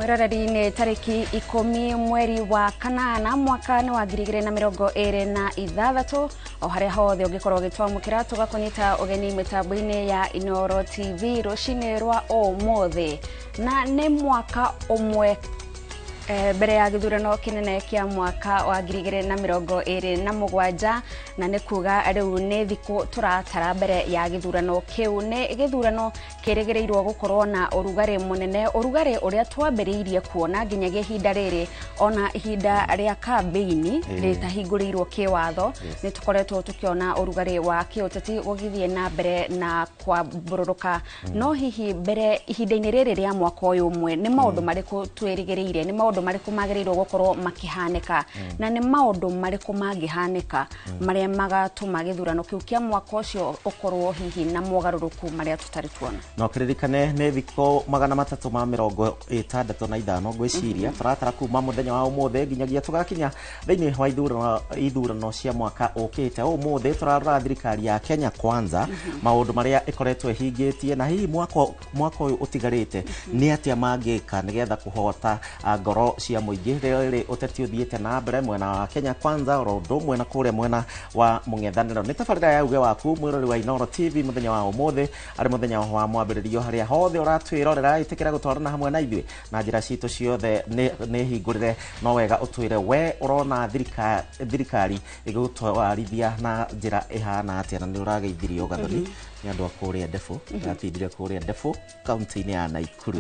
Mwiroreri ni tariki 10 mweri wa kanana mwaka ni wa 2026 o haria hothe ungikorwo gitwamukira tugakunyita ugeni mitambo-ini ya Inooro TV rucini rwa omothe na ni mwaka umwe mbere ya githurano kinene kia mwaka wa 2027 na ne kuga riu ni thiku turatara mbere ya githurano kiu ni githurano kirigirirwo gukorwo na urugari munene urugari uria twambiriirie kuona nginyagia ihinda riri ona ihinda ria campaign ritahinguriirwo kiwatho ni tukoretwo tukiona urugari wa kiuteti gugithie na mbere na kwabururuka no hihi mbere ihinda-ini riri ria mwaka uyu umwe ni maundu mariku twirigiriire ni maundu mariku magiriirwo gukorwo makihanika na ni maundu mariku mangihanika maria magatuma githurano kiu kia mwaka ucio ukorwo hihi na mugaruruku maria tutari tuona no kiririkane ne thiko 365 ngwiciria turatara kuma muthenya wa umothe nginyagia tugakinya thiini wa ithurano cia mwaka ukite umothe turarora thirikari ya Kenya Kwanza maundu maria ikoretwo hingitie na hihi mwaka uyu utigarite ni atia mangika nigetha kuhota ngoro cia muingi riri uteti uthiete na mbere mwena wa Kenya Kwanza orondo mwena kuria mwena wa mung'ethaniro ni tabarira ya uge waku mwirori wa Inooro TV muthenya wa umothe ari muthenya wa mwambiririo haria hothe uratwirorera itikira gutwarana hamwe na ithui na njira citu ciothe ni hingurire no wega utwire we urona thirikari igutwarithia na njira ihana atia na ni urageithirio gathoni ni andu akuria Ndefo yatindire kuria Ndefo kaunti-ini ya Naikuru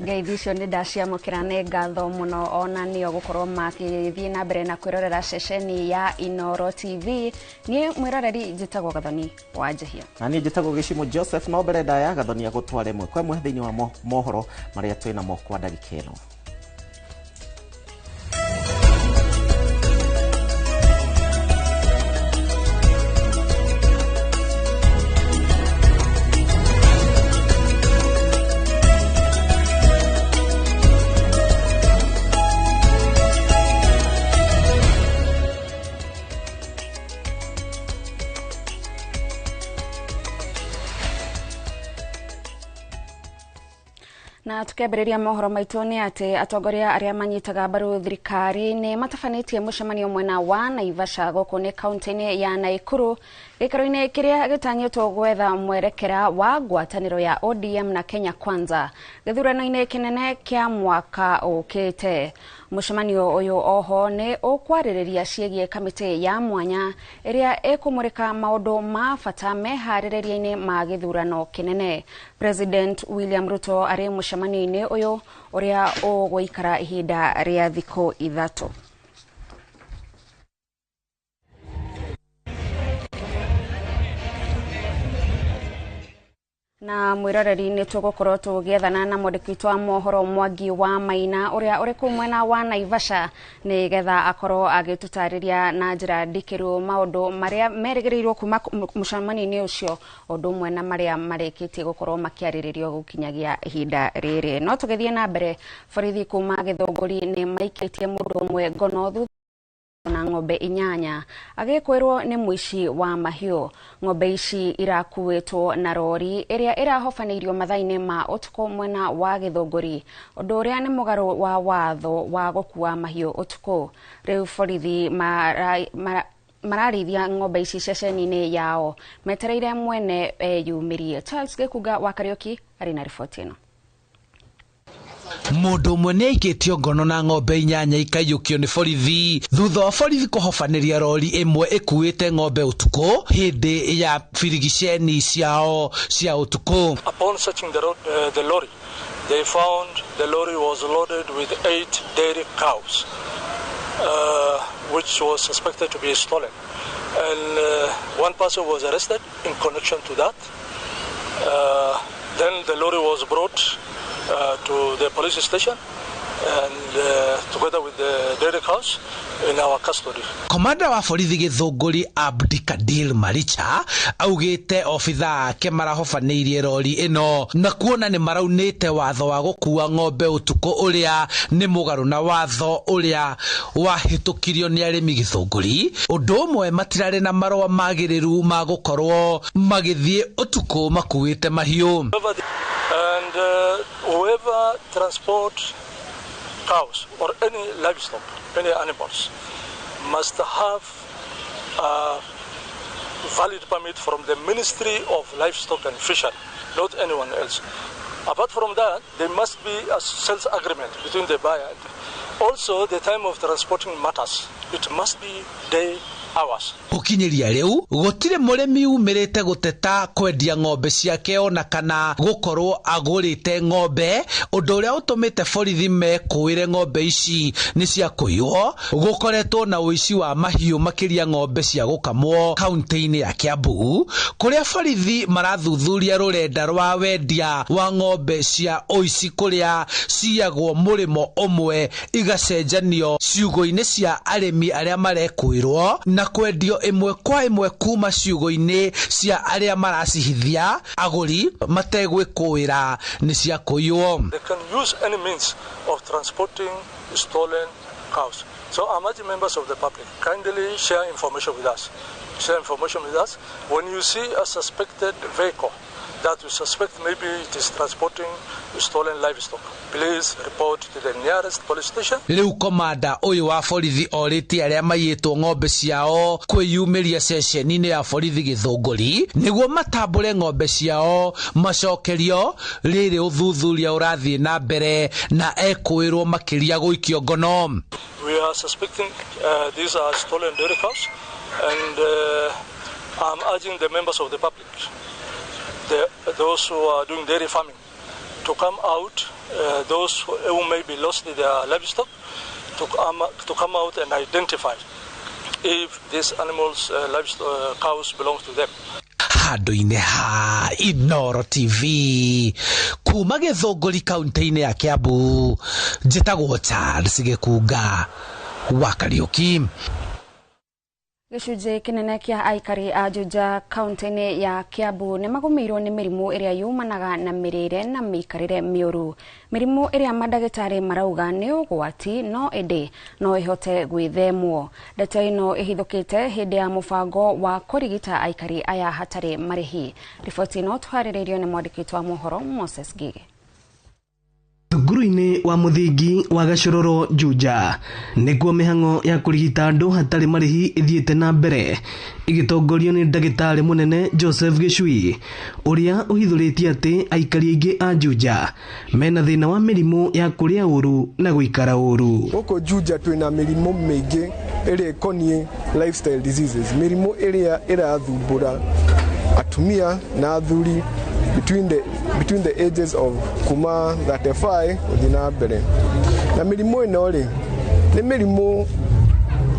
ngeithicio ni ndaciamukira ne ngatho muno ona nio gukorwo makithie na mbere na kwirorera ceceni ya Inooro TV ni mwiroreri njitagwo Gathoni wa Njehia na ni njitagwo Gicimo Joseph no mbere ndaya Gathoni agutware mwe kwa mwe thiini wa mohoro maria twina mo kwa ndagika ino na tukebreria mohoro maitu ni ati atongoria aria manyitaga mbaru thirikari ni matafanitie mucemanio mwena wa Naivasha guku ni kaunti-ini ya Naikuru gikaro-ini kiria gitanyitwo gwetha mwerekera wa ngwataniro ya ODM na Kenya Kwanza githurano-ini kinene kia mwaka ukite mucemanio uyu oho ni ukwaririria ciegie kamiti ya mwanya iria ekumurika maundu ma bata mehaririria-ini ma githurano kinene President William Ruto ari mucemanio-ini uyu uria uguikara ihinda ria thiku 3 na mwiroreri ni tugukorwo tugiethana na mwandiki wa mohoro Mwangi wa Maina uria uri ku mwena wa Naivasha ni getha akorwo agitutariria na njira ndikiru maundu maria merigiriirwo kuma mucemanio-ini ucio undu mwena maria marikitie gukorwo makiariririo gukinyagia ihinda riri no tugithie na mbere borithi kuma Githunguri ni maikitie mundu umwe ngono na ng'ombe 8 agikwirwo ni muici wa mahiu ng'ombe ici irakuwetwo na rori iria irahofaneirio mathaini ma utuko mwena wa Githunguri undu uria ni mugaru wa watho wa gukua mahiu utuko riu borithi mararithia ng'ombe ici ceceni-ini yao metereire mwene yumirie Charles Gikuga wa Kariuki ari na riboti ino mundu umwe ni aikitio ngono na ng'ombe 8 ikaiyukio ni borithi thutha wa borithi kuhofaniria rori imwe ikuite ng'ombe utuko hindi ya birigiceni ciao cia utuko. Upon searching the lorry, they found the lorry was loaded with 8 dairy cows, which was suspected to be stolen, and one person was arrested in connection to that. Then the lorry was brought to the police station and together with the dairy cows in our custody. Komanda wa borithi Githunguri Abdikadir Maricha augite ofitha ake marahofaneirie rori ino na kuona ni maraunite watho wa gukua ng'ombe utuko uria ni mugaru na watho uria wahitukirio ni arimi Githunguri undu umwe matirari na marwa magiriru ma gukorwo magithie utuko makuite mahiu. And whoever transport cows or any livestock, any animals, must have a valid permit from the Ministry of Livestock and Fishery, not anyone else. Apart from that, there must be a sales agreement between the buyer and also the time of transporting matters. It must be day hours. Gukinyiria riu gutire muremi umirite guteta kwendia ng'ombe ciake ona kana gukorwo agurite ng'ombe undu uria utumite borithi mekuire ng'ombe ici ni cia kuiywo. Gukoretwo na uici wa mahiu makiria ng'ombe cia gukamwo kaunti-ini ya Kiambu kuria borithi marathuthuria rurenda rwa wendia wa ng'ombe cia uici kuria ciagwo murimo umwe igacenjanio ciugo-ini cia arimi aria marekuirwo na kwendio imwe kwa imwe kuma ciugo-ini cia aria maracihithia aguri mategwikuira ni cia kuiywo. They can use any means of transporting stolen cows. So I'm urging members of the public, kindly share information with us. Share information with us. When you see a suspected vehicle that you suspect maybe it is transporting stolen livestock, please report to the nearest police station. Riu komanda uyu wa borithi oriti aria mayitwo ng'ombe ciao kwiyumiria ceceni-ini ya borithi Githunguri niguo matambure ng'ombe ciao macokerio riri uthuthuria urathie na mbere na ekwirwo makiria guikio ngono. We are suspecting these are stolen dairy cows, and I'm urging the members of the public, those who are doing dairy farming, to come out, those who may be lost their livestock, to come out and identify if these animals, cows belong to them. Handu-ini ha Inooro TV kuma Githunguri kaunti-ini ya Kiambu, njitagwo Charles Gikuga wa Kariuki. Gicunjĩ kinene kia aikari a Juja kaunti-ini ya Kiambu ni magumirwo ni mirimu iria yumanaga na mirire na mikarire miuru. Mirimu iria madagitari marauga ni ugwati no ende no ihote gwithemwo. Ndeto ino ihithukite hindi ya mubango wa kurigita aikari aya hatari marihi. Riboti ino tuhaririirio ni mwandiki wa mohoro Moses Gige. Thukuru-ini wa muthingi wa Gashororo Juja niguo mihango ya kurigita andu hatari marihi ithiete na mbere igitongorio ni ndagitari munene Joseph Gichui uria uhithuritie ati aikari aingi a Juja mena thina wa mirimu ya kuria uru na guikara uru. Goko Juja twina mirimu mingi iria ikonie lifestyle diseases, mirimu iria irathumbura atumia na athuri between the ages of kuma 35 uthina mbere. Na mirimu ino ri ni mirimu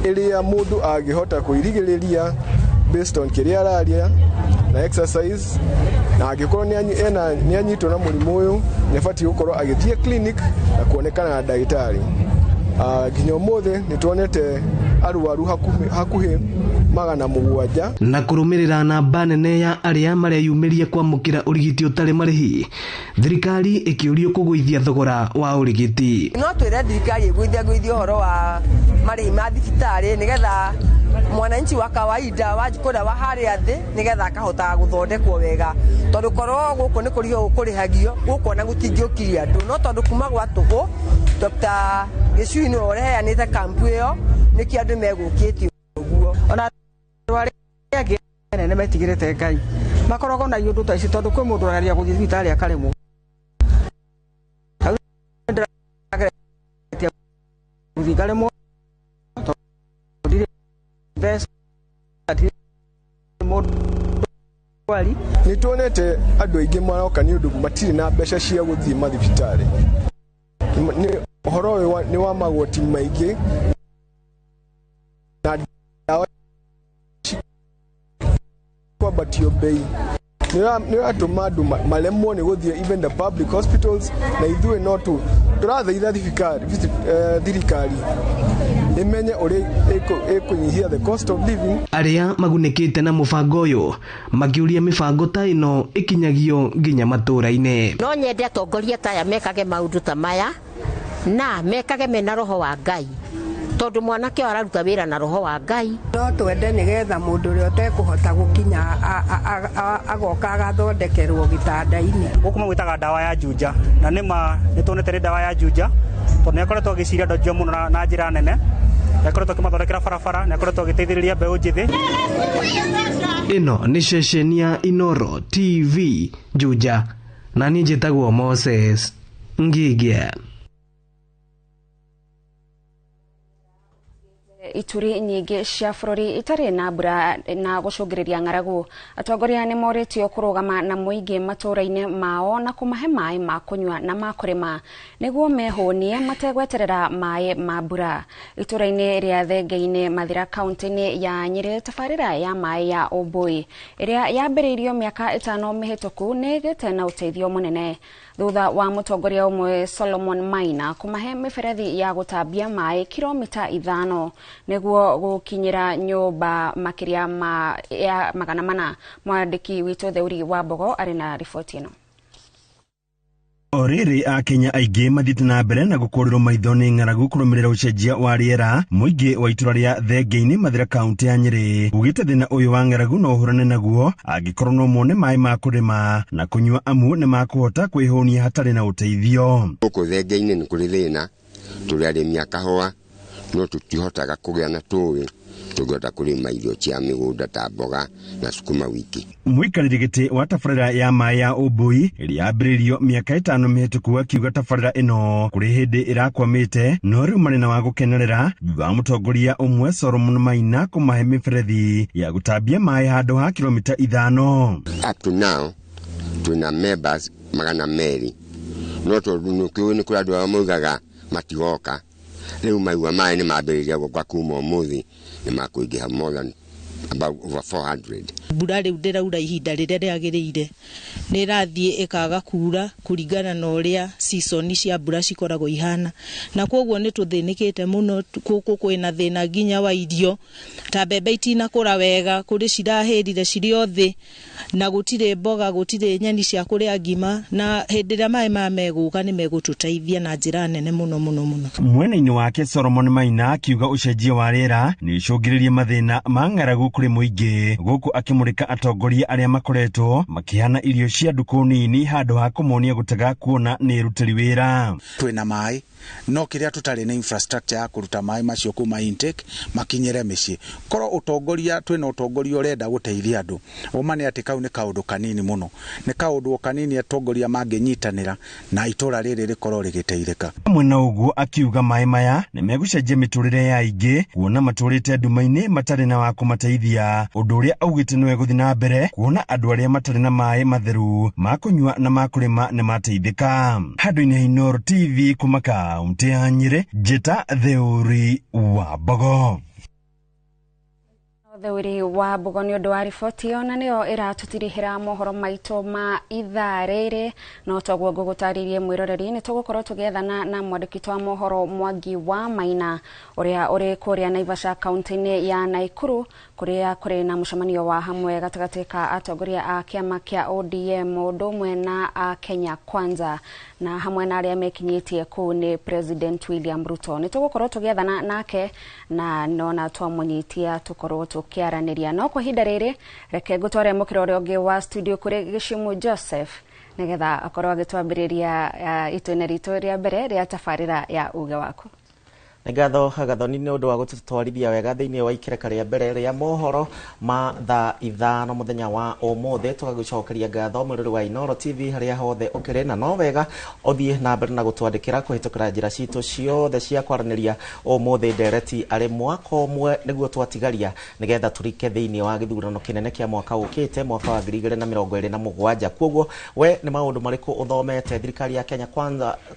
iria mundu agihota kuirigiriria based on kiria araria na exercise, na agikorwo ni anyitwo na murimu uyu ni fati gukorwo agithie clinic na kuonekana na ndagitari. Nginya umuthi ni tuonete arwaru hakuhi 700 na kurumirira namba nene ya aria mareyumirie kwamukira urigiti utari marihi. Thirikari ikiurio kugwithia thogora wa urigiti. No twire thirikari igwithia horo wa marihi ma thibitari nigetha mwananchi wa kawaida wajikora wa haria thi nigetha akahota guthondekwo wega, tondu korwo guku ni kuriho ukurihagio guku na gutingiokiria andu, no tondu kuma gwa tugu Dr. Gichui no reheanite kampu iyo niki andu megukitio uguo. Ona wale yake nene metigirite Ngai makoragwo na yundu ta ici tondu kwi mundu araria guthii thibitari akaremwo. Ni tuonete andu aingi maroka ni undu matiri na mbeca cia guthii mathibitari. Ni horo ni wa magoti maingi na kwa batio bei ni atuma andu malemwo ni guthii even the public hospitals, na ithue no tu turathaitha thirikari imenye uri ikunyihia the cost of living. Aria magunikite na mubango uyu makiuria mibango ta ino ikinyagio nginya matura-ini. No nyende atongoria taya mekage maundu ta maya na mekage mena roho wa Ngai, tondu mwanake araruta wira na roho wa Ngai. No twende nigetha mundu uri otekuhota gukinya agoka agathondekerwo gitanda-ini. Guku magwitaga dawa ya Juja na nima nitonete dawa ya Juja tondu nekoretwo giciria ndojo muno na njira nene, nekoretwo kimathondekera barabara, nekoretwo giteithiriria mbeu njithi. Ino nĩ ceceni ya Inoro TV Juja, na niĩ njĩtagwo Moses Ngigĩa. Ituri nyingi cia bururi itari na mbura na gucungiriria ng'aragu. Atongoria ni moritio kurugama na muingi maturaine mao na kumahe mai ma kunywa na ma kurima niguo mehonie mategweterera mai ma mbura. Ituraine ria Thengei-ini Mathira kaunti-ini ya Nyeri, tabarira ya mai ya Oboi iria yambiriirio miaka 5 mihituku ni gite na uteithio munene thutha wa mutongoria umwe Solomon Maina kumahe miberethi ya gutambia mai kilomita 5 niguo gukinyira nyumba makiria ya magana mana. Mwandiki witu Theuri wa Mbogo ari na riboti ino. Oriri a Kenya aingĩ mathiĩte na mbere na gũkũrĩrwo maitho nĩ ng'aragu kũrũmĩrĩra ũcenjia wa rĩera. Mũingĩ wa itũra rĩa Thengei-ini Mathira kaunti ya Nyeri ugĩte thĩna ũyũ wa ng'aragu no ũhũrane naguo angĩkorwo no mone maĩ ma kũrĩma na kũnyua amu nĩ makũhota kwĩhũnia hatarĩ na ũteithio. Gũkũ Thengei-ini nĩ kũrĩ thĩna, tũrĩ arĩmi a kahũa no tũtihotaga kũgĩa na tũĩ tũngĩhota kũrĩma irio cia mĩgũnda ta mboga na sukuma wiki. Mũikarĩri gĩtĩ wa tabarĩra ya maĩ ya Oboi ĩrĩa yambĩrĩirio mĩaka 5 mĩhĩtũku akiuga tabarĩra ĩno kũrĩ hĩndĩ ĩrakwamĩte no rĩu marĩ na wa gũkenerera thutha wa mũtongoria ũmwe Solomon Maina kũmahe mĩberethi ya gũtambia maĩ handũ ha kilomita 5. Up to now twĩna members magana merĩ no tondũ nĩ kũrĩ andũ moigaga matigoka. Rĩu maigua maĩ nĩ mambĩrĩria gũka kuma ũmũthĩ nĩ makũingĩha more than about over 400. Mbura rĩu ndĩraura ihinda rĩrĩa rĩagĩrĩire nĩ ĩrathiĩ ĩkaga kura kũringana na ũrĩa season cia mbura cikoragwo ihana, na kwoguo nĩ tũthĩnĩkĩte mũno. Gũkũ kwĩna thĩna nginya wa irio, ta mbembe itinakũra wega, kũrĩ cirahĩrire cirĩ othe na gũtirĩ mboga, gũtirĩ nyeni cia kũrĩa ngima, na hĩndĩ ĩrĩa maĩ ma megũka nĩ megũtũteithia na njĩra nene mũno mũno mũno. Mwena-inĩ wake Solomon Maina akiuga ũcenjia wa rĩera nĩ icũngĩrĩirie mathĩna ma ng'aragu kũrĩ mũingĩ, gũkũ akĩmũrĩka atongoria arĩa makoretwo makĩhana irio cia ndukũ nini handũ ha kũmonia gũtega kuona nĩ rutĩri wĩra. Twĩna maĩ no kĩrĩa tũtarĩ na infrastructure ya kũruta maĩ macio kuma intake makinyĩre mĩciĩ. Korwo ũtongoria, twĩna ũtongoria ũrenda gũteithia andũ, ũma nĩ atĩ kau nĩ kaũndũ kanini mũno, nĩ kaũndũ kanini atongoria mangĩnyitanĩra na itũra rĩrĩ rĩkorwo rĩgĩteithĩka. Amwe na ũguo akiuga maĩ maya nĩ megũcenjia mĩtũrĩre ya aingĩ kuona matũrĩte nduma-inĩ matarĩ na wa kũmateithia, ũndũ ũrĩa augĩte nĩ gũthiĩ na mbere kuona andũ arĩa matarĩ na maĩ matheru ma kũnyua na ma kũrĩma nĩ mateithĩka. Handũ-inĩ ha Inoro TV kuma kaunti ya Nyeri, njĩta Theuri wa Mbogo. Theuri wa Mbogo nĩ ũndũ wa riboti ĩyo, na nĩyo ĩratũtirihĩra mohoro maitũ ma ithaa rĩrĩ. No toguo ngũgũtarĩrie mwĩroreri nĩ tũgũkorwo tũgĩethana na mwandĩki wa mohoro Mwangi wa Maina ũrĩa ũrĩ kũrĩa Naivasha kaunti-inĩ ya Naikuru, kũrĩa kũrĩ na mũcemanio wa hamwe gatagatĩ ka atongoria a kĩama kĩa ODM ũndũ ũmwe na a Kenya Kwanza, na hamwe na arĩa mekinyĩtie kũu nĩ President William Ruto. Nĩ tũgũkorwo tũgĩethana nake na nona twamũnyitia tũkorwo tũkĩaranĩria. No kwa ihinda rĩrĩ reke ngũtware mũkĩra ũrĩa ũngĩ wa studio kũrĩ Gĩcimu Joseph nĩgetha akorwo agĩtwambĩrĩria itũna ritũ rĩa mbere rĩa tabarĩra ya uge waku. Ngatho Gathoni nĩ ũndũ wa gũtũtwarithia wega thĩinĩ wa ikereka rĩa mbere rĩa mohoro ma thaa 5 mũthenya wa ũmũthĩ. Tũgagũcokeria ngatho mwĩroreri wa Inoro TV harĩa hothe ũkĩrĩ, na no wega ũthiĩ na mbere na gũtwandĩkĩra kũhĩtũkĩra njĩra citũ ciothe cia kwaranĩria ũmũthĩ ndereti arĩ mwaka ũmwe nĩguo twatigaria nĩgetha tũrike thĩinĩ wa gĩthurano kĩnene kĩa mwaka ũkĩte, mwaka wa 2027. Kwoguo we nĩ maũndũ marĩkũ ũthomete thirikari ya Kenya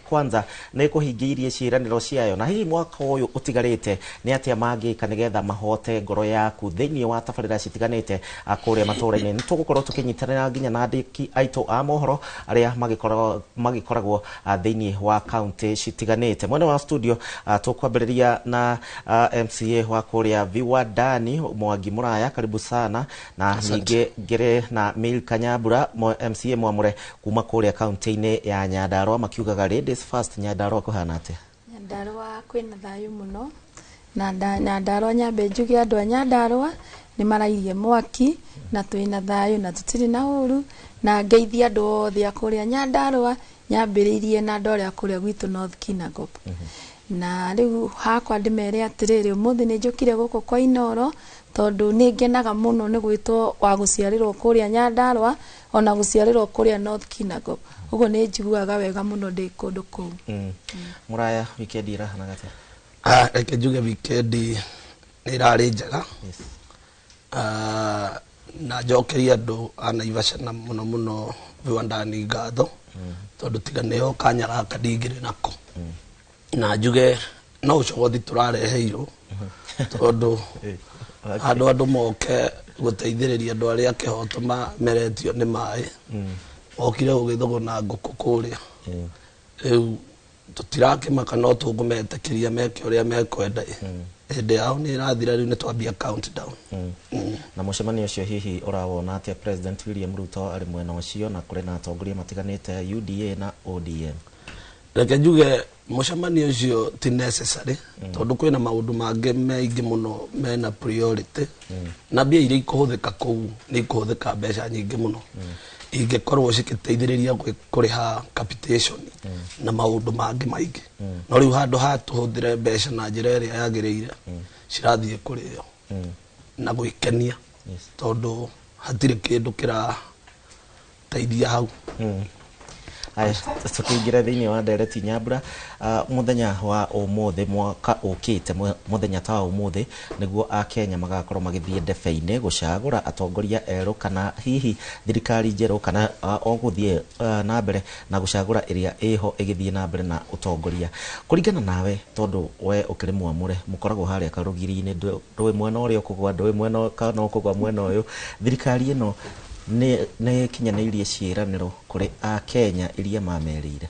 Kwanza nĩ kũhingĩirie ciĩranĩro ciayo, na hihi mwaka ũyũ ũtigarĩte nĩ atĩa mangĩka nĩgetha mahote ngoro yaku thĩinĩ wa tabarĩra citiganĩte kũrĩa matũũra-inĩ. Nĩ tũgũkorwo tũkĩnyitanĩra nginya na andĩki aitũ a mohoro arĩa magĩkoragwo thĩinĩ wa kaunti citiganĩte. Mwena wa studio tũkwambĩrĩria na MCA wa kũrĩa Viwandani Mwangi Mũraya, karibu sana, na ningĩ ngere na Milka Nyambura MCA Mwamũre kuma kũrĩa kaunti-inĩ ya Nyandarua, makiugaga ladies first. Nyandarua kũhana atĩa? Nyandarua kwĩna thayũ mũno, na Nyandarua nyambe njuge andũ a Nyandarua nĩ marairie mwaki na twĩna thayũ na tũtirĩ na ũru, na ngeithia andũ othe a kũrĩa Nyandarua nyambĩrĩirie na andũ arĩa kũrĩa gwitũ North Kinangop. Na rĩu hakwa ndĩmere atĩrĩrĩ, ũmũthĩ nĩ njũkire gũkũ kwa Inoro tondũ nĩ ngenaga mũno nĩ gwĩtwo wa gũciarĩrwo kũrĩa Nyandarua ona gũciarĩrwo kũrĩa North Kinangop. Ũguo nĩ njiguaga wega mũno ndĩ kũndũ kũu. Mũraya weekend irahana gatĩa? Reke njuge weekend nĩ ĩrarĩ njega. Na njokeria andũ a Naivasha na mũno mũno Viwandani ngatho tondũ tiga nĩo kanya gaka ndingĩrĩ nako. Na njuge no ũcogothi tũrareheirwo tondũ andũ moke gũteithĩrĩria andũ arĩa kĩhoto mameretio nĩ maĩ. Okire gũgĩthogona ngũkũ kũrĩa. Rĩu tũtirakĩmaka no tũkũmetĩkĩria meke ũrĩa mekwenda. Hĩndĩ yao nĩ ĩrathira, rĩu nĩ twambia countdown. Na mũcemanio ũcio hihi ũrawona atĩa President William Ruto arĩ mwena ũcio na kũrĩ na atongoria matiganĩte UDA na ODM? Reke njuge mũcemanio ũcio ti necessary tondũ kwĩna maũndũ mangĩ maingĩ mũno mena priority na mbia iria ikũhũthĩka kũu nĩ ikũhũthĩka mbeca nyingĩ mũno ingĩkorwo cigĩteithĩrĩria kũrĩha capitation na maũndũ mangĩ maingĩ. No rĩu handũ ha tũhũthĩre mbeca na njĩra ĩrĩa yagĩrĩire cirathiĩ kũrĩo na gwĩkenia tondũ hatirĩ kĩndũ kĩrateithia hau. Tukĩingĩra thĩinĩ wa ndereti Nyambura, mũthenya wa ũmũthĩ mwaka ũkĩte mũthenya ta ũmũthĩ nĩguo Akenya magakorwo magĩthiĩ ndebe-inĩ gũcagũra atongoria erũ kana hihi thirikari njerũ kana o gũthiĩ na mbere na gũcagũra ĩrĩa ĩho ĩgĩthiĩ na mbere na ũtongoria. Kũringana nawe tondũ we ũkĩrĩ mwamũre mũkoragwo harĩa karũgiri-inĩ, ndũĩ mwena ũrĩa ũkũgwa, ndũĩ mwena kana ũkũgwa mwena ũyũ, thirikari ĩno nĩ kinyanĩirie ciĩranĩro kũrĩ Akenya iria mamerĩire?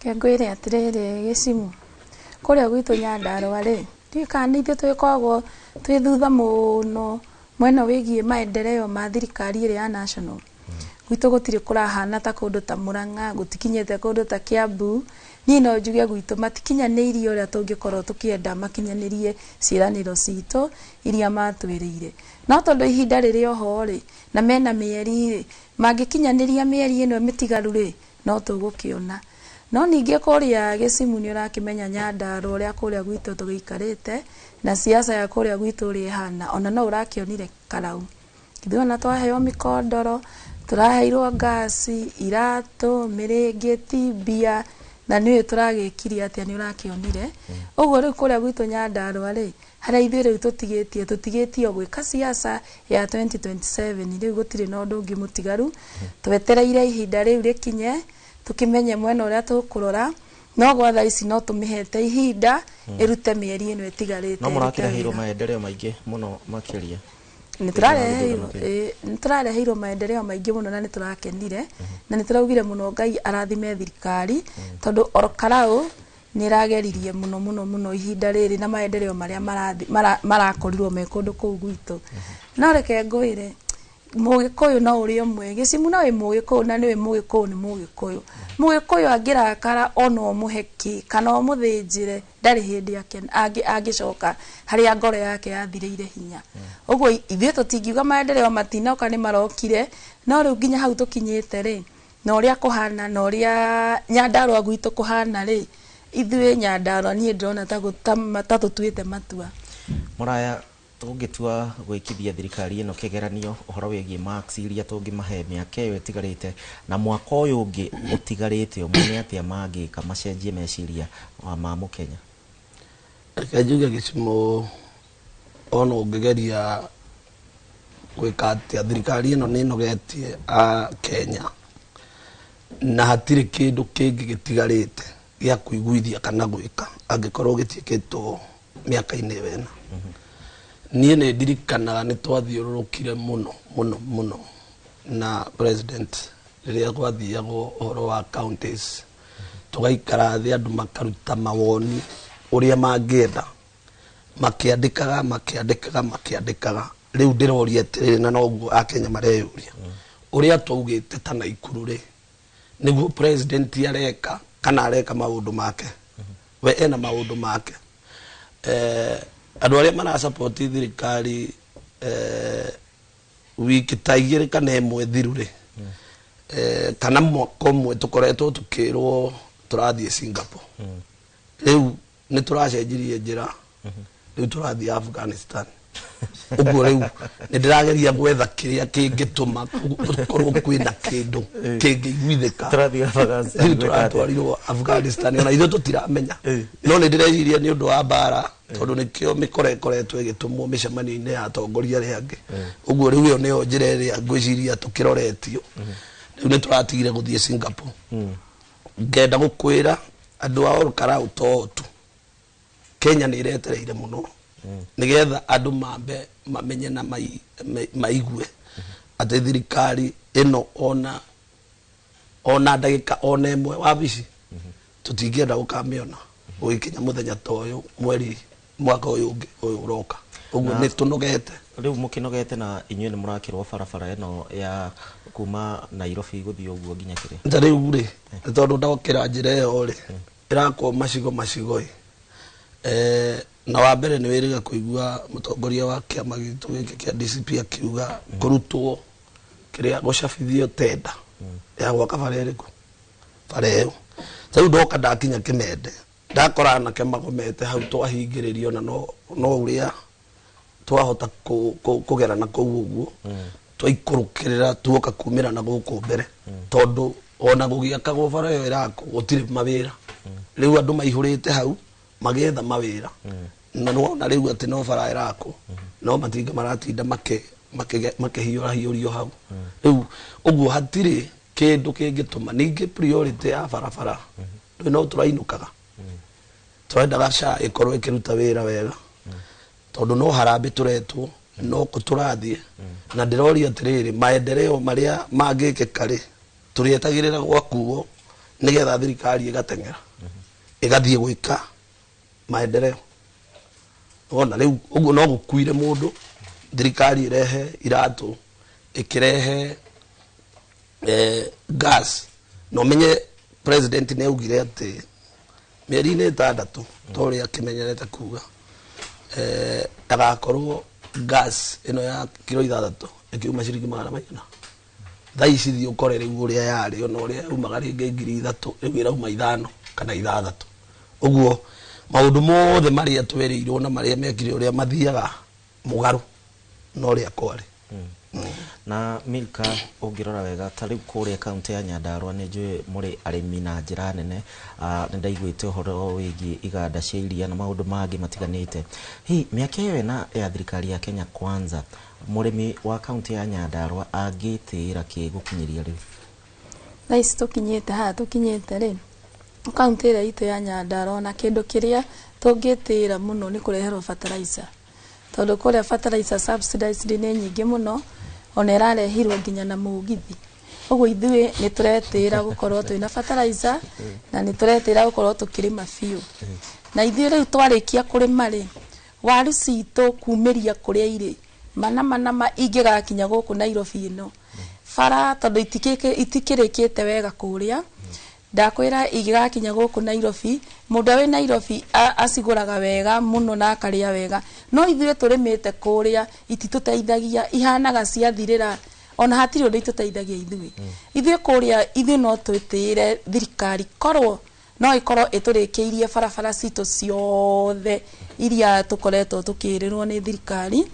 Ngwĩre atĩrĩrĩ Gĩcimu, kũrĩa gwitũ Nyandarua rĩ, ndiũĩ kana nĩ ithuĩ twĩkoragwo twĩ thutha mũno mwena wĩgiĩ maendeleo ma thirikari ĩrĩa ya national. Gwitũ gũtirĩ kũrahana ta kũndũ ta Murang'a, gũtikinyĩte kũndũ ta Kiambu. Niĩ no njuge gwitũ matikinyanĩirie ũrĩa tũngĩkorwo tũkĩenda makinyanĩrie ciĩranĩro citũ iria matwĩrĩire. No tondũ ihinda rĩrĩ oho rĩ na mena mĩeri rĩ, mangĩkinyanĩria mĩeri ĩno mĩtigaru rĩ no tũgũkĩona. No ningĩ kũrĩa Gĩcimu nĩ ũrakĩmenya Nyandarua ũrĩa kũrĩa gwitũ tũgĩikarĩte na siasa ya kũrĩa gwitũ ũrĩa ĩhana, ona no ũrakĩonire Karau. Ithuĩ ona twaheo mĩkondoro, tũraheirwo ngasi, iratũ, mĩrĩngĩti, mbia na niĩ tũragĩkirie atĩa nĩ ũrakĩonire. Ũguo rĩu kũrĩa gwitũ Nyandarua rĩ, harĩa ithuĩ rĩu tũtigĩtie gwĩka siasa ya 2027, rĩu gũtirĩ na ũndũ ũngĩ mũtigaru. Twetereire ihinda rĩu rĩkinye tũkĩmenye mwena ũrĩa tũkũrora, no gwa thaa ici no tũmĩhete ihinda ĩrute mĩeri ĩno ĩtigarĩte. No mũrakĩreheirwo maendeleo maingĩ mũno makĩria? Nĩ tũrareheirwo maendeleo maingĩ mũno na nĩ tũrakenire na nĩ tũraugire mũno Ngai arathime thirikari tondũ oro Karau nĩ rageririe mũno mũno mũno ihinda rĩrĩ na maendeleo marĩa marakorirwo me kũndũ kũu gwitũ. No reke ngwĩre Mũgĩkũyũ no ũrĩ ũmwe, Gĩcimu no wĩ Mũgĩkũyũ na nĩ wĩ Mũgĩkũyũ nĩ Mũgĩkũyũ. Mũgĩkũyũ angĩrakara ona ũmũheki kana ũmũthĩnjĩre ndarĩ hĩndĩ angĩcoka harĩa ngoro yake yathirĩire hinya. Ũguo ithuĩ tũtingiuga maendeleo matinoka nĩ marokire, no rĩu nginya hau tũkinyĩte rĩ na ũrĩa kũhana na ũrĩa Nyandarua gwitũ kũhana rĩ, ithuĩ Nyandarua niĩ ndĩrona ta tũtuĩte matua. Mũraya, tũngĩtua gwĩkithia thirikari ĩno kĩgeranio ũhoro wĩgiĩ marks iria tũngĩmahe mĩaka ĩyo ĩtigarĩte na mwaka ũyũ ũngĩ ũtigarĩte, ũmone atĩa mangĩka macenjie meciria ma Mũkenya? Reke njuge Gĩcimu, ona ũngĩgeria gwĩka atĩa, thirikari ĩno nĩ ĩnogetie Akenya na hatirĩ kĩndũ kĩngĩ gĩtigarĩte gĩa kũiguithia kana gwĩka angĩkorwo gĩtiĩkĩtwo mĩaka-inĩ ĩno. Niĩ nĩ ndirikanaga nĩ twathiũrũrũkire mũno mũno mũno na president rĩrĩa gwathiagwo ũhoro wa counties, tũgaikara thĩ andũ makaruta mawoni ũrĩa mangĩenda, makĩandĩkaga. Rĩu ndĩroria atĩrĩrĩ na noguo Akenya mareyũria ũrĩa twaugĩte ta Naikuru rĩ, nĩguo president areka kana areka maũndũ make? We ena maũndũ make. Andũ arĩa marasapoti thirikari wiki ta igĩrĩ kana ĩmwe thiru rĩ, kana mwaka ũmwe tũkoretwo tũkĩrwo tũrathiĩ Singapore rĩu nĩ tũracenjirie njĩra rĩu tũrathiĩ Afghanistan ũguo rĩu nĩ ndĩrageria gwetha kĩrĩa kĩngĩtũma gũkorwo kwĩna kĩndũ kĩngĩiguithĩka rĩu tũratwarirwo Afghanistan ona ithuĩ tũtiramenya no nĩ ndĩreciria nĩ ũndũ wa mbara tondũ nĩkĩo mĩkora ĩkoretwo ĩgĩtũmwo mĩcemanio-inĩ ya atongoria arĩa angĩ ũguo rĩu ĩyo nĩyo njĩra ĩrĩa ngwĩciria tũkĩroretio rĩu nĩ tũratigire gũthiĩ Singapore ngenda gũkwĩra andũ a Olkarau tu Kenya nĩ iretereire mũno nigetha andũ mambe mamenye na maigue atĩ thirikari ĩno ona ndagĩka ona ĩmwe wabici tũtingĩenda gũkamĩona gũgĩkinya mũthenya ta ũyũ mwaka ũyũ ũngĩ ũyũ ũroka ũguo nĩ tũnogete rĩu mũkĩnogete na inyuĩ nĩ mũrakĩrwo barabara ĩno ya kuma Nairobi gũthiĩ ũguo nginya kĩrĩa nta rĩu rĩ tondũ ndokĩra njĩra ĩyo rĩ ĩrakwo macigo na wa mbere nĩ wĩrĩga kũigua mũtongoria wa kĩama gitũ gĩkĩ kĩa DCP akiuga kũrutwo kĩrĩa gũcabithio tenda ya gwaka bara ĩrĩkũ bara ĩyo rĩu ndoka ndakinya Kĩmende ndakora anake magomete hau twahingĩrĩrio na no ũrĩa twahota kũgerana kũu ũguo twaikũrũkĩrĩra tuoka kumĩra na gũkũ mbere tondũ ona gũgĩakagwo bara ĩyo ĩrakwo gũtirĩ mawĩra rĩu andũ maihũrĩte hau magetha mawĩra na nona rĩu atĩ no bara ĩrakwo no matinga maratinda makĩhiũrahĩũrio hau rĩu ũguo hatirĩ kĩndũ kĩngĩtũma ningĩ priority ya barabara no tũrainũkaga twendaga SHA ĩkorwo ĩkĩruta wĩra wega tondũ no harambĩ tũretwo no tũrathiĩ na ndĩroria atĩrĩrĩ maendeleo marĩa mangĩkĩka rĩ tũrĩetagĩrĩra gwakuo nĩgetha thirikari ĩgateng'era ĩgathiĩ gwĩka maendeleo ona rĩu ũguo no gũkuire mũndũ thirikari ĩrehe iratũ ĩkĩrehe gas no menye president nĩ augire atĩ mĩeri-inĩ 6 torĩa akĩmenyerete kuga agakorwo gas ĩno ya kilo 6 ĩkiuma ciringi 400 thaa ici thiĩ ũkore rĩu ũrĩa yarĩ ona ũrĩa umaga rĩngĩ 3,000 rĩu ĩrauma 5 kana 6 ũguo maũndũ mothe marĩa twerirwo na marĩa mekire ũrĩa mathiaga mũgarũ no ũrĩa kwarĩ na Milka ũngĩrora wega ta rĩu kũrĩa kaunti ya Nyandarua nĩ njũĩ mũrĩ arĩmi na njĩra nene nĩ ndaiguĩte ũhoro wĩgiĩ iganda cia iria na maũndũ mangĩ matiganĩte mĩaka ĩyo na ya thirikari ya Kenya Kwanza mũrĩmi wa kaunti ya Nyandarua angĩtĩĩra kĩ gũkinyĩria rĩu thaa ici tũkinyĩte haha tũkinyĩte rĩ kaunti ĩrĩa itũ ya Nyandarua na kĩndũ kĩrĩa tũngĩtĩĩra mũno nĩ kũreherwo fertilizer tondũ kũrĩa fertilizer subsidized nĩ nyingĩ mũno ona ĩrarehirwo nginya na mũgithi ũguo ithuĩ nĩ tũretĩĩra gũkorwo twĩna fertilizer na nĩ tũretĩĩra gũkorwo tũkĩrĩma biũ na ithuĩ rĩu twarĩkia kũrĩma rĩ waru citũ kumĩria kũrĩa irĩ manama ingĩgakinya gũkũ Nairobi ĩno bara tondũ itikĩrĩkĩte wega kũrĩa ndakwĩra ingĩgakinya gũkũ Nairobi mũndũ wĩ Nairobi acigũraga wega mũno na akarĩa wega no ithuĩ tũrĩmĩte kũrĩa ititũteithagia ihanaga ciathirĩra ona hatirĩ ũndũ itũteithagia ithuĩ kũrĩa ithuĩ no twĩtĩĩre thirikari korwo no ĩkorwo ĩtũrĩkĩirie barabara citũ ciothe iria tũkoretwo tũkĩrĩrwo nĩ thirikari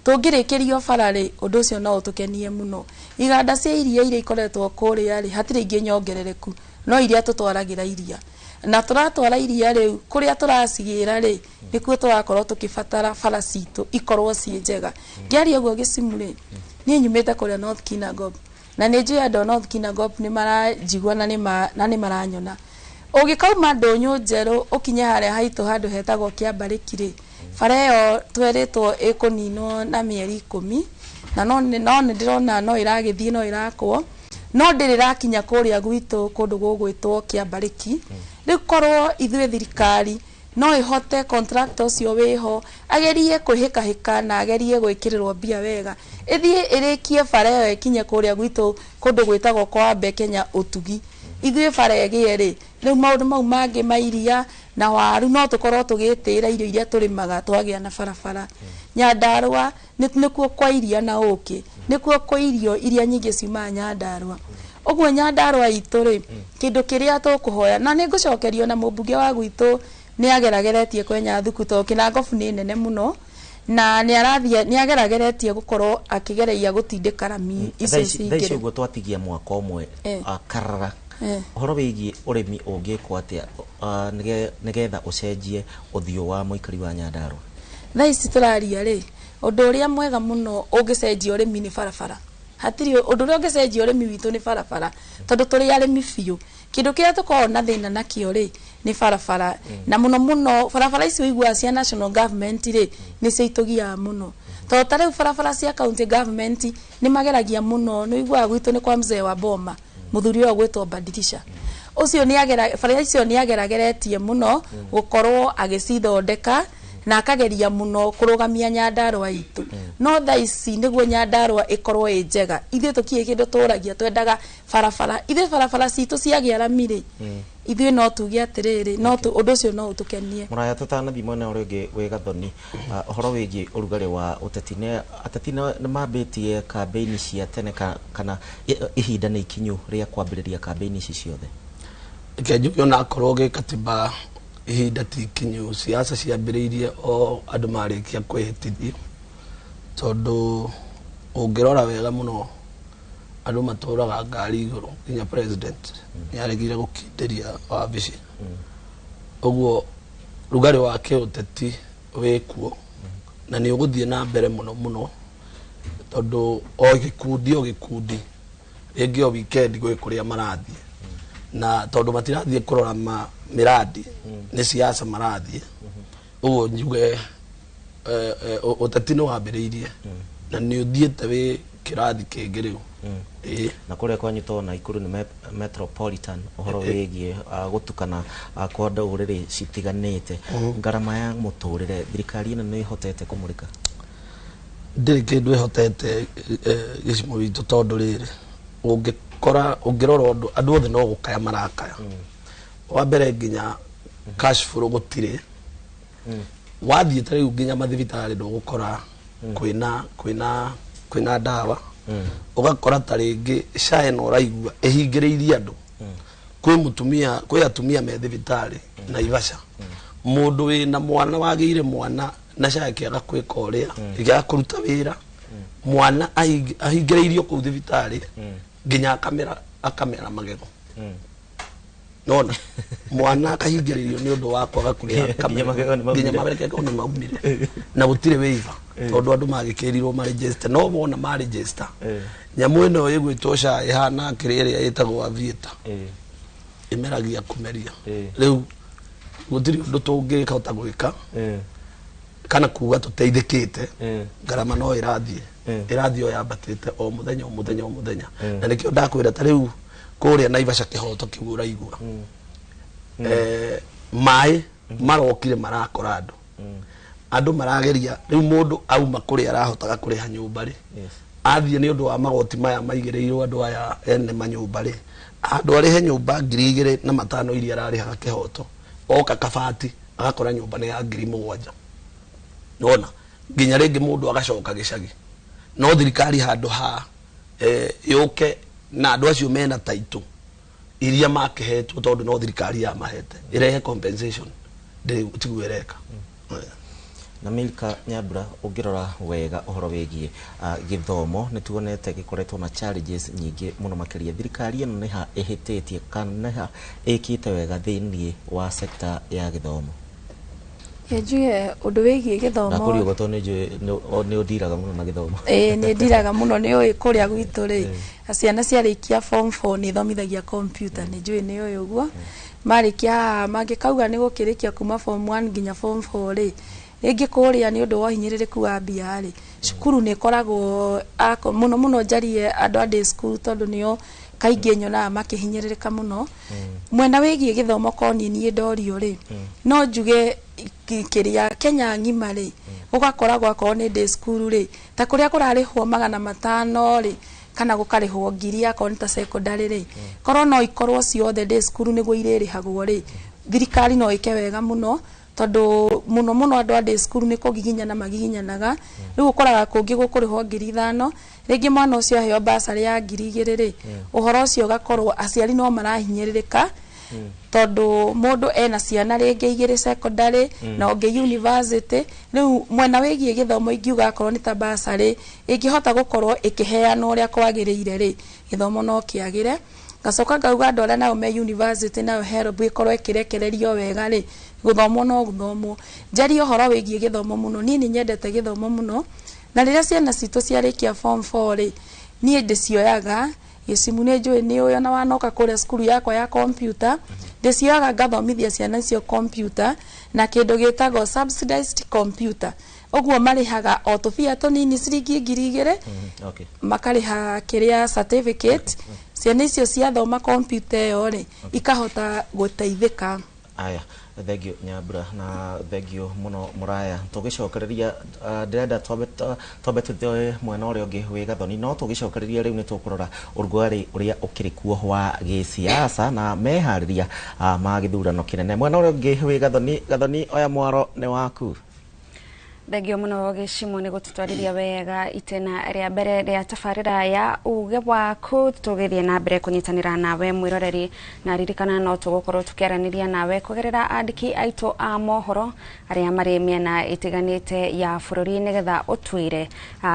tũngĩrĩkĩrio bara rĩ ũndũ ũcio no ũtũkenie mũno iganda cia iria iria ikoretwo kũrĩa rĩ hatirĩ ingĩ nyongerereku no iria tũtwaragĩra iria na tũratwara iria rĩu kũrĩa tũracigĩra rĩ nĩkuo tũrakorwo tũkĩbatara bara citũ ikorwo ciĩ njega ngĩaria ũguo Gĩcimu rĩ niĩ nyumĩte kũrĩa North Kinangop na nĩ njũĩ andũ North Kinangop nĩ maranjigua na nĩ maranyona ũgĩkauma Ndũnyũ njerũ ũkinye harĩa haitũ handũ hetagwo Kĩambarĩki rĩ bara ĩyo twerĩtwo ĩkũninwo na mĩeri 10 na no nĩ ndĩrona no ĩragĩthiĩ no ĩrakwo no ndĩrĩrakinya kũrĩa gwitũ kũndũ gũgwĩtwo Kĩambarĩki rĩu korwo ithuĩ thirikari no ĩhote contractor ũcio wĩho agerie kwĩhĩkahĩka na agerie gwĩkĩrĩrwo mbia wega ĩthiĩ ĩrĩkie bara ĩyo ĩkinye kũrĩa gwitũ kũndũ gwĩtagwo kwa Kenya Ũtugi ithuĩ bara ĩgĩe rĩ rĩu maũndũ mau mangĩ mairia na waru no tũkorwo tũgĩtĩĩra irio iria tũrĩmaga twagĩa na barabara Nyandarua nĩkuo kwa iria na ũkĩ nĩkuo kwa irio iria nyingĩ ciumaga Nyandarua Ogwo Nyandarua itu ri kindu kiria tukuhoya na ni ngucokerio na mubunge wa gwitu ni agerageretie kwenya thuku to Kinangofu ni nene muno na ni agerageretie gukorwo akigereia gutindika rami icio cingire thaici uguo twatigia mwaka umwe karara horo wigi urimi ungikwo atia nigetha ucenjie uthio wa muikari wa Nyandarua thaici turaria ri undu uria mwega muno ungicenjia urimi ni barabara hatiri undu uria ungicenjia urimi witu ni barabara tondu turi arimi biu kindu kiria tukorwo na thina nakio ri ni barabara na muno barabara icio igua cia national government ri ni ciitugia muno to tare barabara cia county government ni mageragia muno no igua gwitu ni kwa mzee wa Boma muthuri uyo gwitwo Badilisha ucio ni barabara icio ni agerageretie muno gukorwo agicithondeka na akageria muno kurugamia Nyandarua itu no thaici niguo Nyandarua ikorwo njega ithuĩ tukie kindu turagia twendaga barabara ithuĩ barabara citu ciagia ramiri ithuĩ no tuge atiriri no undu ucio no utukenie muraya tutanathi mwena uri ungi wi Gathoni horo wigi urugari wa ateti ni mambitie campaign cia tene kana ihinda ni ikinyu ria kwambiriria campaign ici ciothe kenjuke na akorwo gikatiba ihinda tikinyu siasa ciambiriirie o andu marikia kwihitithio tondu ungirora wega muno andu maturaga ngari iguru nginya president yaregire gukinderia wabici ogwo rugari wake uteti wikuo na ni uguthie na mbere muno tondu o gikundi ringi o weekend gwe kuria marathie na tondu matirathie kurora miradi ni siasa marathie uguo njuge uteti no wambiriirie na ni uthiete wi kirathi kingi riu na kuria kwanyitwo na ikuru ni metropolitan uhoro wigie gutukana kwa nduriri citiganite ngarama ya muturire thirikari ino ni ihotete kumurika ndiri kindu ihotete gicimo witu tondu riri ungirora andu othe no gukaya marakaya wa mbere nginya cash flow gutire wathie tare nginya mathibitari ndo gukora kwina dawa ugakora taringi SHA no raigua ihingiriirie andu kwi atumia me thibitari na Ivasha mundu wina mwana wagiire mwana na SHA kiaga kwika uria iga kuruta wira mwana ahingiriirio ku thibitari nginya akamera magego nona mwana akahingiririo ni undu wa kwaga kuria nginya mabereke ni maumire na gutire wiva tondu andu magikirirwo ma register no wona ma register nyamu ino yigwitwo SHA ihana kiriria yitagwo avieta imeragia kumeria riu gutire undu tungika utagwika kana kuga tuteithikite ngarama no irathie o yambatite o muthenya na nikio ndakwira ta riu kuria Naivasha kihoto kiura igua mai marokire marakora andu marageria riu mundu auma kuria arahotaga kuriha nyumba ri athie ni undu wa magoti maya maigireirwo andu aya ene manyumba ri andu arihe nyumba 2,500 iria arariha kihoto oka kabati agakora nyumba ni ya 7,000 nona nginya ringi mundu agacoka gicagi no thirikari handu ha yuke na andu acio mena taitu iria makihetwo tondu no thirikari ya mahete irehe compensation tigwireka na Milka Nyambura ungirora wega uhoro wigie githomo ni tuonete gikoretwo na challenges nyingi muno makiria thirikari ino ni ha ihitetie kana ha ikite wega thiini wa sector ya githomo Yenjuye undu wigie githomo na kuri ugoto ni udiraga muno na githomo ni ndiraga muno ni oi kuria gwitu ri ciana ciarikia form 4 ni thomithagia computer ni njui ni oi uguo marikia mangikauga ni gukirikia kuma form 1 nginya form 4 ri ringi kuria ni undu wa hinyiririku wa mbia ri cukuru ni koragwo muno njarie andu a day school tondu nio kaingi nyona makihinyiririka muno mwena wigie githomo koni ni ndorio ri no njuge kiria Kenya ngima ri ugakoragwo akoro ni day school ri ta kuria kurarihwo 500 ri kana gukarihwo 1,000 akoro ni ta secondary ri koro no ikorwo ciothe day school niguo irerihagwo ri thirikari no ike wega muno tondu muno andu a day school ni kugiginyana magiginyanaga riu ukoraga kungi gukuriho 5,000 ringi mwana ucio aheo basari ya 2,000 ri uhoro ucio gakorwo aciari no marahinyiririka tondu mundu ena ciana ringi 2 secondary na ungi university riu mwena wigie githomo ingiuga akorwo ni ta basari ingihota gukorwo ikiheana uria kwagiriire ri githomo no kiagire gacoka ngauga andu aria nao me university nayo HELB ikorwo ikirekererio wega ri guthomo no guthomo njari uhoro wigie githomo muno ni nyendete githomo muno na riria ciana citu ciarikia form 4 ri nie ndicioyaga gicimu ni njui ni uyo na wanoka kuria skuru yakwa ya computer ndicioyaga ngathomithia ciana icio computer na kindu gitagwo subsidized computer oguo marihaga o tubia tunini ciringi 2,000 makariha kiria certificate ciana icio ciathoma computer yo ri ikahota guteithika. Aya, thank you Nyambura na thank you muno Muraya. Tugicokereria ndirenda twambe tuthoe mwena uria ungi wi Gathoni no tugicokereria riu ni tukurora urugwari uria ukiri kuo wa gisiasa na mehariria ma githurano kinene mwena uria ungi wi Gathoni oya mwaro ni waku. Thegio muno gicimu ni gututwariria wega itena ria mbere ria tafarira ya uge waku tugithie na mbere kunyitanira nawe mwiroreri na ririkana no tugukorwo tukiaraniria nawe kugerera andiki aitu a mohoro aria mari miena itiganite ya bururi nigetha utwire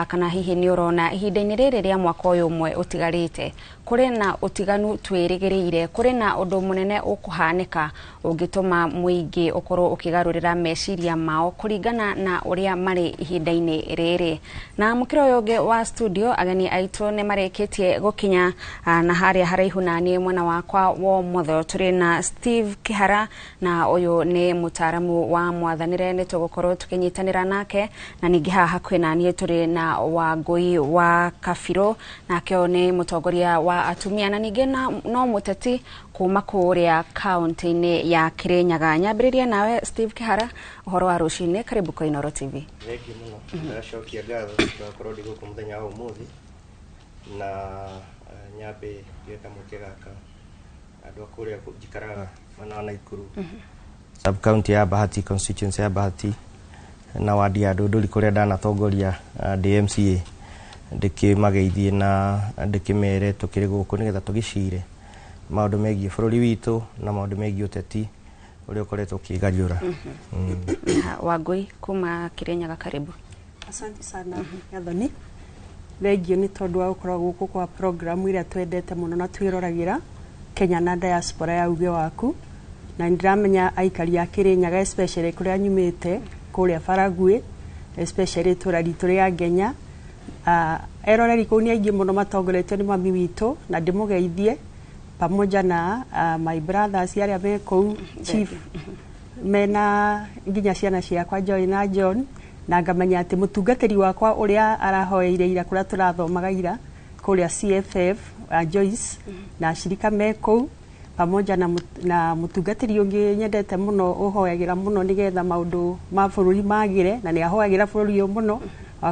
kana hihi ni urona ihinda-ini riri ria mwaka uyu umwe utigarite kuri na utiganu twirigiriire kuri na undu munene ukuhanika ungituma muingi ukorwo ukigarurira meciria mao kuringana na uria mari ihinda-ini riri na mukiro yoge wa studio ageni aitu ni mareketie gukinya na haria haraihu na ni mwena wakwa wo motho turi na Steve Kihara na uyu ni mutaramu wa mwathanire ni tugukorwo tukinyitanira nake na ningi haha kwina ni turi na Wangui wa Kabiro nake ni mutongoria wa atumia na ningi no muteti kuma kuria kaunti-ini ya Kirinyaga. Nyambiriria nawe Steve Kihara uhoro wa rucini karibu kwa Inooro TV. Thank you muno ndacokia ngatho twakorwo ndi guku muthenya wa umuthi na nyambe ngeka mukegaka andu akuria njikaraga mana wa Naikuru sub county ya Bahati constituency ya Bahati na wadi ya Ndunduri kuria ndanatongoria DMCA ndikimageithie na ndikimere tukiri guku nigetha tugicire maundu megie bururi witu na maundu megie uteti uria ukoretwo ukigariura. Wangui kuma Kirinyaga karibu. Asante sana Gathoni. Thengio ni tondu wa gukorwo guku kwa program iria twendete muno na twiroragira Kenya na diaspora ya uge waku na ndiramenya aikari ya Kirinyaga especially kuria nyumite kuria Faragui especially turari turia Kenya eroreri kuni aingi muno matongoretio ni mami witu na ndimugeithie pamoja na my brothers aria me kou chief mena nginya ciana ciakwa Joy na John na ngamenya ati mutungatiri wakwa uria arahoeire ira kuria turathomaga ira kuria CFF Joyce na shirika me kou pamoja na mutungatiri ungi nyendete muno uhoyagira muno nigetha maundu ma bururi magire na ni ahoyagira bururi muno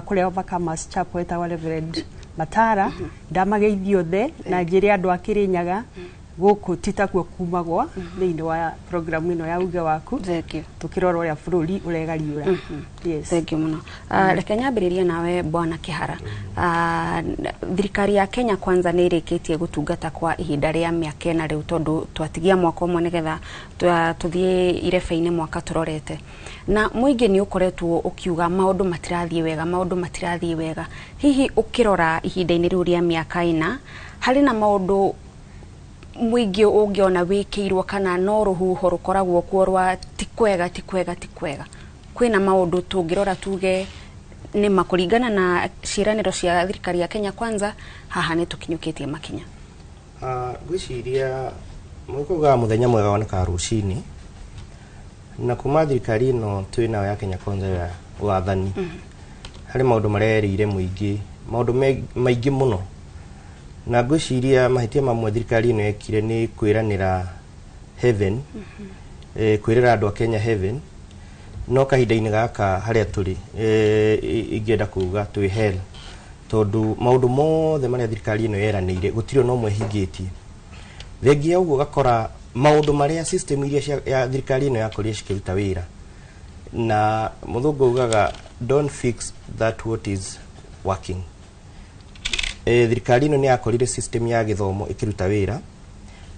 kuria Overcomers Chapel eta Reverend Matara ndamageithie othe na njire andu a Kirinyaga guku titakuo kumagwa thiini wa program ino ya uge waku tukirora uria bururi uregariura. Yes, thank you muno. Reke nyambiririe nawe bwana Kihara. Thirikari ya Kenya kwanza ni irikitie gutungata kwa ihinda ria miaka na riu tondu twatigia mwaka umwe nigetha tuthie irebe-ini mwaka turorete na muingi ni ukoretwo ukiuga maundu matirathie wega hihi ukirora ihinda-ini riu ria miaka ina hari na maundu muingi ungiona wikirwo kana no ruhuho rukoragwo kuo rwa tikwega kwina maundu tungirora tuge ni makuringana na ciraniro cia thirikari ya Kenya kwanza haha ni tukinyukitie makinya gwiciria mukuga muthenya mwega woneka rucini na kuma thirikari no twina ya Kenya kwanza ya wathani hari maundu marerire muingi maundu maingi muno na gwiciria mahitia mamwe thirikari ino yekire ni kwiranira heaven kwirira andu a Kenya heaven no kahinda-ini gaka haria turi ingienda kuga twi hell tondu maundu mothe maria thirikari ino yeraniire gutiro no mwe hingitie thengia uguo gakora maundu maria system iria ya thirikari ino yakoria cikiruta wira na muthungu ugaga don't fix that what is working. Thirikari ino ni yakorire system ya githomo ikiruta wira,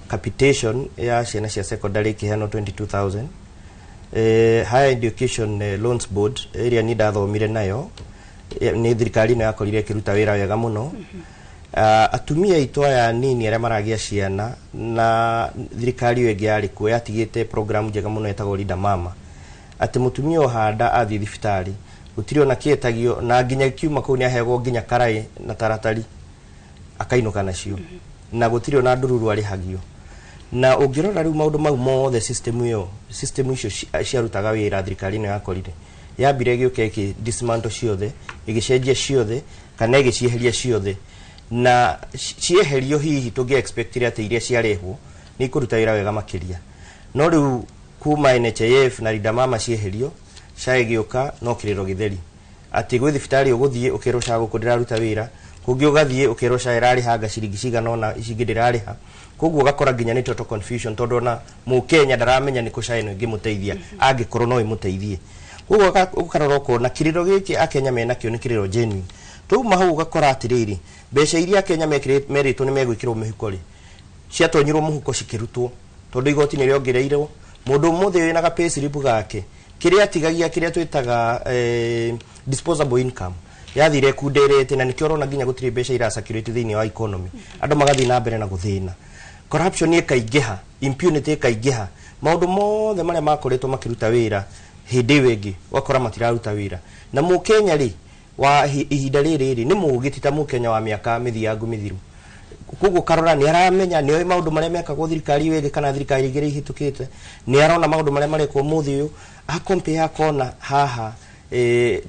capitation ya ciana cia secondary kihano 22,000, higher education loans board area ni ndathomire nayo ni thirikari ino yakorire ikiruta wira wega muno. Atumia itwaya nini aria maragia ciana na thirikari yo yari ku yatigite program njega muno etagwo Linda Mama, ati mutumia ohanda athi thibitari gutiri ona kietagio na nginya kiuma kuu ni ahego nginya karai na taratari akainuka nacio na gutiri ona ndururu ari hagio. Na ungirora riu maundu mau mothe system icio ciarutaga wira thirikari ino yakorire yambire gioke ki dismantle ciothe igicenjia ciothe kana igicieheria ciothe, na cieherio hihi tungi expectire ati iria ciarehwo ni kuruta wira wega makiria. No riu kuma NHIF na Linda Mama cieherio caegioka no kiriro githeri ati gwi thibitari uguthie ukirosha gukundira ruta wira kungi ugathie ukirosha irari hanga ciringi cigana ona icingi ndirariha, koguo gakora nginya ni total confusion tondu na mu Kenya ndaramenya ni kucaino ngimuteithia angikorwo no imuteithie. Koguo ukarora ko na kiriro giki akenya mena kio ni kiriro genuine. Tuma hau gakora atiriri mbeca iria Kenya meritwo ni megwikirwo mihuko ri ciatonyirwo muhuko cikirutwo tondu igoti ni riongereirwo mundu mothe wina ga pay slip gake kiria tigagia kiria twitaga disposable income yathire kunderete na nikio rona nginya gutiri mbeca ira circulate thiini wa economy, andu magathi na mbere na guthina, corruption ikaingiha, impunity ikaingiha, maundu mothe maria makoretwo makiruta wira hindi wengi wakora matiraruta wira. Na mu Kenya ri wa ihinda riri ni mugitita mu Kenya wa miaka mithiangu mithiru, koguo karora ni aramenya ni maundu maria mekagwo thirikari wege kana thirikari igire ihitukite, ni arona maundu maria marekwo muthi uyu akompea kona haha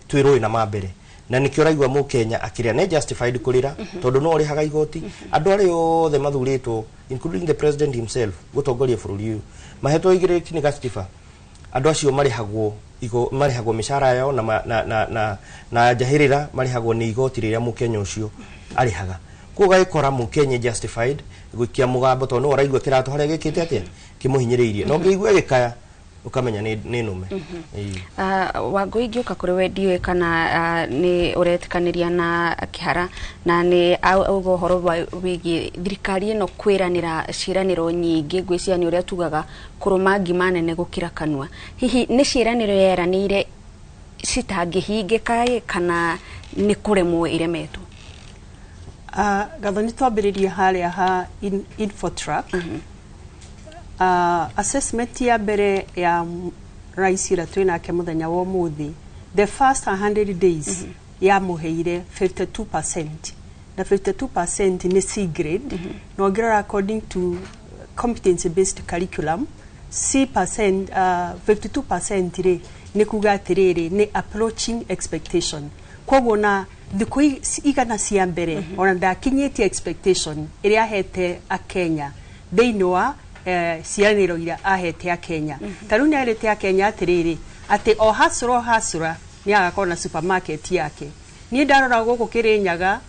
twiroi na mambere na nikio raigwa mu Kenya akiria ne justified kurira tondu no ri haga igoti andu ari othe mathuritwo including the president himself gutongoria bururi uyu mahetwo igire kini gastifa andu acio marihagwo mishara yao na jahirira marihagwo ni igoti riria mu Kenya ucio arihaga. Kuga ikora mu Kenya justified gukia mugambo tondu no raigwa kiratu haria gikite atia kimuhinyiriirie no ngigwe gikaya ukamenya ni nume. Wangui ngioka kuri we ndiwe kana ni uretikaniria na kihara na ni augo horo wigi thirikari ino kwiranira ciraniro nyingi ngwiciani uria tugaga kuruma ngimanene gukira kanwa, hihi ni ciraniro yeranire citangihingika kana ni kuremwo iremetwo? Gathoni twambiririe haria ha Infotrack. Assessment ya mbere ya raisi ra twinake muthenya wa muthi, the first 100 days ya muheire 52%, na 52% ni C grade, no grade according to competency based curriculum. C percent 52% ri ni kuga atiriri ni approaching expectation. Koguo na thiku igana cia mbere ona ndakinyite expectation iria hete a Kenya thiini wa cianiro ira ahete a Kenya. Taru ni arete a Kenya atiriri ati o hasura ni agakona supermarket yake. Ni ndarora guku Kirinyaga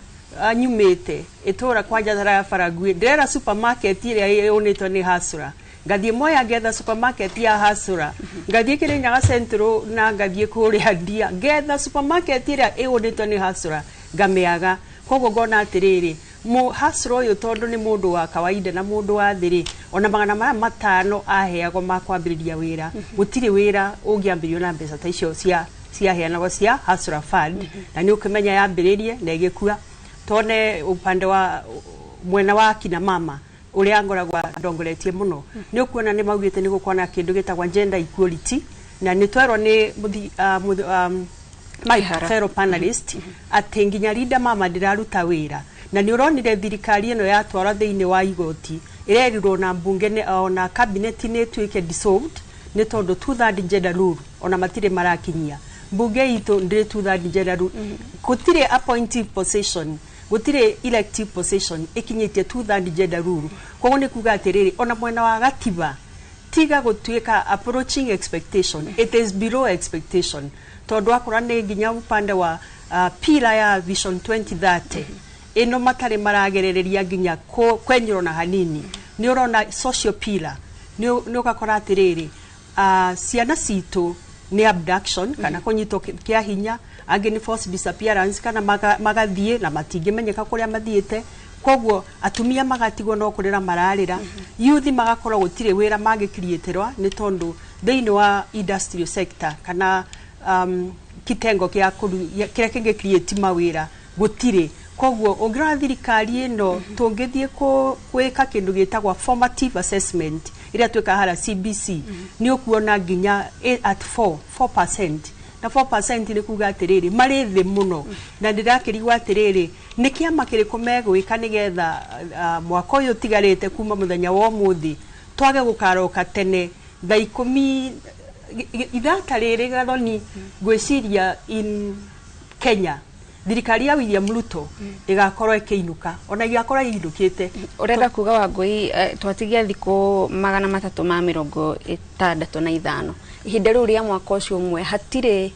anyumite itura kwanja thara ya Faragui ndera supermarket iria yonetwo ni hasura, ngathie moya ngetha supermarket ya hasura, ngathie Kirinyaga Central na ngathie kuria Ndia ngetha supermarket iria yonetwo ni hasura ngameaga. Koguo ngona atiriri mu hasro uyu tondu ni mundu wa kawaida na mundu wa thiri ona magana mara matano aheagwo makwambiriria wira gutiri wira ungiambirio na mbeca ta icio cia heanagwo cia hasra fund na ni ukimenya yambiririe na igikua tone upande wa mwena wa kina mama uria ngoragwa ndongoretie muno ni ukuona ni maugite ni gukona kindu gitagwa gender equality na ni twerwo ni my fellow panelist ati nginya Linda Mama ndiraruta wira na ni uronire thirikari ino yatwara thiini wa igoti irerirwo na mbunge na cabinet ni twike dissolved ni tondu 2/3 gender rule ona matire marakinyia mbunge itu ndire 2/3 gender rule gutire appointive position gutire elective position ikinyitie 2/3 gender rule. Koguo ni kuga atiriri ona mwena wa gatiba tiga gutwika approaching expectation, it is below expectation tondu akora ni nginya upande wa pila ya vision 2030 ino matari maragerereria nginya kwenyiro na hanini ni urona social pillar ni ukakora atiriri ciana citu ni abduction kana kunyitwo kia hinya, angi ni forced disappearance kana magathie na matingimenyeka kuria mathiete. Koguo atumia magatigwo no kurira mararira, youth magakora gutire wira magikirieterwa ni tondu thiini wa industrial sector kana kitengo kia kira kinge create mawira gutire. Koguo ungira thirikari ino tungithie kwika kindu gitagwa formative assessment iria tweka hara CBC ni ukuona nginya at 4% na 4% ni kuga atiriri mari thi muno na ndirakirigwa atiriri ni kiama kiriko megwika nigetha mwaka uyu tigarite kuma muthenya wa muthi twage gukaroka tene thaa 10 ithata riri gathoni gwiciria in Kenya thirikari ya William Ruto igakorwo ikiinuka ona igakorwo ihindukite. Urenda kuga Wangui twatigia thiko 365 ihinda riu ria mwaka ucio umwe hatiri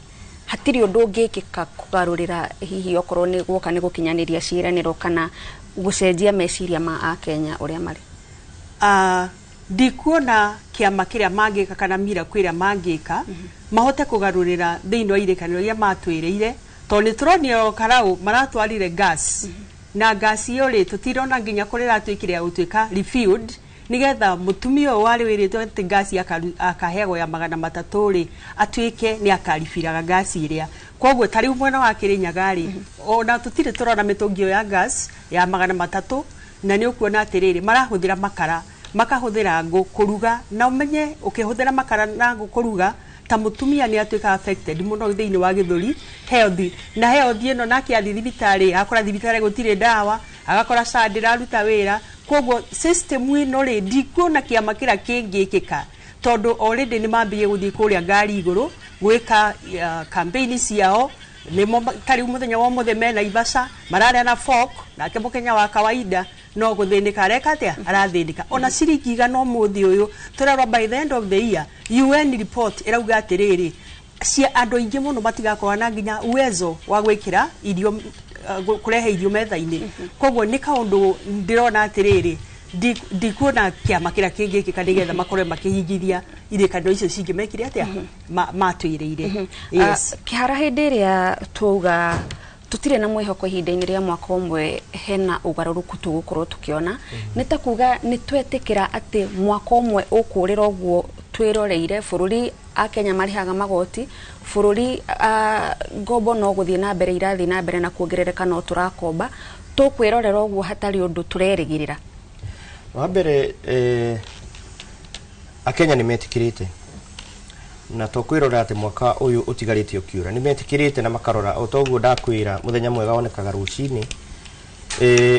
undu ungikika kugarurira hihi okorwo ni guka ni gukinyaniria ciiraniro kana gucenjia meciria ma a Kenya uria mari. Ndikuona kiama kiria mangika kana mira kwiria mangika mahote kugarurira thiini wa irekaniro ria matwiriire toni turonio karau maratwarire gas na gas yori tutirona nginya kurira twikire ya utwika refilled nigetha mutumio wari wiritwe ati gas akahego ya 300 ri atwike ni akarifiraga gas iria. Koguo tari mwena wa Kirinyaga ri ona tutire turona mitungio ya gas ya 300 na ni ukuona atiriri marahuthira makara makahuthira ngo kuruga na umenye ukihuthira makara na ngo kuruga ta mutumia ni atwika affected muno thiini wa githuri health na health ino nake athi thibitari akora thibitari gutire dawa agakora sadira ruta wira. Koguo system ino ri ndikuona kiama kira kingikika tondu already ni mambiye guthii kuria ngari iguru gwika campaign ciao nimo tari muthenya wa muthe mena Ivasha marare na fork na ke Mukenya wa kawaida no guthinika reka atia arathindika ona ciringi igana muthi uyu turarwa by the end of the year UN report irauga atiriri cia andu ingi muno matigakorwa na nginya uwezo wa gwikira irio kurehe irio metha-ini. Koguo ni kaundu ndirona atiriri ndikuona kiama kira kingikika nigetha makorwe makihingithia irekaniro icio cingimekire atia matwiriire. Yes, kihara hindi ria tuga tutire na mwihoko ihinda-ini ria mwaka umwe hena ugaruruku tugukorwo tukiona ni ta kuga ni twetikira ati mwaka umwe ukurira uguo twiroreire bururi a Kenya marihaga magoti bururi ngombo no guthie na mbere irathi na mbere na kuongerereka no turakomba tukwirorera uguo hatari undu turerigirira. Wa mbere a Kenya ni metikirite na tukwirora ati mwaka uyu utigarite ukiura ni metikirite na makarora otoguo ndakwira muthenya mwega wonekaga rucini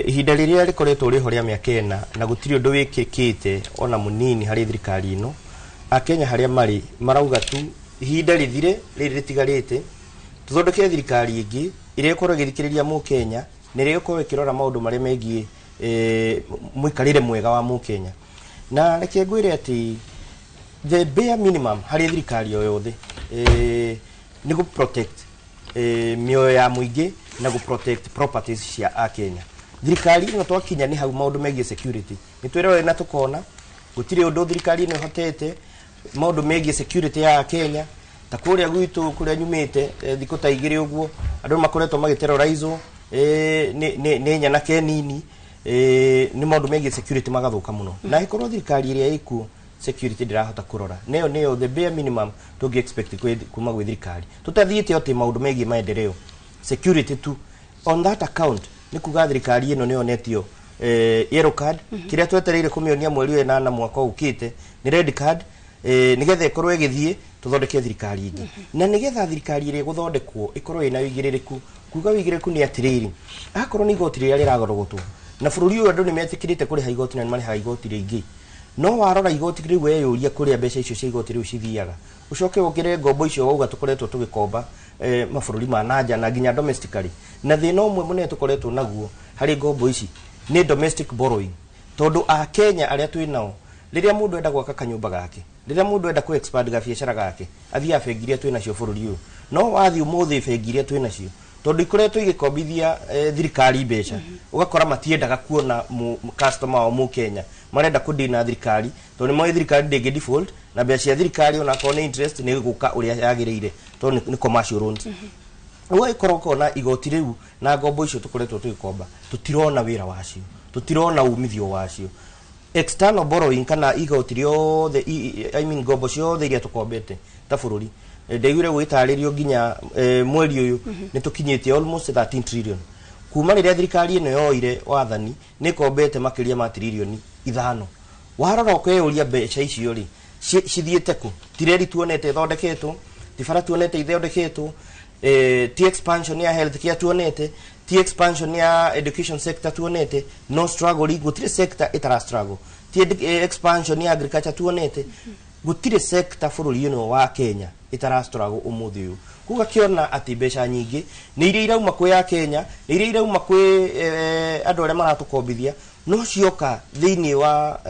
ihinda riria rikoretwo riho ria miaka ena na gutiri undu wikikite ona munini hari thirikari ino a Kenya haria mari marauga tu ihinda rithire riri ritigarite tuthondeke thirikari ingi iria ikorwo igithikiriria mu Kenya ni ria ikorwo ikirora maundu maria megie muikarire mwega wa mu Kenya na reke ngwire ati the bare minimum hari thirikari yothe ni go protect mioyo ya muingi na go protect properties cia a Kenya. Thirikari ino twakinya ni hau maundu megie security ni twirore na tukona gutire undu thirikari ino hotete maundu megie security ya Kenya ta kuria gwitu kuria nyumite thiko ta igiri uguo andu makoretwo magiterrorizwo ni nyana kenini ni maundu megie security magathuka muno na ikorwo thirikari iria iku security dirahota kurora neo the bare minimum to expect kuma gwi thirikari tutathiite oti maundu megie maendeleo security tu on that account ni kuga thirikari ino neo netio yellow card kiria twetereire kumionia mweri wa 8 mwaka ukite ni red card nigetha ikorwo igithie tuthondeke thirikari ingi na nigetha thirikari iri guthondekwo ikorwo ina wigiririku kuga wigiririku ni atiriri akorwo ni igoti riria riragorogotwo na bururi uyu andu ni metikirite kuriha igoti na ni mariha igoti ringi no warora igoti riu weyuria kuria mbeca icio cia igoti riu cithiaga ucoke ukire ngombo icio wauga tukoretwo tugikomba mabururi ma nanja na nginya domestically na thina umwe mune tukoretwo naguo hari ngombo ici ni domestic borrowing tondu a Kenya aria twinao riria mundu enda gwaka kanyumba gake riria mundu enda ku expand ga biashara gake athia bengiria twina cio bururi uyu no wathi umuthi bengiria twina cio tondu ikoretwo igikombithia thirikari mbeca ugakora matiendaga kuona customer wa mu Kenya marenda kudina thirikari to ni moe thirikari ndege default na mbeca cia thirikari ona kone interest ni guka uria yagiriire to ni commercial loans we koroko na igoti riu na ngombo icio tukoretwo tugikomba tutirona wira wacio tutirona umithio wacio external borrowing kana igoti rio ngombo cio iria tukombete ta bururi ndeigire gwitaririo nginya mweri uyu ni tukinyitie almost 13 trillion kuma riria thirikari ino yoire wathani ni kombete makiria ma trilioni 5 warora ukeyuria mbeca icio ri cithiete ku tireri tuonete thondeketwo tifara tuonete ithondeketwo ti expansion ya health care tuonete ti expansion ya education sector tuonete no struggle gutire sector itara struggle ti expansion ya agriculture tuonete gutire sector bururi ino wa Kenya itara struggle umuthi uyu kuga kiona ati mbeca nyingi ni iria irauma kwe ya Kenya ni iria irauma kwe andu aria maratukombithia no cioka thiini wa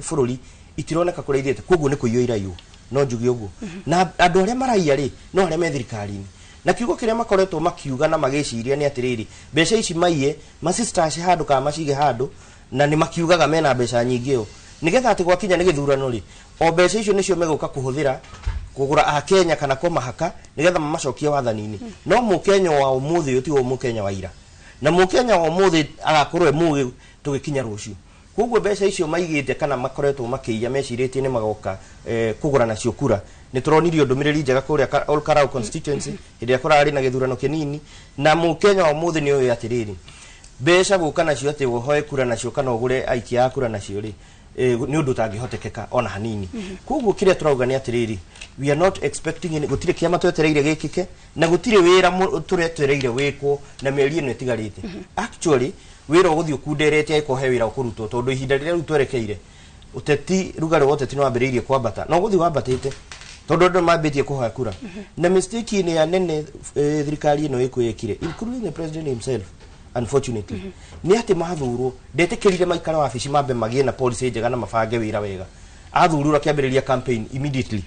bururi itironeka kureithite koguo ni kuiyo irayo no njugi uguo na andu aria maraiya ri no aria me thirikari-ini na kiugo kiria makoretwo makiuga na magiciria ni atiriri mbeca ici maiye masisters handu ka macige handu na ni makiugaga mena mbeca nyingi yo nigetha ati gwakinya ni githurano ri o mbeca icio nicio meguka kuhuthira kugura a Kenya kana kwa mahaka nigetha macokie wathani-ini no mukenya wa umuthi uti o mukenya wa ira na mukenya wa umuthi agakorwe mugi tugikinya rucio koguo mbeca icio maigite kana makoretwo makiya meciritie ni magoka kugura nacio kura ni turonirio ndumiriri njega kuria Olkarau constituency iria kurari na githurano kinini na mukenya wa umuthi ni uyu atiriri mbeca guka nacio ati wohoe kura nacio kana ugure aikia ya kura nacio ri ni undu tangihotekeka ona hanini koguo kiria turauga ni atiriri we are not expecting any gutire kiama twetereire gikike na gutire wira turetereire wiko na mieri ino itigarite actually wira uguthi ukunderete aiko he wira ukurutwo tondu ihinda riria twerekeire uteti rugari woteti no ambiriirie kwambata no guthi wambatite tondu ndo mambitie kuhoya kura na mistake ni ya nene thirikari ino ikwiyekire including the president himself unfortunately ni ati mathurwo ndetekirire maikara wa afisi mambe magie na policy njega na mabange wira wega athurura kiambiriria campaign immediately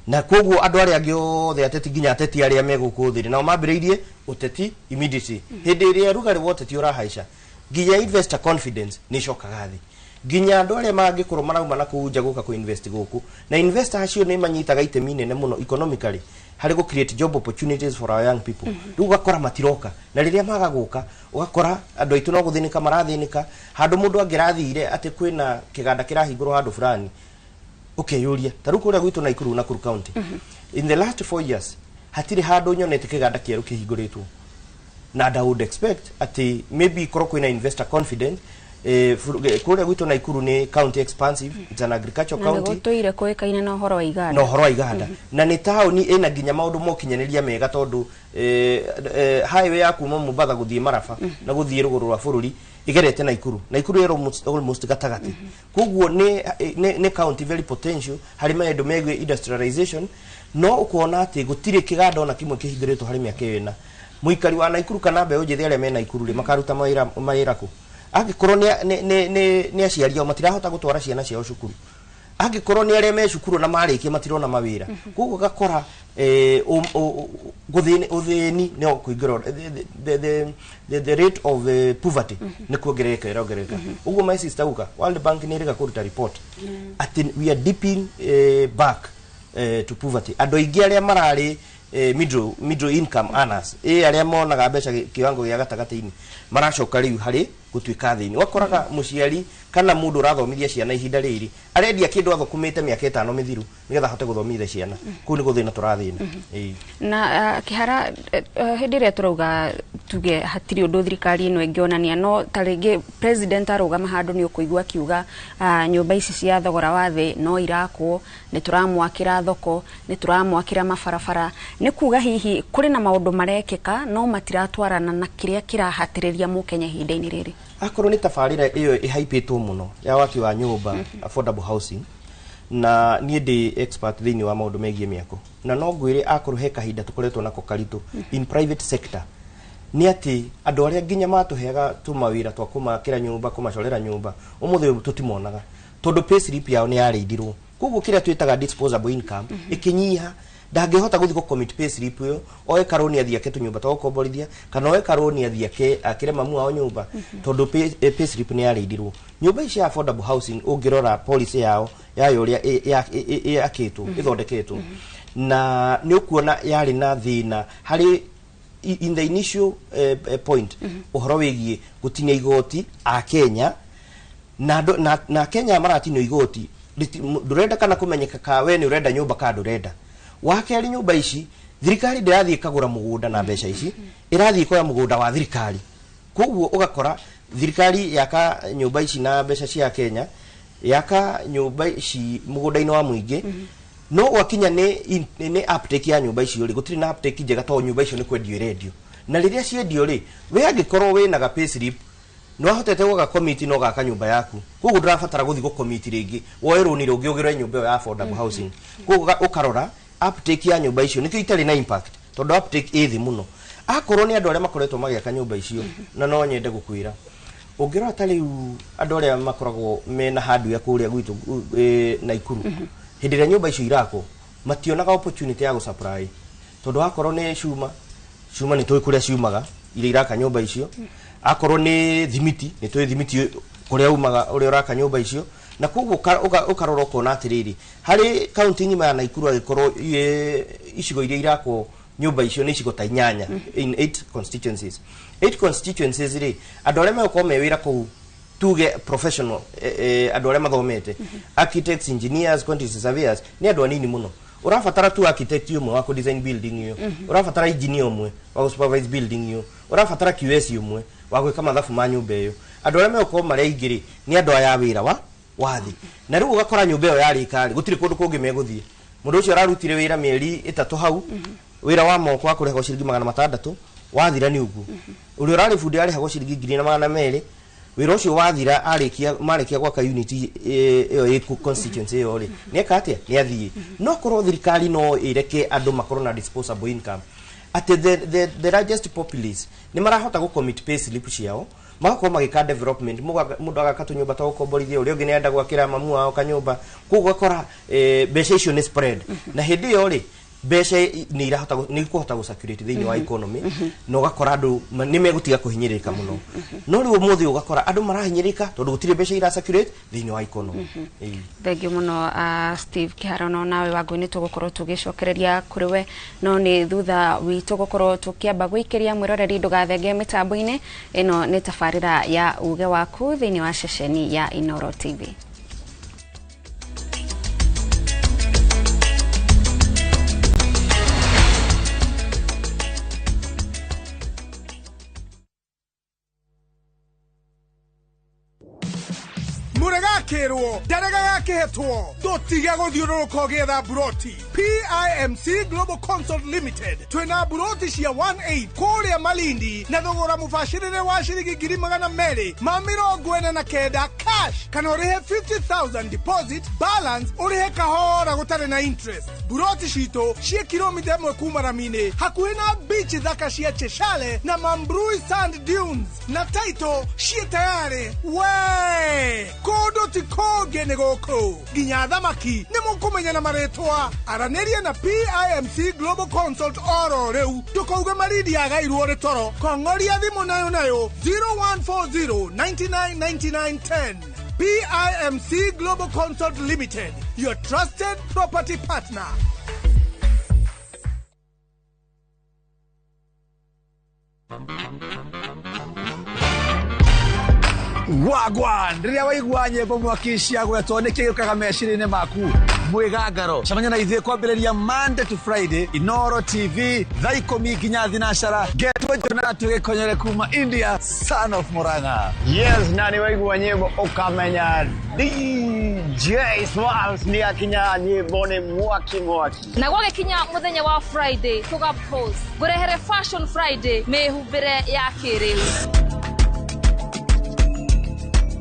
na koguo andu aria angi othe ateti nginya ateti aria megukuthiri na mambiriirie uteti immediately hindi iria rugari woteti urahaica nginya investor confidence ni cokaga thi nginya andu aria mangikorwo marauma na kuunja guka ku invest guku na investor acio ni manyitaga itemi nene muno economically hari go create job opportunities for our young people riu gakora matiroka na riria maga guka ugakora andu aitu no guthinika marathinika handu mundu angirathire ati kwina kiganda kirahingurwo handu fulani ukeyuria taru kuria gwitu na Ikuru na Nakuru county in the last 4 years hatire handu nyonete kiganda kieru kihinguritwo na I would expect ati maybe korwo kwina investor confident kuria gwitu na Ikuru ni county expansive it's an agricultural county na gotoire kuikaine na horo wa iganda no horo wa iganda na ni town ina nginya maundu mokinyaniria mega tondu highway ya kuma Mombasa guthie Marafa na guthie ruguru rwa bururi igerete na Ikuru ero almost gatagati koguo ni county very potential hari maendu megwe industrialization no ukona ati gutire kiganda ona kimwe kihingiritwo hari miaka ina muikari wa Naikuru kana mbeũ njithi aria mena Ikuru ri makaruta mawira ku angikorwo ni aciari ao matirahota gutwara ciana ciao cukuru angikorwo ni aria me cukuru na marikia matirona mawira koguo gakora uthini no kuingirwo the rate of poverty ni kuongereka uguo my sister uka World Bank ni rega kuruta report ati we are dipping back to poverty andu aingi aria marari middle income earners aria monaga mbeca kiwango gia gatagati-ini maracoka riu hari gutuika thini wakoraga muciari kana mundu urathomithia ciana ihinda riri arendia kindu athokumite miaka 5 mithiru nigetha hote guthomithia ciana ku ni guthina turathina na kihara hindi ria turauga tuge hatiri undu thirikari ino ingionania no taringi president arugama handu ni ukuigua kiuga nyumba ici cia thogora wa thi no irakwo ni turamwakira thoko ni turamwakira mabarabara ni kuga hihi kuri na maundu marekeka no matiratwarana na kiria kirahatiriria mukenya hinda-ini riri akorwo ni tabarira iyo ihaipitwo muno ya waki wa nyumba affordable housing na nie ndi expert thiini wa maundu megie miako na no ngwire akorwo he kahinda tukoretwo nako karitu in private sector ni ati andu aria nginya matuheaga tumawira twa kumakira nyumba kumacorera nyumba umuthi tutimonaga tondu pay slip yao ni yarindirwo koguo kiria twitaga disposable income ikinyiha ndangihota guthi go commit pay slip yo oe karoni athia ke tunyumba to komborithia kana oe karoni athia ke akire mamu ao nyumba tondu pay slip ni yarindirwo nyumba ici affordable housing ungirora policy yao yayo ria yakitwo ithondeketwo na ni ukuona yari na thina hari in the initial point uhoro wigie gutinia igoti a Kenya na Kenya maratino igoti ndurenda kana kumenyeka ka we ni urenda nyumba ka ndurenda wakeri nyumba ici thirikari ndirathie kagura mugunda na mbeca ici irathie koya mugunda wa thirikari koguo ugakora thirikari yaka nyumba ici na mbeca cia Kenya yaka nyumba ici mugunda-ini wa muingi no wakinya ni uptake ya nyumba icio ri gutiri na uptake njega to nyumba icio ni kwendio radio na riria ciendio ri we angikorwo we na ga pay slip no hotete goga committee no gaka nyumba yaku koguo ndirabatara guthi go committee ringi woerwo ni rungi ugirwe nyumba ya affordable housing koguo ukarora uptake ya nyumba icio nikio itari na impact tondu uptake ithi muno akorwo ni andu aria makoretwo magiaka nyumba icio na no nyende gukwira ungirwa tari andu aria makoragwo mena handu ya kuria gwitu na ikuru hindi ria nyumba icio irako mationaga opportunity ya gusupply tondu akorwo ni cuma ni toy kuria ciumaga ile iraka nyumba icio akorwo ni thimiti ni toy thimiti kuria umaga uri uraka nyumba icio na koguo ukarora kona atiriri hari county ngima ya Naikuru agikorwo icigo iria irako nyumba icio ni icigo ta 8 in 8 constituencies ri andu aria meko mewira ku tuge professional andu aria mathomete architects engineers quantity surveyors ni andu anini muno urafatara tu architect umwe wa ku design building hiyo urafatara engineer umwe wa supervise building hiyo urafatara QS umwe wa gwika mathabu ma nyumba iyo andu aria meko mari igiri ni andu aya wira wathi na riu ugakora nyumba iyo yari ikari gutiri kundu kungi meguthie mundu ucio ararutire wira mieri 3 hau wira wa moko wa kurega ciringi 600 wathira ni ugu uri urari fundi ari hago ciringi 200 wira ucio wathira marikia gwaka unity iyo iku constituency iyo ri ni katia ni athie no korwo thirikari no ireke andu makorwo na disposable income at the largest populace ni marahota go commit pay slip ciao mako magika development mundu agakatu nyumba to ukomborithia uri ungi ni enda gwakira mamu ao kanyumba kugo gakora mbeca icio ni spread na hindi iyo ri mbeca ni irahota ni kuhota go circulate thini wa economy no gakora andu ni megutiga kuhinyirika muno no riu muthi ugakora andu marahinyirika tondu gutire mbeca ira circulate thini wa economy thengio muno Steve Kiharono nawe wanguni tugukorwo tugicokereria kuri we no ni thutha witu gukorwo tukiamba guikeria mwiroreri ndugathenge mitambo-ini ino ni tafarira ya uge waku thini wa ceceni ya Inooro TV. Muragakirwo daragaketwo dotiga guthiururuka getha buroti PIMC Global Consult Limited twina buroti cia 18 kuria Malindi na thogora mubashirire wa ciringi 200 ma 49 cash kana urihe 50,000 deposit balance urihe kahora gutare na interest buroti cito cia kilomita 1 kuma Ramine hakuhi na beach thaka cia Cheshale na Mambrui Sand Dunes na title cia tayari we kodo tikoge negoko ginya thamaki nimukumenya na maretwa araneria na PIMC Global Consult oro reu tukauga maridi agairwo retoro kongoria thimu nayo 0140 999910 PIMC Global Consult Limited, your trusted property partner. Wagwan riria waigua nyimbo mwakishia gwetwo niki gikaga meciria-ini maku mwigangaro camanya na ithuĩ kwambĩrĩria Monday to Friday Inooro TV thaa 10 nginya thinacara getwo jona tugikonyere kuma India son of Murang'a. Yes, nani waigua nyimbo ukamenya DJ Swals ni akinya nyimbo ni mwaki na gwagikinya muthenya wa Friday tuga post gurehere Fashion Friday mehumbire ya kiriu.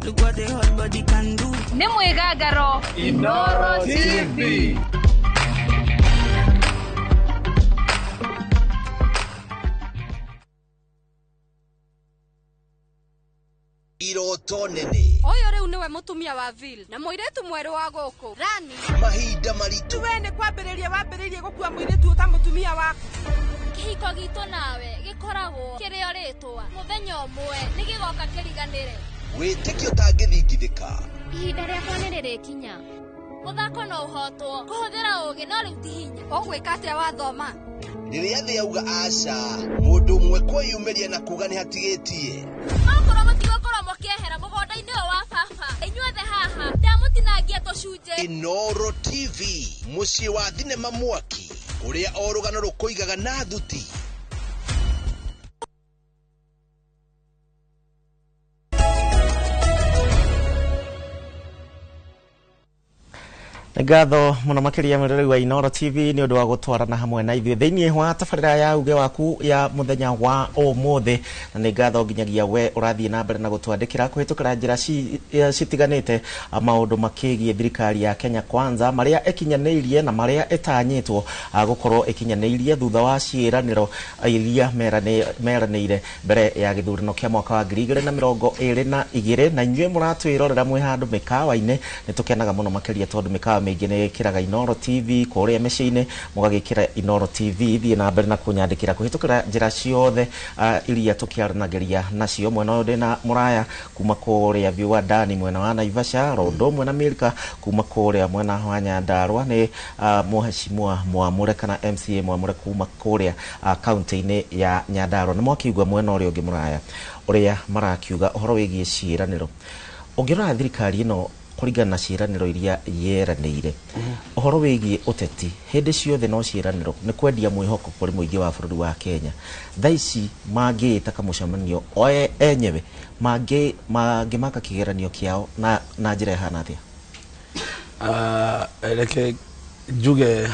Look what the hot body can do. Ni mwigangaro Inooro TV. Iroto ndeto nene oyo riu niwe mutumia wa Vil na muiretu mweru wa guku Rani mahinda maritu wene kwambiriria wambiririe gukua muiretu uta mutumia waku kihiko gitu nawe gikoragwo kirio ritwa muthenya umwe nigigoka kiriganire witikio tangithingithika ihinda riakwa niririkinya guthako no uhotwo kuhuthira ugi no riu ti hinya ugwika atia wathoma riria thi yauga aca mundu umwe kwiyumiria na kuga ni hatigitie okorwo mutigokorwo mukiehera mugunda-ini wa baba inyuothe haha ndamutinangia tucunje Inoro TV mucii wa thinema mwaki uria o rugano rukuigaga na thuti ngatho muno makiria mwereri wa Inoro TV ni undu wa gutwarana hamwe na ithuĩ thĩinĩ wa tabarĩra ya uge waku ya muthenya wa ũmũthĩ na nĩ ngatho nginyagia we ũrathiĩ na mbere na gũtwandĩkĩra kũhĩtũkĩra njĩra citiganĩte maũndũ makĩgiĩ thirikari ya Kenya Kwanza marĩa ĩkinyanĩirie na marĩa ĩtanyĩtwo gũkorwo ĩkinyanĩirie thutha wa ciĩranĩro iria meranĩire mbere ya gĩthurano kĩa mwaka wa 2022 na inyuĩ mũratwĩrorera mwĩ handũ mĩkawa-inĩ nĩ tũkenaga mũno makĩria tondũ mĩkawa mĩingĩ nĩ ĩkĩraga Inoro TV kũrĩa mĩciĩ-inĩ mũgagĩkĩra Inoro TV thiĩ na mbere na kũnyandĩkĩra kũhĩtũkĩra njĩra ciothe iria tũkĩaranagĩria nacio mwena ũyũ ndĩna mũraya kuma kũrĩa Viũa Ndani mwena wa Naivasha Rondo mwena Milka kuma kũrĩa mwena wa Nyandarua nĩ Mheshimiwa Mwamure kana MCA Mwamure kuma kũrĩa kaunti-inĩ ya Nyandarua nĩ mwakiugua mwena ũrĩa ũngĩ mũraya ũrĩa marakiuga ũhoro wĩgiĩ ciĩranĩro ũngĩrora thirikari ĩno kũringana na ciĩranĩro iria yeranĩire ũhoro wĩgiĩ ũteti hĩndĩ ciothe no ciĩranĩro nĩ kwendia mwĩhoko kũrĩ mũingĩ wa bũrũri wa Kenya thaa ici mangĩĩta kamũcemanio o enyewe mangĩmaka kĩgeranio kĩao na njĩra ĩhana atĩa reke njuge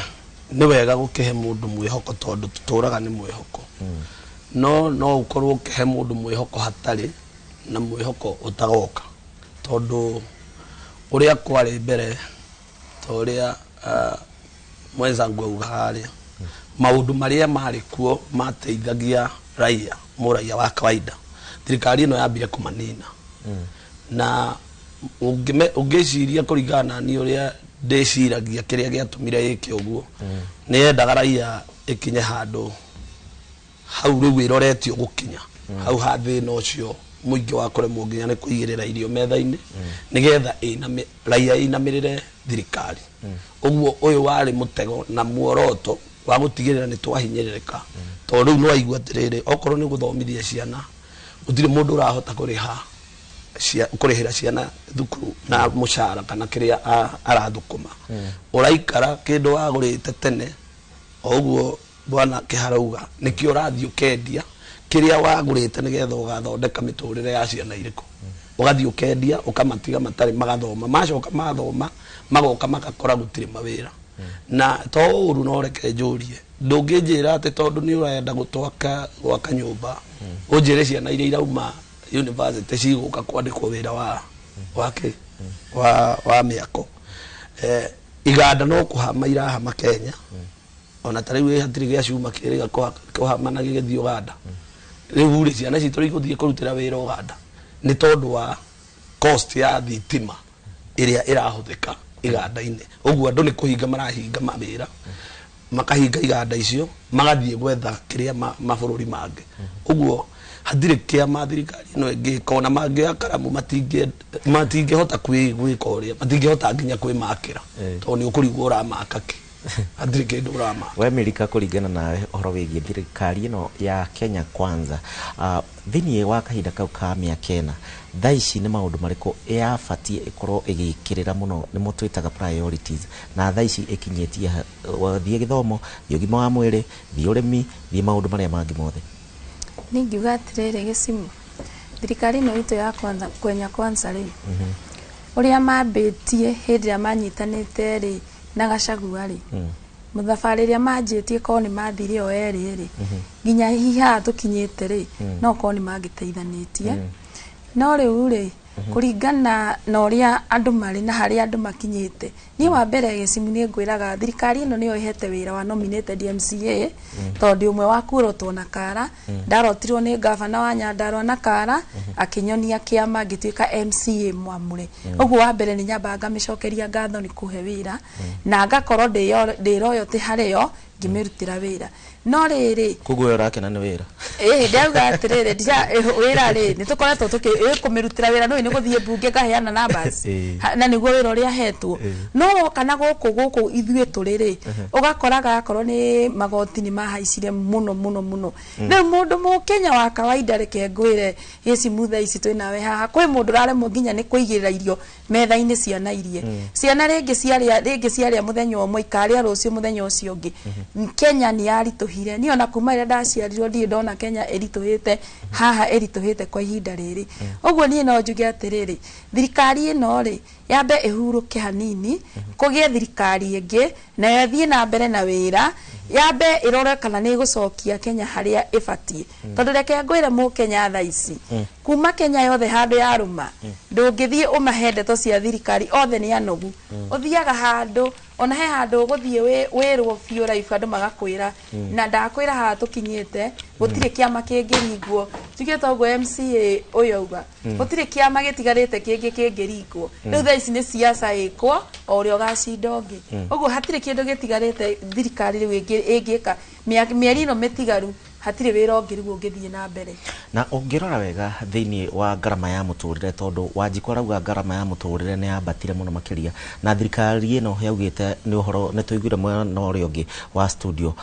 nĩ wega gũkĩhe mũndũ mwĩhoko tondũ tũtũraga nĩ mwĩhoko no ũkorwo ũkĩhe mũndũ mwĩhoko hatarĩ na mwĩhoko ũtagoka tondũ uria kwari mbere ta uria mwenzangu auga haria maundu maria mari kuo mateithagia raia muraia wa kawaida thirikari ino yambire kumanina na ungiciria kuringana ni uria ndiciragia kiria giatumire yiki uguo ni yendaga raia ikinye handu hau riu iroretio gukinya hau hathina ucio muingi wa kuremwo nginya ni kuigirira irio metha-ini nigetha raia inamirire thirikari uguo uyu wari mutego na muoroto wa gutigirira ni twahinyiririka tondu no aigua atiriri okorwo ni guthomithia ciana gutire mundu urahota kurihira ciana thukuru na mushara kana kiria arathukuma uraikara kindu wagurite tene uguo bwana kiharauga nikio rathii ukendia kiria wagurite nigetha ugathondeka miturire ya ciana iriku ugathii ukendia ukamatiga matari magathoma macoka mathoma magoka magakora gutire mawira na to uru no reke njurie ndungijira ati tondu ni urenda gutwaka gwaka nyumba unjire ciana iria irauma university ciguka kwandikwo wira wa miako iganda no kuhama irahama Kenya ona tariu hatiri gia cuma kiriga kuhama na githii Uganda riu ri ciana citu iguthii kurutira wira Uganda ni tondu wa cost ya thitima iria irahuthika iganda-ini uguo andu ni kuhinga marahinga mawira makahinga iganda icio magathii gwetha kiria mabururi mangi uguo hathire kia mathirikari no ngikona mangioya karamu matingihota gwika uria matingihota nginya kwimakira tondu ni ukurigwo uramaka ki hathire kindu uramaka we Milika kuringana nawe uhoro wigie thirikari ino ya Kenya Kwanza thĩinĩ wa kahinda kau ka mĩaka ĩna thaa ici nĩ maũndũ marĩkũ yabatie ĩkorwo ĩgĩkĩrĩra mũno nĩmo twĩtaga priorities na thaa ici ĩkinyĩtie thiĩ gĩthomo thiĩ ũgima wa mwĩrĩ thiĩ ũrĩmi thiĩ maũndũ marĩa mangĩ mothe ningiuga atirĩrĩ Gĩcimũ thirikari ĩno itũ ya Kenya Kwanza rĩ ũrĩa mambĩtie hĩndĩ ĩrĩa manyitanĩte rĩ na Gachagua rĩ muthabarĩ rĩa manjĩtie ko nĩ mathire o erĩ rĩ nginya hiha tũkinyĩte rĩ no ko nĩ mangĩteithanĩtie no rĩu rĩ kuringana na uria andu mari na hari andu makinyite ni wa mbere gicimu ni ngwiraga thirikari ino niyo ihete wira wa nominated MCA tondu umwe wa kurotwo na kara ndarotirwo ni governor wa Nyandarua na kara akinyonia kiama gituika MCA mwamure uguo wa mbere ni nyamba ngamicokeria ngatho ni kuhe wira na ngakorwo ndiroyo ti hario ngimirutira wira no riri kuguo urakena ni wira ndauga atiriri ndija wira ri ni tukoretwo kumirutira wira no ni guthie bunge ngaheana numbers na niguo wira uria hetwo no kana guku ithuĩ turiri ugakoraga akorwo ni magoti ni mahaicire muno na mundu Mukenya wa kawaida reke ngwire yesi mutha ici twinawe haha kwi mundu raremwo nginya ni kuigirira irio metha-ini ciana irie ciana ringi ciaria muthenya umwe ikaria rucio muthenya ucio ungi Kenya ni yarituhire ni ona kuma ira ndaciarirwo ndi ndona Kenya erituhite haha erituhite kwa ihinda riri uguo ni no njuge atiriri thirikari ino ri yambe ihuruke hanini kugie thirikari ingi na yathie na mbere na wira yambe irore kana ni gucokia Kenya haria ibatie tondu reke ngwire Mukenya tha ici kuma Kenya yothe handu ya ruma ndungithie umahende to cia thirikari othe ni anogu uthiaga handu ona he handu guthie wirwo biu life andu magakwira na ndakwira ha tukinyite gutire kiama kingiringwo tuge to go MCA uyauga gutire kiama gitigarite kingiringwo riu tha ici ni siasa ikwo orio gacindongi uguo hatire kindu gitigarite thirikari riu ingika mieri ino mitigaru hatire wira ungirigwo ngithie na mbere na ungirora wega thiini wa garama ya muturire tondu Wanjiku arauga garama ya muturire ni yambatire muno makiria na thirikari ino yaugite ni uhoro ni tuiguire mwena uria ungi wa studio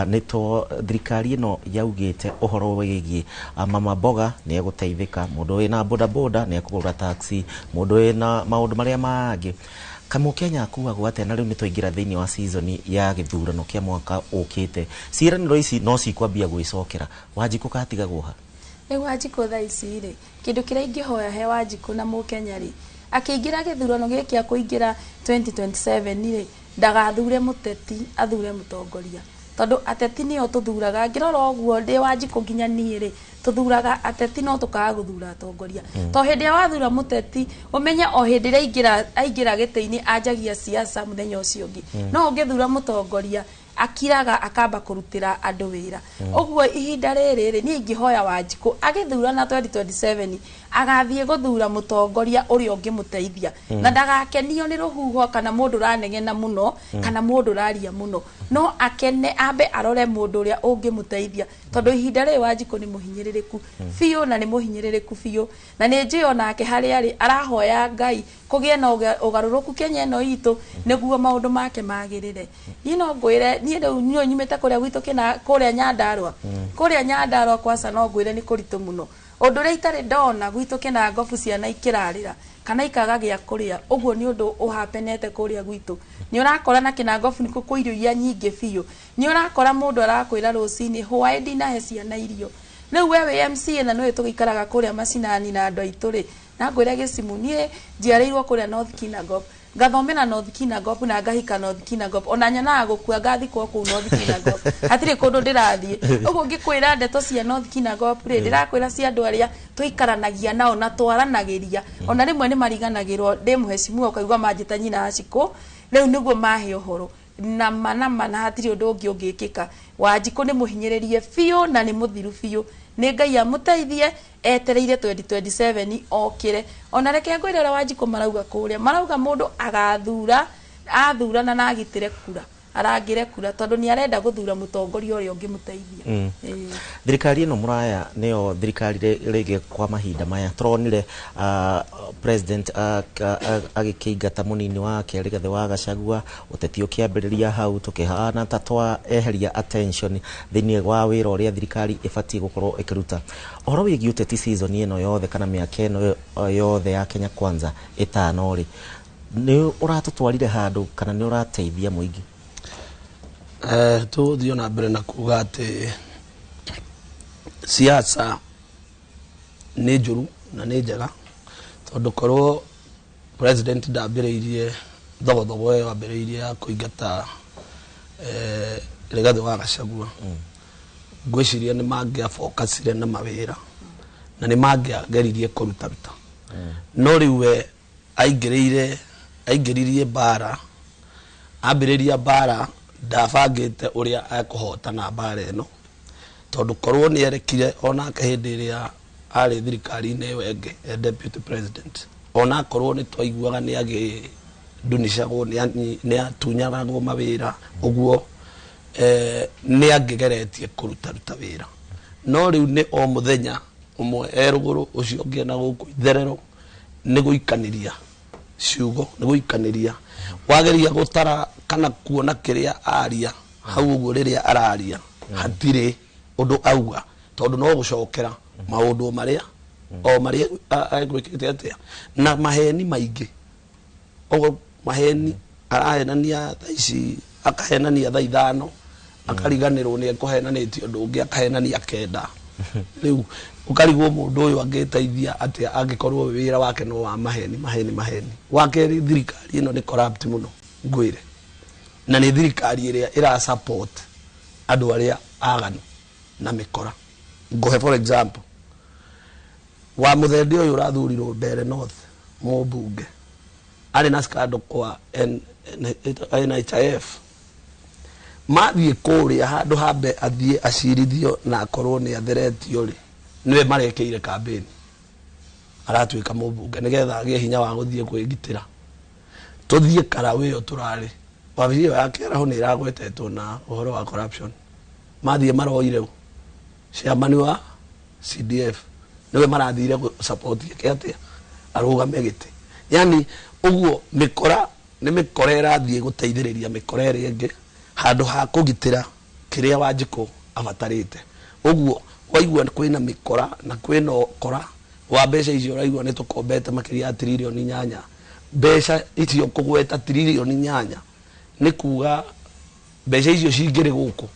ni to thirikari ino yaugite uhoro wigie mama boga ni eguteithika mundu wina boda boda ni ekugura taxi mundu wina maundu maria mangi Kamukenya akuagwo atia na riu ni twaingira thiini wa season ya githurano kia mwaka ukite ciraniro ici no cikwambia gwicokera Wanjiku katigagwo ha Wanjiku tha ici ri kindu kiria ingihoya he Wanjiku na Mukenya ri akiingira githurano giki akuingira 2027 ri ndagathure muteti athure mutongoria tondu ateti nio tuthuraga ngirora oguo ndi Wanjiku nginya nie ri tuthuraga ateti no tukaga guthura atongoria to hindi ya wathura muteti umenye o hindi ira aingira gite-ini anjagia siasa muthenya ucio ungi no ungithura mutongoria akiraga akamba kurutira andu wira uguo ihinda riri ni ingihoya Wanjiku agithura na 2027 agathie guthura mutongoria uria ungimuteithia na ndagakenio ni ruhuho kana mundu ranegena muno kana mundu raria muno no akene ambe arore mundu uria ungimuteithia tondu ihinda riri Wanjiku ni muhinyiririku fiyo na ni muhinyiririku fiyo na ni njio nake hari ari arahoya Ngai kugie na ugaruruku Kenya no itu niguo maundu make magirire no ngwire ni ndio nyumite kuria gwitu kina kuria Nyandarua kwasa no ngwire ni kuritu muno undu ri itari ndona gwitu kina ngofu ciana ikirarira kana ikaga gia kuria uguo ni undu uhapenete kuria gwitu ni urakora na kina ngofu niko kuirio ya nyingi fiyo ni urakora mundu arakwira rucini hwae ndina he ciana irio riu we MCA na no tugikaraga kuria macinani na andu aitu ri na ngwira gicimu nie njiarirwo kuria North Kinangop ngathomera North Kinangop na ngahika North Kinangop ona nyana gukua ngathikwo ku North Kinangop hatire kundu ndirathie uguo ngikwira ndeto cia North Kinangop ri ndirakwira cia andu aria tuikaranagia nao na twaranagiria ona rimwe ni mariganagirwo ndi muhecimu ukaigwa manjita nyina aciko riu niguo mahe uhoro na mana hatire undu ungi ungikika Wanjiku ni muhinyiririe fiyo na ni muthiru fiyo ni Ngai amuteithie etereire 2027 okire ona reke ngwire ura Wanjiku marauga kuria marauga mundu athurana na agitire kura arangire kura tondu ni arenda guthura mutongoria uria ungimuteithia thirikari ino muraya nio thirikari rege kwa mahinda maya turonire president agikingata munini wake Rigathi wa Gachagua uteti ukiambiriria hau tukihana tatwa eheria attention thini wa wira uria thirikari ibatie gukorwo ikiruta oro wigi uteti season ino yothe kana miaka ino yothe ya Kenya Kwanza itano ri ni uratutwarire handu kana ni urateithia muingi tu thio na mbere na kuga ati siasa ni njuru na ni njega tondu korwo president ndambiriirie thogothogo yo ambiriirie ya kuingata Rigathi wa Gachagua ngwiciria ni mangia focusire na mawira na ni mangia geririe kuruta no riu we aingĩririe bara ambĩrĩria bara ndabangĩte ũrĩa ekũhotana bara ĩno tondũ korwo nĩ erekire onake hĩndĩ ĩrĩa arĩ thirikari-inĩ ĩyo ĩngĩ deputy president ona korwo nĩ twaiguaga nĩ agĩndunicagwo nĩ atunyagwo mawĩra ũguo nĩ angĩgeretie kũruta wĩra no rĩu nĩ o mũthenya ũmwe erũgũrũ ũcio ũngĩ na gũkũ itherero nĩ gũikanĩria ciugo nĩ gũikanĩria wageria gũtara kana kuona kĩrĩa aria hau ũguo rĩrĩa araria hatirĩ ũndũ auga tondũ no gũcokera maũndũ marĩa agwĩkĩte atĩa na maheni maingĩ o maheni arahenania thaa ici akahenania thaa 5 akariganĩrwo nĩ ekũhenanĩtie ũndũ ũngĩ akahenania 9 rĩu ũkarigwo mũndũ ũyũ angĩteithia atĩa angĩkorwo wĩra wake no wa maheni wakerĩ thirikari ĩno nĩ corrupt mũno ngwĩre na nĩ thirikari ĩrĩa ĩra support andũ arĩa aganu na mĩkora ngohe for example wa mũthende ũyũ ũrathurirwo Mbere North mũmbunge arĩ na scandal kwa NHIF mathiĩ kũrĩa handũ hambe athiĩ acirithio na akorwo nĩ atheretio rĩ nĩwe marekeire kambeni aratuĩka mũmbunge nĩgetha agĩe hinya wa gũthiĩ kwĩgitĩra tũthiĩ Karaũ ĩyo tũrarĩ wabici ĩyo yake araho nĩ ĩragwetetwo na ũhoro wa corruption mathiĩ maroire chairman wa CDF nĩwe marathire support yake atĩa arũgame gĩtĩ yani ũguo mĩkora nĩ mĩkora ĩrathiĩ gũteithĩrĩria mĩkora ĩrĩa ĩngĩ handũ ha kũgitĩra kĩrĩa Wanjikũ abatarĩte ũguo waigua kwĩna mĩkora na kwĩna ũkora wa mbeca icio ũraigua nĩ tũkombete makĩria ya tiririoni 8 mbeca icio kũgweta tiririoni 8 nĩ kuga mbeca icio cingĩrĩ gũkũ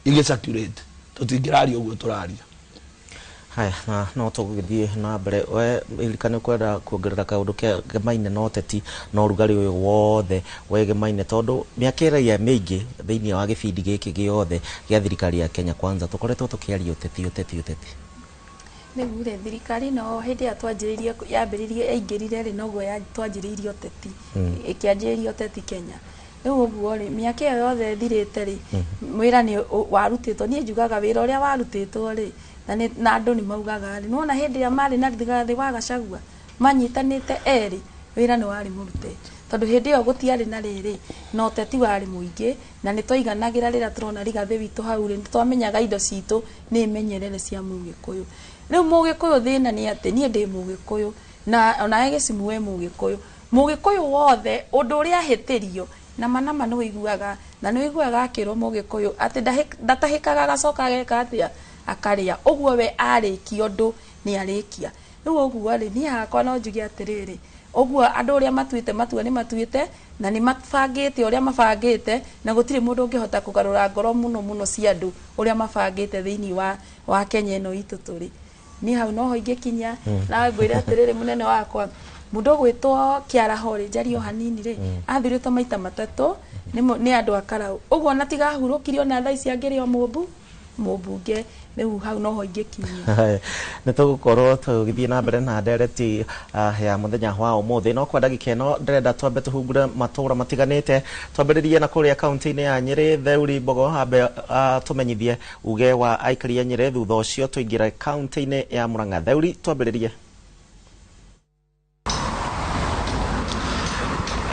igĩcirculate tũtingĩraria ũguo tũraria haya na no tũgũthiĩ na mbere we ilikane kwenda kuongerera kaũndũ kegemaine na ũteti na ũrugarĩ ũyũ wothe wegemaine tondũ mĩaka ĩrĩa mĩingĩ thĩinĩ wa gĩbindi gĩkĩ gĩothe gĩa thirikari ya Kenya Kwanza tũkoretwo tũkĩaria ũteti nĩguo thirikari no hĩndĩ ya twanjĩrĩirie yambĩrĩirie aingĩrire rĩ noguo twanjĩrĩirie ũteti ĩkĩanjĩrĩirie ũteti Kenya rĩu ũguo rĩ mĩaka ĩyo yothe thirĩte rĩ wĩra nĩ warutĩtwo niĩ njugaga wĩra ũrĩa warutĩtwo rĩ na andũ nĩ maugaga rĩ nona hĩndĩ ya marĩ na thigari wa Gachagua manyitanĩte erĩ wĩra nĩ warĩ mũrute tondũ hĩndĩ ĩyo gũtiarĩ na rĩrĩ na ũteti warĩ mũingĩ na nĩ tũiganagĩra rĩrĩa tũrona Rigathĩ witũ hau rĩ nĩ twamenyaga indo citũ nĩ menyerere cia Mũgĩkũyũ rĩu Mũgĩkũyũ thĩna nĩ atĩ niĩ ndĩ Mũgĩkũyũ na ona Gĩcimu we Mũgĩkũyũ wothe ũndũ ũrĩa ahĩtĩrio na manama nĩ wĩiguaga na nĩ wĩiguaga akĩrwo Mũgĩkũyũ atĩ ndatahĩkaga gacoka ageka atĩa akarĩa ũguo we arĩkia ũndũ nĩ arĩkia rĩu ũguo rĩ niĩ hakwa no njuge atĩrĩrĩ ũguo andũ ũrĩa matuĩte matua nĩ matuĩte na nĩ mabangĩte ũrĩa mabangĩte na gũtirĩ mũndũ ũngĩhota kũgarũra ngoro mũno cia andũ ũrĩa mabangĩte thĩinĩ wa Kenya ĩno itũ tũrĩ niĩ hau noho ingĩkinya na ngwĩre atĩrĩrĩ mũnene wakwa mũndũ gwĩtwo Kĩaraho rĩ njario hanini rĩ athurĩtwo maita 3 nĩ andũ a Karaũ ũguo na tigahurũkirio na thaa ici angĩrĩ o mũmbunge rĩu hau noho ingĩkinyia nĩ tũgũkorwo tũgĩthiĩ na mbere na ndereti ya mũthenya wa ũmũthĩ no kwa ndagĩka ĩno ndĩrenda twambe tũhungure matũũra matiganĩte twambĩrĩrie na kũrĩa kaunti-inĩ ya Nyĩrĩ Theuri Mbogo hambe tũmenyithie uge wa aikari a Nyĩrĩ thutha ũcio tũingĩre kaunti-inĩ ya Mũrang'a Theuri twambĩrĩrie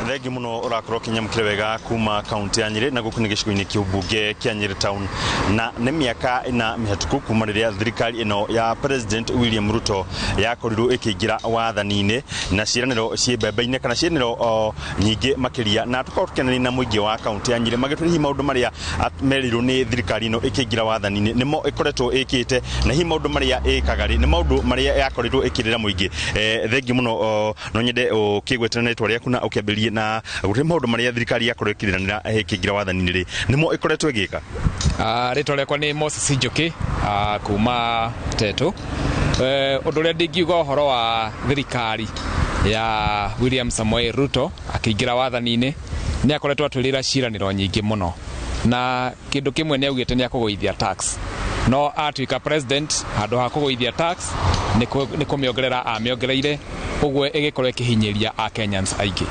thengi muno urakorwo kinyamukire wega kuma kaunti ya Nyĩrĩ na gũkũ nĩ gĩcigo-inĩ kĩa ũmbunge kĩa Nyĩrĩ town na nĩ mĩaka ĩna mĩhĩtũku kuma rĩrĩa thirikari ĩno ya President William Ruto yakorirwo ĩkĩingĩra wathani-inĩ na ciĩranĩro ciĩ mbembe-inĩ kana ciĩranĩro nyingĩ makĩria na tũkorwo tũkĩaranĩria na mũingĩ wa kaunti ya Nyĩrĩ magĩtũria hihi maũndũ marĩa merirwo nĩ thirikari ĩno ĩkĩingĩra wathani-inĩ nĩmo ĩkoretwo ĩkĩte na hihi maũndũ marĩa ĩkaga rĩ nĩ maũndũ marĩa yakorirwo ĩkĩrĩra mũingĩ thengi muno no nyende ũkĩgwetana na rĩtwa rĩaku na ũkĩambĩrĩrie na gũtirĩ maũndũ marĩa thirikari yakoretwo ĩkĩrĩranĩra ĩkĩingĩra wathani-inĩ rĩ nĩmo ĩkoretwo ĩgĩka rĩtwa rĩakwa nĩ Moses Njoki kuma Tetu ũndũ ũrĩa ndingiuga ũhoro wa thirikari ya William Samoei Ruto akĩingĩra wathani-inĩ nĩ akoretwo atwĩrĩra ciĩranĩro nyingĩ mũno na kĩndũ kĩmwe nĩ augĩte nĩ akũgũithia tax no atuika president handu ha kugoithia tax ni kumiongerera amiongereire ugwe igikorwo ikihinyiria a Kenyans aingi.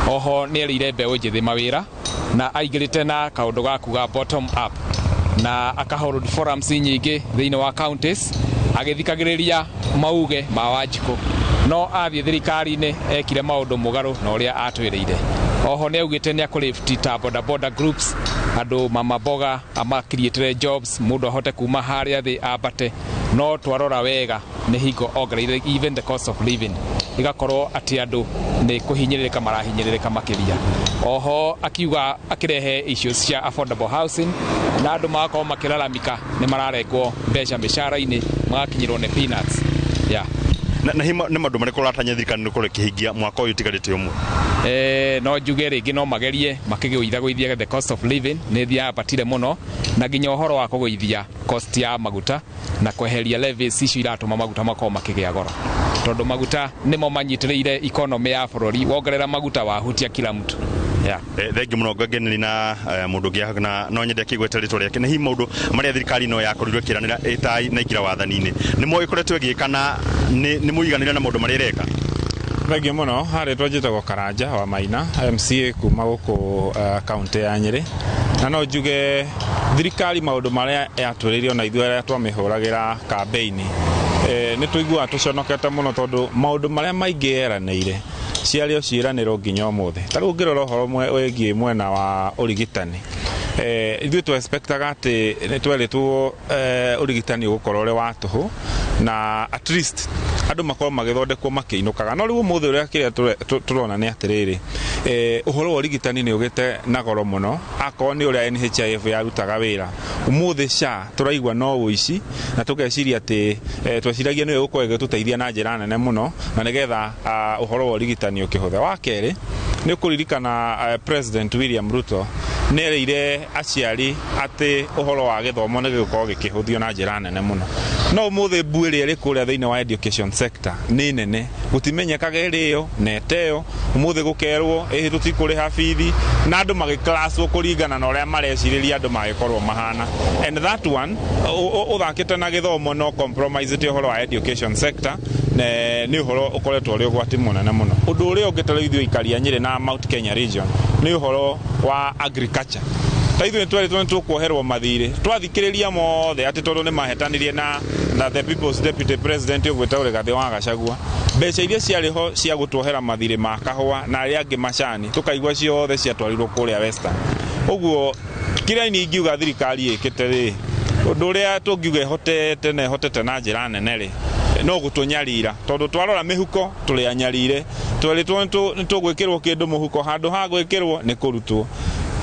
Oho ni erire mbeũ njithi mawira na aigirite na kaundu ga kuga bottom up na akahold forums nyingi thiini wa counties agithikagiriria mauge ma Wanjiku no athie thirikari-ini ekire maundu mugaru na uria atwiriire. Oho ni augite ni akulifta boda groups andu mama boga ama create jobs mundu ahote kuma haria thi abate no twarora wega ni hingo ongereire even the cost of living igakorwo ati andu ni kuhinyiririka marahinyiririka makiria. Oho akiuga akirehe issues cia affordable housing na andu magakorwo makiraramika ni mararekwo mbeca mishara-ini magakinyirwo ni peanuts. Na hima nĩ maũndũ marĩkũ ũratanya thirikari nĩ kũrĩ kĩhingia mwaka ũyũ ũtigarĩte ũmwe? No njuge rĩngĩ no magerie makĩgũithia the cost of living nĩ thiaga batire mũno na nginya ũhoro wa kũgũithia cost ya maguta na kweheria levies icio iratũma maguta makorwo makĩgĩa goro, tondũ maguta nĩmo manyitĩrĩire economy ya bũrũri. Wongerera maguta wahutia kila mtu. Thengi muno ngeneri na mundu ũngĩ na no nyende kĩgwete rĩtwa rĩake. Nĩ hihi maũndũ marĩa thirikari no yakorirwo ĩkĩranĩra ĩtai na ikira wathani-inĩ nĩmo ĩkoretwo ĩgĩka na nĩ mũiganĩre na maũndũ marĩa ĩreka? Thengi muno harĩtwo njĩtagwo Karanja wa Maina MCA kuma gũkũ kaunti ya Nyĩrĩ, na no njuge thirikari maũndũ marĩa yatwĩrĩire ona ithuĩ arĩa twamĩhũragĩra kambeini nĩ tũiguaga tũconokete mũno, tondũ maũndũ marĩa maingĩ yeranĩire ciarĩ o ciĩranĩrwo nginya ũmũthĩ. Ta rĩu ngĩrora ũhoro wĩgiĩ mwena wa ũrigitani, ithuĩ tũ-expectaga atĩ nĩ twerĩtwo ũrigitani ũgũkorwo ũrĩ wa tũhũ na at least andũ makorwo magĩthondekwo makĩinũkaga. No rĩu ũmũthĩ ũrĩa kĩrĩa tũrona nĩ atĩrĩrĩ, ũhoro wa ũrigitani nĩ ũgĩte na goro mũno. Akorwo nĩ ũrĩa NHIF yarutaga wĩra, ũmũthĩ SHA tũraigua no ũici na tũgeciria atĩ tweciragia nĩwe ũgũkorwo ĩgĩtũteithia na njĩra nene mũno na nĩgetha ũhoro wa ũrigitani ũkĩhũthe. Wa kerĩ nĩ ũkũririkana President William Ruto nĩ erĩire aciari atĩ ũhoro wa gĩthomo nĩ gĩgũkorwo gĩkĩhũthio na njĩra nene mũno. No ũmũthĩ mbu ĩrĩa ĩrĩ kũrĩa thĩinĩ wa education sector nĩ nene, gũtimenyekaga ĩrĩyo na ĩteyo. Ũmũthĩ gũkerwo tũtikũrĩha bithi na andũ magĩclasswo kũringana na ũrĩa marecirĩria andũ magĩkorwo mahana. And that one ũthakĩte na gĩthomo no compromise te ũhoro wa education sector nĩ ũhoro ũkoretwo ũrĩ ũgwati mũnene mũno. Ũndũ ũrĩa ũngĩtarwo ithuĩ aikari a Nyĩrĩ na Mount Kenya region nĩ ũhoro wa agriculture. Ta ithuĩ nĩ tũkuoherwo mathirĩ, twathikĩrĩria mothe atĩ tondũ nĩ mahetanirie na the people's deputy president ũgwĩtwo Rigathĩ wa Gachagua. Mbeca iria ciarĩ ho cia gũtuohera mathirĩ ma kahũa na arĩa angĩ macani tũkaigua ciothe ciatwarirwo kũrĩa Western. Ũguo kĩrĩa niĩ ingiuga thirikari ĩkĩte rĩ, ũndũ ũrĩa tũngiuga ĩhotete na njĩra nene rĩ, no gũtũnyarira, tondũ twarora mĩhuko tũrĩ anyarire, twerĩtwo nĩ tũgwĩkĩrwo kĩndũ mũhuko, handũ ha gwĩkĩrwo nĩ kũrutwo.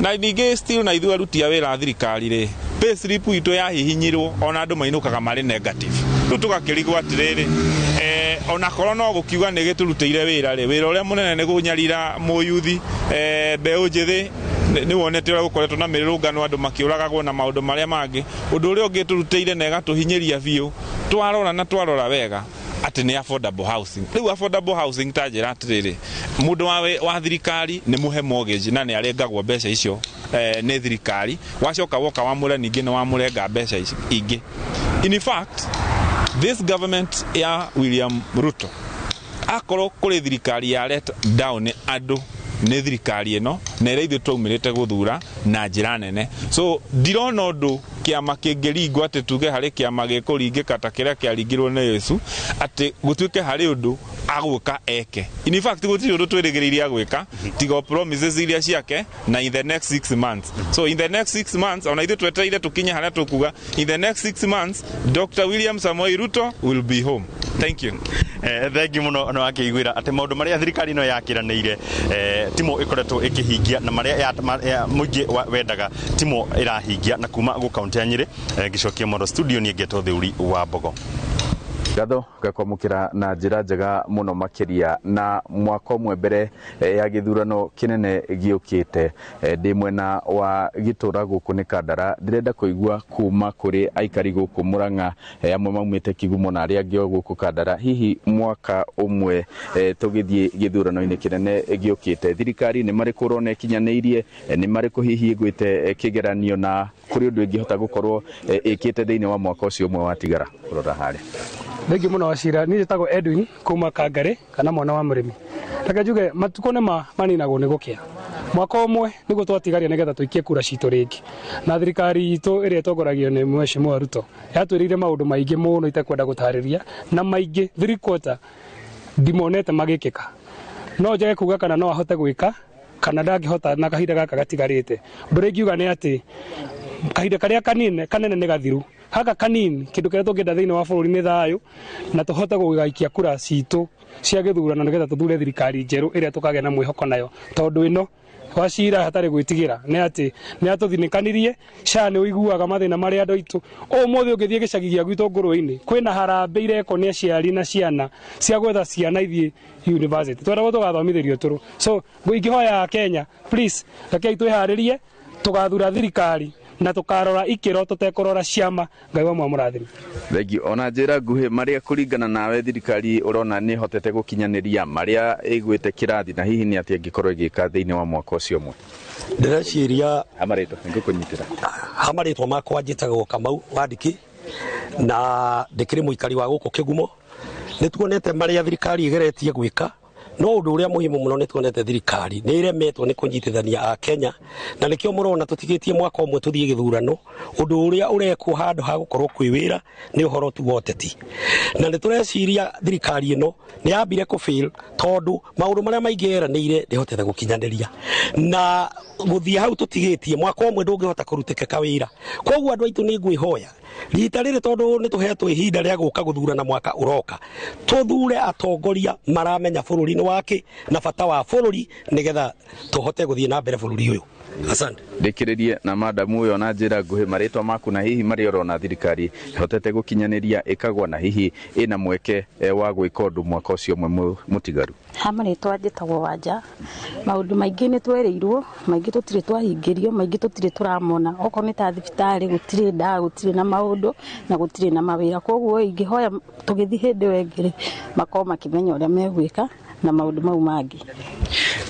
Na ningĩ still na ithuĩ aruti a wĩra thirikari rĩ, pay slip itũ yahihinyirwo ona andũ mainũkaga marĩ negative. Rĩu tũgakĩrigwo atĩrĩrĩ, ona korwo no gũkiuga nĩ gĩtũrutĩire wĩra rĩ, wĩra ũrĩa mũnene nĩ gũnyarira mũyuthi, mbeũ njĩthĩ nĩ wonete ũrĩa gũkoretwo na mĩrũrũngano andũ makĩũragagwo na maũndũ marĩa mangĩ. Ũndũ ũrĩa ũngĩ tũrutĩire na ĩgatũhinyĩria biũ, twarora wega atĩ nĩ affordable housing. Rĩu affordable housing ta njĩra atĩrĩrĩ, mũndũ wa thirikari nĩ mũhe mortgage na nĩ arengagwo mbeca icio nĩ thirikari, wacoka woka wamũre ningĩ nĩ wamũrenga mbeca ingĩ. In fact, this government ya William Ruto akorwo kũrĩ thirikari ya let down andũ nĩ thirikari ĩno na ĩrĩa ithuĩ twaumĩrĩte gũthura na njĩra nene. So ndirona ũndũ kĩama kĩngĩringwo atĩ tuge harĩ kĩama gĩkũringĩka ta kĩrĩa kĩaringirwo nĩ Yesu atĩ gũtuĩke harĩ ũndũ agwĩka eke. In fact gũtirĩ ũndũ twĩrĩgĩrĩire agwĩka tiga promises iria ciake na in the next 6 months. So in the next 6 months ona ithuĩ twetereire tũkinye harĩa tũkuga in the next 6 months Dr. William Samoei Ruto will be home. Thank you. Thengi mũno no akĩiguĩra atĩ maũndũ marĩa thirikari ĩno yakĩranĩire timo ĩkoretwo ĩkĩhingia na marĩa mũingĩ wendaga timo ĩrahingia. Na kuma gũ kaunti ya Nyĩrĩ ngĩcokia Moro studio niĩ Ngeto Thĩũri wa Mbogo. Gatho gakwamukira na njira njega muno makiria na mwaka umwe mbere ya githurano kinene giukite ndi mwena wa gitura guku ni Kandara ndirenda kuigua kuma kuri aikari guku Murang'a amwe maumite Kigumo na aria angĩ guku Kandara hihi mwaka umwe tugithie githurano-ini kinene giukite thirikari ni marĩkũ urona ikinyanĩirie ni marĩkũ hihi igwite kigeranio na kuri undu ingihota gukorwo ikite thiini wa mwaka ucio umwe watigara kurora hari Thengi muno Wachira ni njitagwo Edwin kuma Kangare kana mwana wa murimi reke njuge matuko ni maninagwo ni gukia mwaka umwe niguo twatigaria nigetha tuikie kura citu ringi na thirikari itu iria tongoragio ni Mheshimiwa Ruto yatwirire maundu maingi muno itakwenda gutariria na maingi 3/4 ndimonete magikika no njage kuga kana no ahote gwika kana ndangihota na kahinda gaka gatigarite mbere ngiuga ni ati kahinda karia kanene ni gathiru haka kanini kindu kiria tungenda thiini wa bururi ni thayu na tuhote gugaikia kura citu cia githurano nigetha tuthure thirikari njeru iria tukagea na mwihoko nayo tondu ino Wachira hatari gwitigira ni ati ni atuthinikanirie SHA ni uiguaga mathina mari andu aitu umuthi ungithie gicagi gia gwitu Ngũrũwe-ini kwina harambe ireko ni aciari na ciana cia gwetha ciana ithie university twenda tugathomithirio turu so ingĩhoya Kenya please rekei twiharirie tugathura thirikari na tukarora ikiro tutekurora ciama Ngai wa mwamurathimi Thengi ona njira nguhi maria kuringana nawe thirikari urona ni hotete gukinyaniria maria igwite kirathi na hihi ni ati angikorwo igika thiini wa mwaka ucio umwe ndireciria amaritwo ngikunyitira amaritwo makwa njitagwo Kamau Wandiki na ndikiri muikari wa guku Kigumo nituonete maria thirikari igeretie gwika no undu uria muhimu muno nituonete thirikari ni iremetwo ni kunyitithania a Kenya na nikio murona tutigitie mwaka umwe tuthie githurano undu uria urekwo handu ha gukorwo kwiwira ni uhoro tu woteti na nitureciria thirikari ino ni yambire ku fail tondu maundu maria maingiranire ndihotete gukinyaniria na guthie hau tutigitie mwaka umwe ndungihota kurutikeka wira koguo andu aitu ni ngwihoya rita riri tondu ni tuhetwo ihinda ria guka guthurana mwaka uroka tuthure atongoria maramenya bururi-ini wake na bata wa bururi nigetha tuhote guthie na mbere bururi uyu asante ndikiririe na madamu uyo na njira nguhi maritwa maku na hihi mari orona thirikari hotete gukinyaniria ikagwa na hihi ina mweke wa gwika undu mwaka ucio umwe mutigaru hamaritwa njitagwo Wanja maundu maingi ni twerirwo maingi tutire twahingirio maingi tutire turamona oko ni ta thibitari gutire nda gutire na maundu na gutire na mawira koguo ingihoya tugithi hindi wengire makoma makimenya uria megwika na maundu mau mangi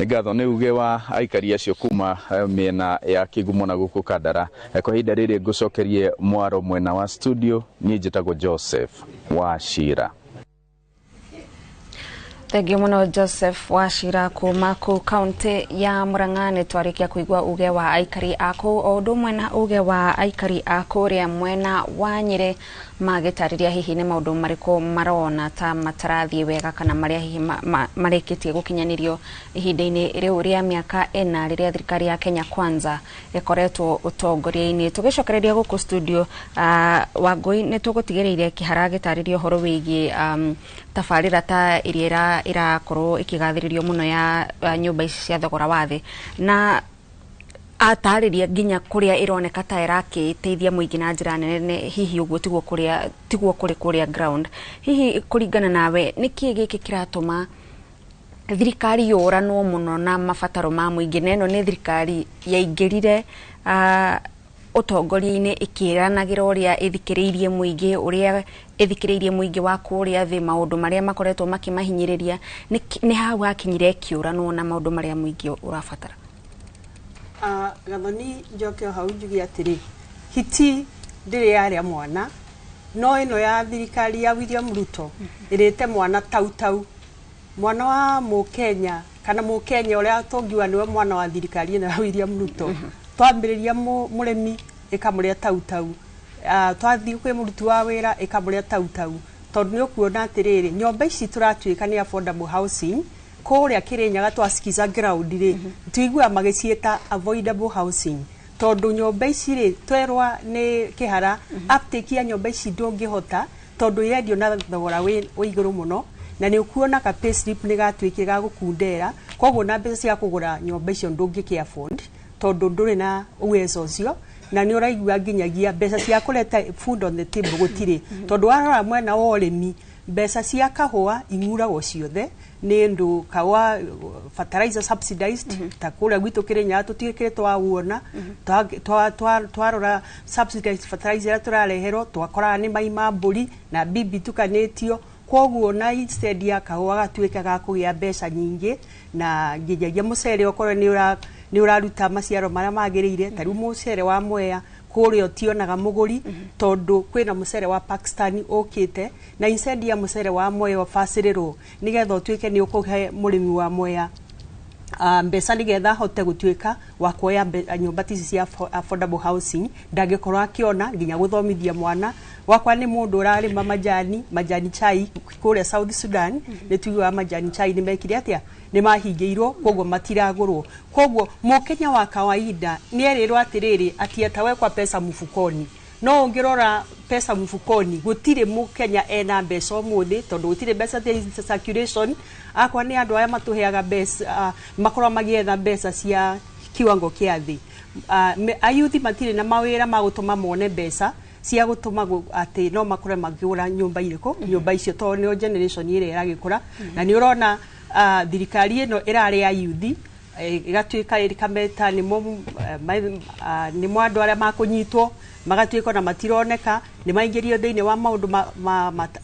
ngatho ni uge wa aikari acio kuma miena ya Kigumo na guku Kandara kwa hinda riri ngucokerie mwaro mwena wa studio ni njitagwo Joseph Wachira Thengi muno Joseph Wachira kuma ku kaunti ya Murang'a ni twarikia kuigua uge wa aikari aku o undu mwena uge wa aikari aku ria mwena wa Nyeri magitariria hihi ni maundu mariko marona ta matarathie wega kana maria hihi marikitie gukinyanirio ihinda-ini riu ria miaka 4 riria thirikari ya Kenya Kwanza ikoretwo utongoria-ini tugicokereria guku studio Wangui ni tugutigereire kihara gitaririo horo wigie tafarira ta iria irakorwo ikigathiririo muno ya nyumba ici cia thogora wa thi na atariria nginya kuria ironeka ta irakiteithia muingi na njira nene hihi uguo tiguo kuria ground hihi kuringana nawe niki giki kiratuma thirikari yoranwo muno na mabataro ma muingi neno ni thirikari yaingirire utongoria-ini ikiranagira uria ithikiriirie muingi uria ithikiriirie muingi wa kuria thi maundu maria makoretwo makimahinyiriria ni hau hakinyire kiuranwo na maundu maria muingi urabatara gathoni njoke hau njugi atiri hiti ndiri yaria mwana no ino ya thirikari ya William Ruto irite mwana tau mwana wa Mukenya kana Mukenya uria tongiwa niwe mwana wa thirikari ino ya William Ruto twambiriria muremi ikamuria tau twathi kwi muruti wa wira ikamuria tau tondu ni ukuona atiriri nyomba ici turatuika ni affordable housing kuria Kirinyaga twasikiza ground ri tuigua magicieta avoidable housing tondu nyomba ici ri twerwa ni kihara uptake ya nyomba ici ndungihota tondu yendio na thogora wi iguru muno na ni ukuona ka pay slip ni gatwikire ga gukundera koguo na mbeca cia kugura nyomba icio ndungiki afford tondu nduri na uwezo ucio na ni uraigua nginyagia mbeca cia kuleta food on the table gutire tondu warora mwena wa urimi mbeca cia kahua ing'uragwo ciothe nĩ ndũ kawa fertilizer subsidized ta kũrĩa gwitũ Kĩrĩnyaga tũtiĩkĩrĩ twawona twarora subsidized fertilizer tũrareherwo twakoraga nĩ mai ma mbũri na bibi tukanĩtio koguo na instead ya kahua gatuĩka ga kũgĩa mbeca nyingĩ na nginyagia mũcere ũkorwo nĩ ũraruta maciaro marĩa magĩrĩire ta rĩu mũcere wa Mwea kũrĩa ũtionaga mũgũri tondũ kwĩna mũcere wa Pakistan ũkĩte na instead ya mũcere wa Mwea ũbacĩrĩrwo nĩgetha ũtuĩke nĩ ũkũhe mũrĩmi wa Mwea mbeca nĩgetha hote gũtuĩka wa kuoya nyũmba tici cia affordable housing ndangĩkorwo akĩona nginya gũthomithia mwana wakwa nĩ mũndũ ũrarĩma majani chai kũrĩa South Sudan nĩ tuigaga majani chai nĩ mekire atĩa nĩ mahingĩirwo koguo matiragũrwo koguo mũkenya wa kawaida nĩ erĩrwo atĩrĩrĩ atietawekwa pesa mfukoni no ũngĩrora pesa mfukoni gũtirĩ mũkenya ena mbeca ũmũthĩ tondũ gũtirĩ mbeca circulation akwa nĩ andũ aya matũheaga mbeca makorwo magĩetha mbeca cia kiwango kĩa thĩ ayuthi matirĩ na mawĩra ma gũtũma mone mbeca cia gũtũma atĩ no makore makĩgũra nyũmba irĩkũ nyũmba icio tondũ nĩ generation ĩrĩa ĩragĩkũra na nĩ ũrona thirikari ĩno ĩrarĩ ya yuthi igatuĩka ĩkameta nĩmo andũ arĩa makũnyitwo magatuĩka na matironeka nĩ maingĩrio thĩinĩ wa maũndũ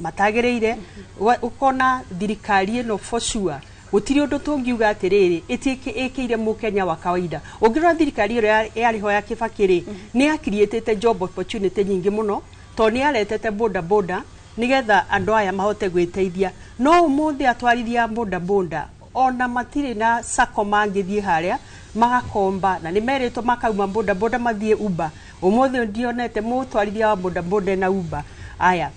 matagĩrĩire ũkona thirikari ĩno for sure gũtirĩ ũndũ tũngiuga atĩrĩrĩ ĩkĩire mũkenya wa kawaida ũngĩrora thirikari ĩyo yarĩho ya Kibakĩ nĩ yakiriĩtĩte job opportunity nyingĩ mũno tondũ nĩ yaretete boda nĩgetha andũ aya mahote gwĩteithia no ũmũthĩ atwarithia boda ona matirĩ na sako mangĩthiĩ harĩa magakomba na nĩ merĩtwo makauma boda mathiĩ Uber ũmũthĩ ndionete mũtwarithia wa boda na Uber aya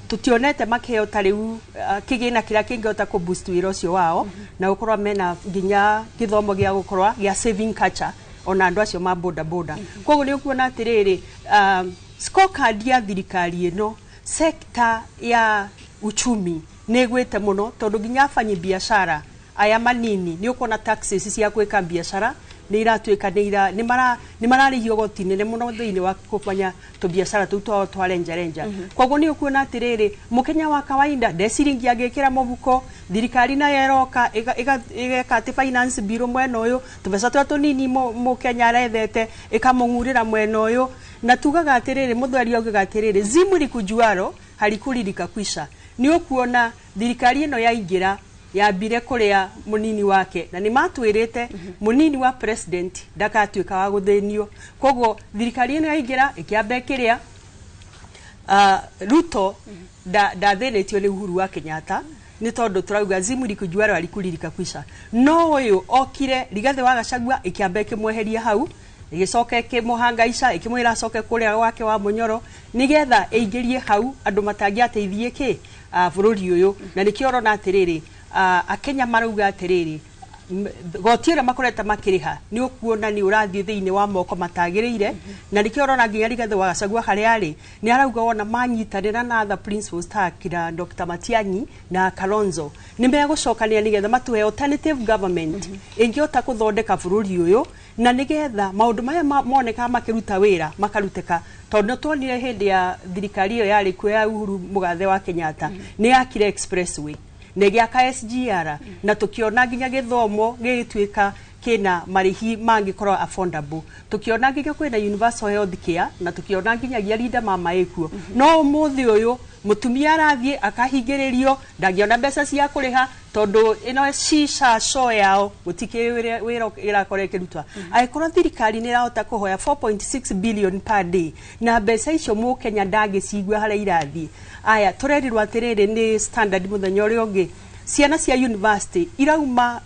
tutionete makeo tarĩu kĩgĩna kĩrĩa kĩngĩhota kũ boost wĩra ũcio wao na gũkorwo mena nginya gĩthomo gĩa gũkorwo gĩa saving culture ona andũ acio ma boda koguo nĩ ũkuona atĩrĩrĩ scorecard ya thirikari ĩno sekta ya uchumi nĩ gwĩte mũno tondũ nginya afanyi biashara aya manini nĩ ũkona taxes cia gwĩka biashara nĩ iratuĩka nĩ mararĩhio goti nene mũno thĩinĩ wa kũfanya tũbiashara tũu twa renja koguo nĩ ũkuona atĩrĩrĩ mũkenya wa kawaida ndeciringi angĩkĩra mũbuko thirikari nayo ĩroka ĩgeka atĩ finance bill mwena ũyũ tũbeca tũrĩa tũnini mũkenya arethete ĩkamũng'urĩra mwena ũyũ na tugaga atĩrĩrĩ mũthweri augaga atĩrĩrĩ Zimri Kujuaro halikuririka kwisha nĩ ũkuona thirikari ĩno yaingĩra yambire kũrĩa mũnini wake na nĩ matwĩrĩte mũnini wa president ndakatuĩka wa gũthĩnio koguo thirikari ĩno yaingĩra ĩkĩamba kĩrĩa Ruto ndathĩnĩtio nĩ Uhuru wa Kenyatta nĩ tondũ turauga Zimri Kujuaro halikuririka kwisha no ũyũ okire Rigathĩ wa Gachagua ĩkĩamba ĩkĩmweheria hau ĩgĩcoka ĩkĩmũhangaica ĩkĩmwĩra acoke kũrĩa wake wa Munyoro nĩgetha ĩingĩrie hau andũ matangĩateithie bũrũri ũyũ na nĩkĩo ũrona atĩrĩrĩ akenya marauga atĩrĩrĩ goti ũrĩa makoretwo makĩrĩha nĩ ũkuona nĩ ũrathiĩ thĩinĩ wa moko matagĩrĩire na nĩkĩo ũrona nginya Rigathĩ wa Gachagua harĩa arĩ nĩ arauga ona manyitanĩra na other principals ta kira Dr. Matiang'i na Kalonzo nĩ megũcokania nĩgetha matũhe alternative government ĩngĩhota gũthondeka bũrũri ũyũ na nĩgetha maũndũ maya moneka makĩruta wĩra makarutĩka tondũ tuonire hĩndĩ ya thirikari ĩyo yarĩ kuo ya Uhuru Mugathe wa Kenyatta nĩ yakire expressway negĩaka SGR na tukiona nginya gĩthomo gĩgĩtuĩka kina marihi mangĩkorwo affordable tukiona nginya kwĩna universal health care na tukiona nginya Linda Mama ekuo no ũmũthĩ ũyũ mutumia arathiĩ akahingĩrĩrio ndangĩona mbeca cia kũrĩha tondũ ĩno shisha show yao gũtikĩrĩ wĩra ĩrakorwo ĩkĩrutwa angĩkorwo thirikari nĩ ĩrahota kũhoya 4.6 billion per day na mbeca icio mũkenya ndangĩcigua harĩa irathiĩ aya tũrerirwo atĩrĩrĩ nĩ Standard mũthenya ũrĩa ũngĩ ciana cia university irauma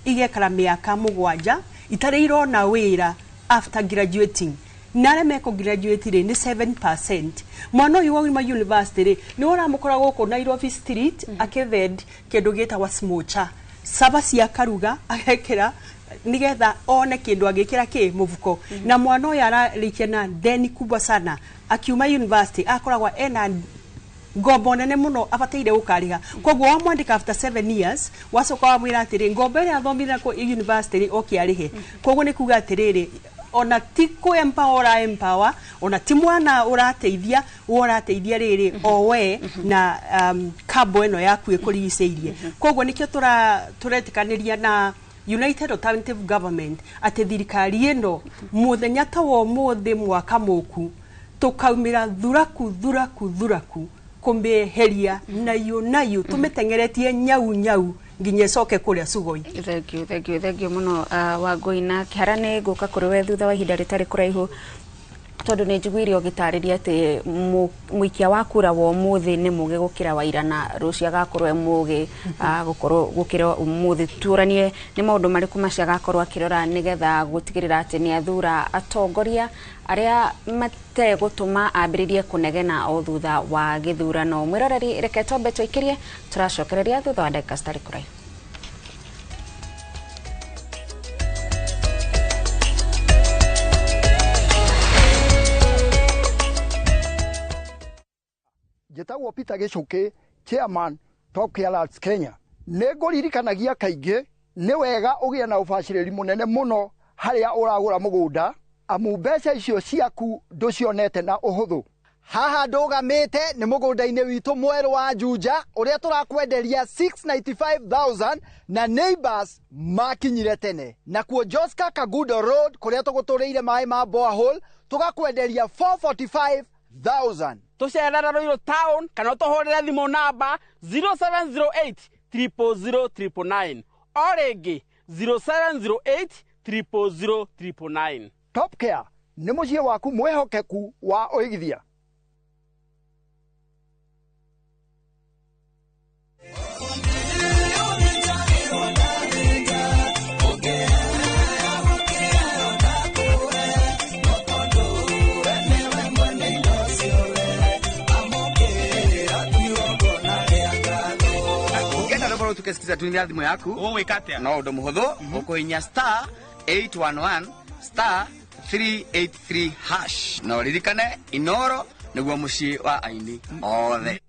igekara mĩaka 7 itarĩ irona wĩra after graduating na arĩa meko graduate nĩ 7%. Mwana ũyũ wa university nĩ ũramũkora gũkũ Nairobi street akĩved kĩndũ gĩtagwo smocha saba cia karuga agekĩra nigetha one kĩndũ agĩkĩra mũbuko na mwana ũyũ ararĩkia na deni kubwa sana akiuma university akoragwa ena ngombo nene mũno abataire gũkarĩha koguo wamwandĩka after 7 years wacoka wamwĩra atĩrĩ ngombo ĩrĩa athomire kũ university oke arĩhe koguo nĩ kuga atĩrĩrĩ ona ti ku empower ona ti mwana urateithia urateithia riri owe na kabo eno yaku ikurigiceirie koguo nikio turetikaniria na United Alternative Government ati thirikari eno muthenya ta wo muthi mwaka muku tukaumira thuraku kumbeheria nayo tumetengeretie nyau nginya coke kuria Sugoi. Thank you muno Wangui na Kihara ni guka kuri we thutha wa ihinda ritari kuraihu tondu ni njiguire ugitariria ati muikia wa kura wo muthi ni muge gukira waira na rucia gakorwo muge gukorwo gukira muthi turanie ni maundu mariku macia gakorwo akirora nigetha gutigirira ati ni athura atongoria aria mate gutuma ambiririe kunegena o thutha wa githurano mwiroreri reke tombe twikirie turacokereria thutha wa ndagika citari kuraihu. Njĩtagwo Peter Gicuki, chairman Top Care Alliance Kenya. Nĩngũririkanagia kaingĩ nĩ wega ũgĩe na ũbacĩrĩri mũnene mũno harĩa ũragũra mũgũnda amu mbeca icio ciaku ndũcionete na ũhũthũ. Haha ndũgamĩte nĩ mũgũnda-inĩ witũ mwerũ wa Juja ũrĩa tũrakwenderia 695,000 na neighbors makinyire tene. Nakuo Joska Kagudo Road kũrĩa tũgũtũrĩire maĩ ma borehole tũgakwenderia 445,000. Tucerera Roiro Town kana tuhorera thimo namba 0708 000 999 o rĩngĩ 0708 000 999. Top Care nĩ mũciĩ waku mwĩhokeku wa ũigithia. Tukesikiza tunia thimo yaku wikatia no ndo muhuthu ukuinya star 811 star 383 hash no ririkane Inoro niguo mucii wa aini othe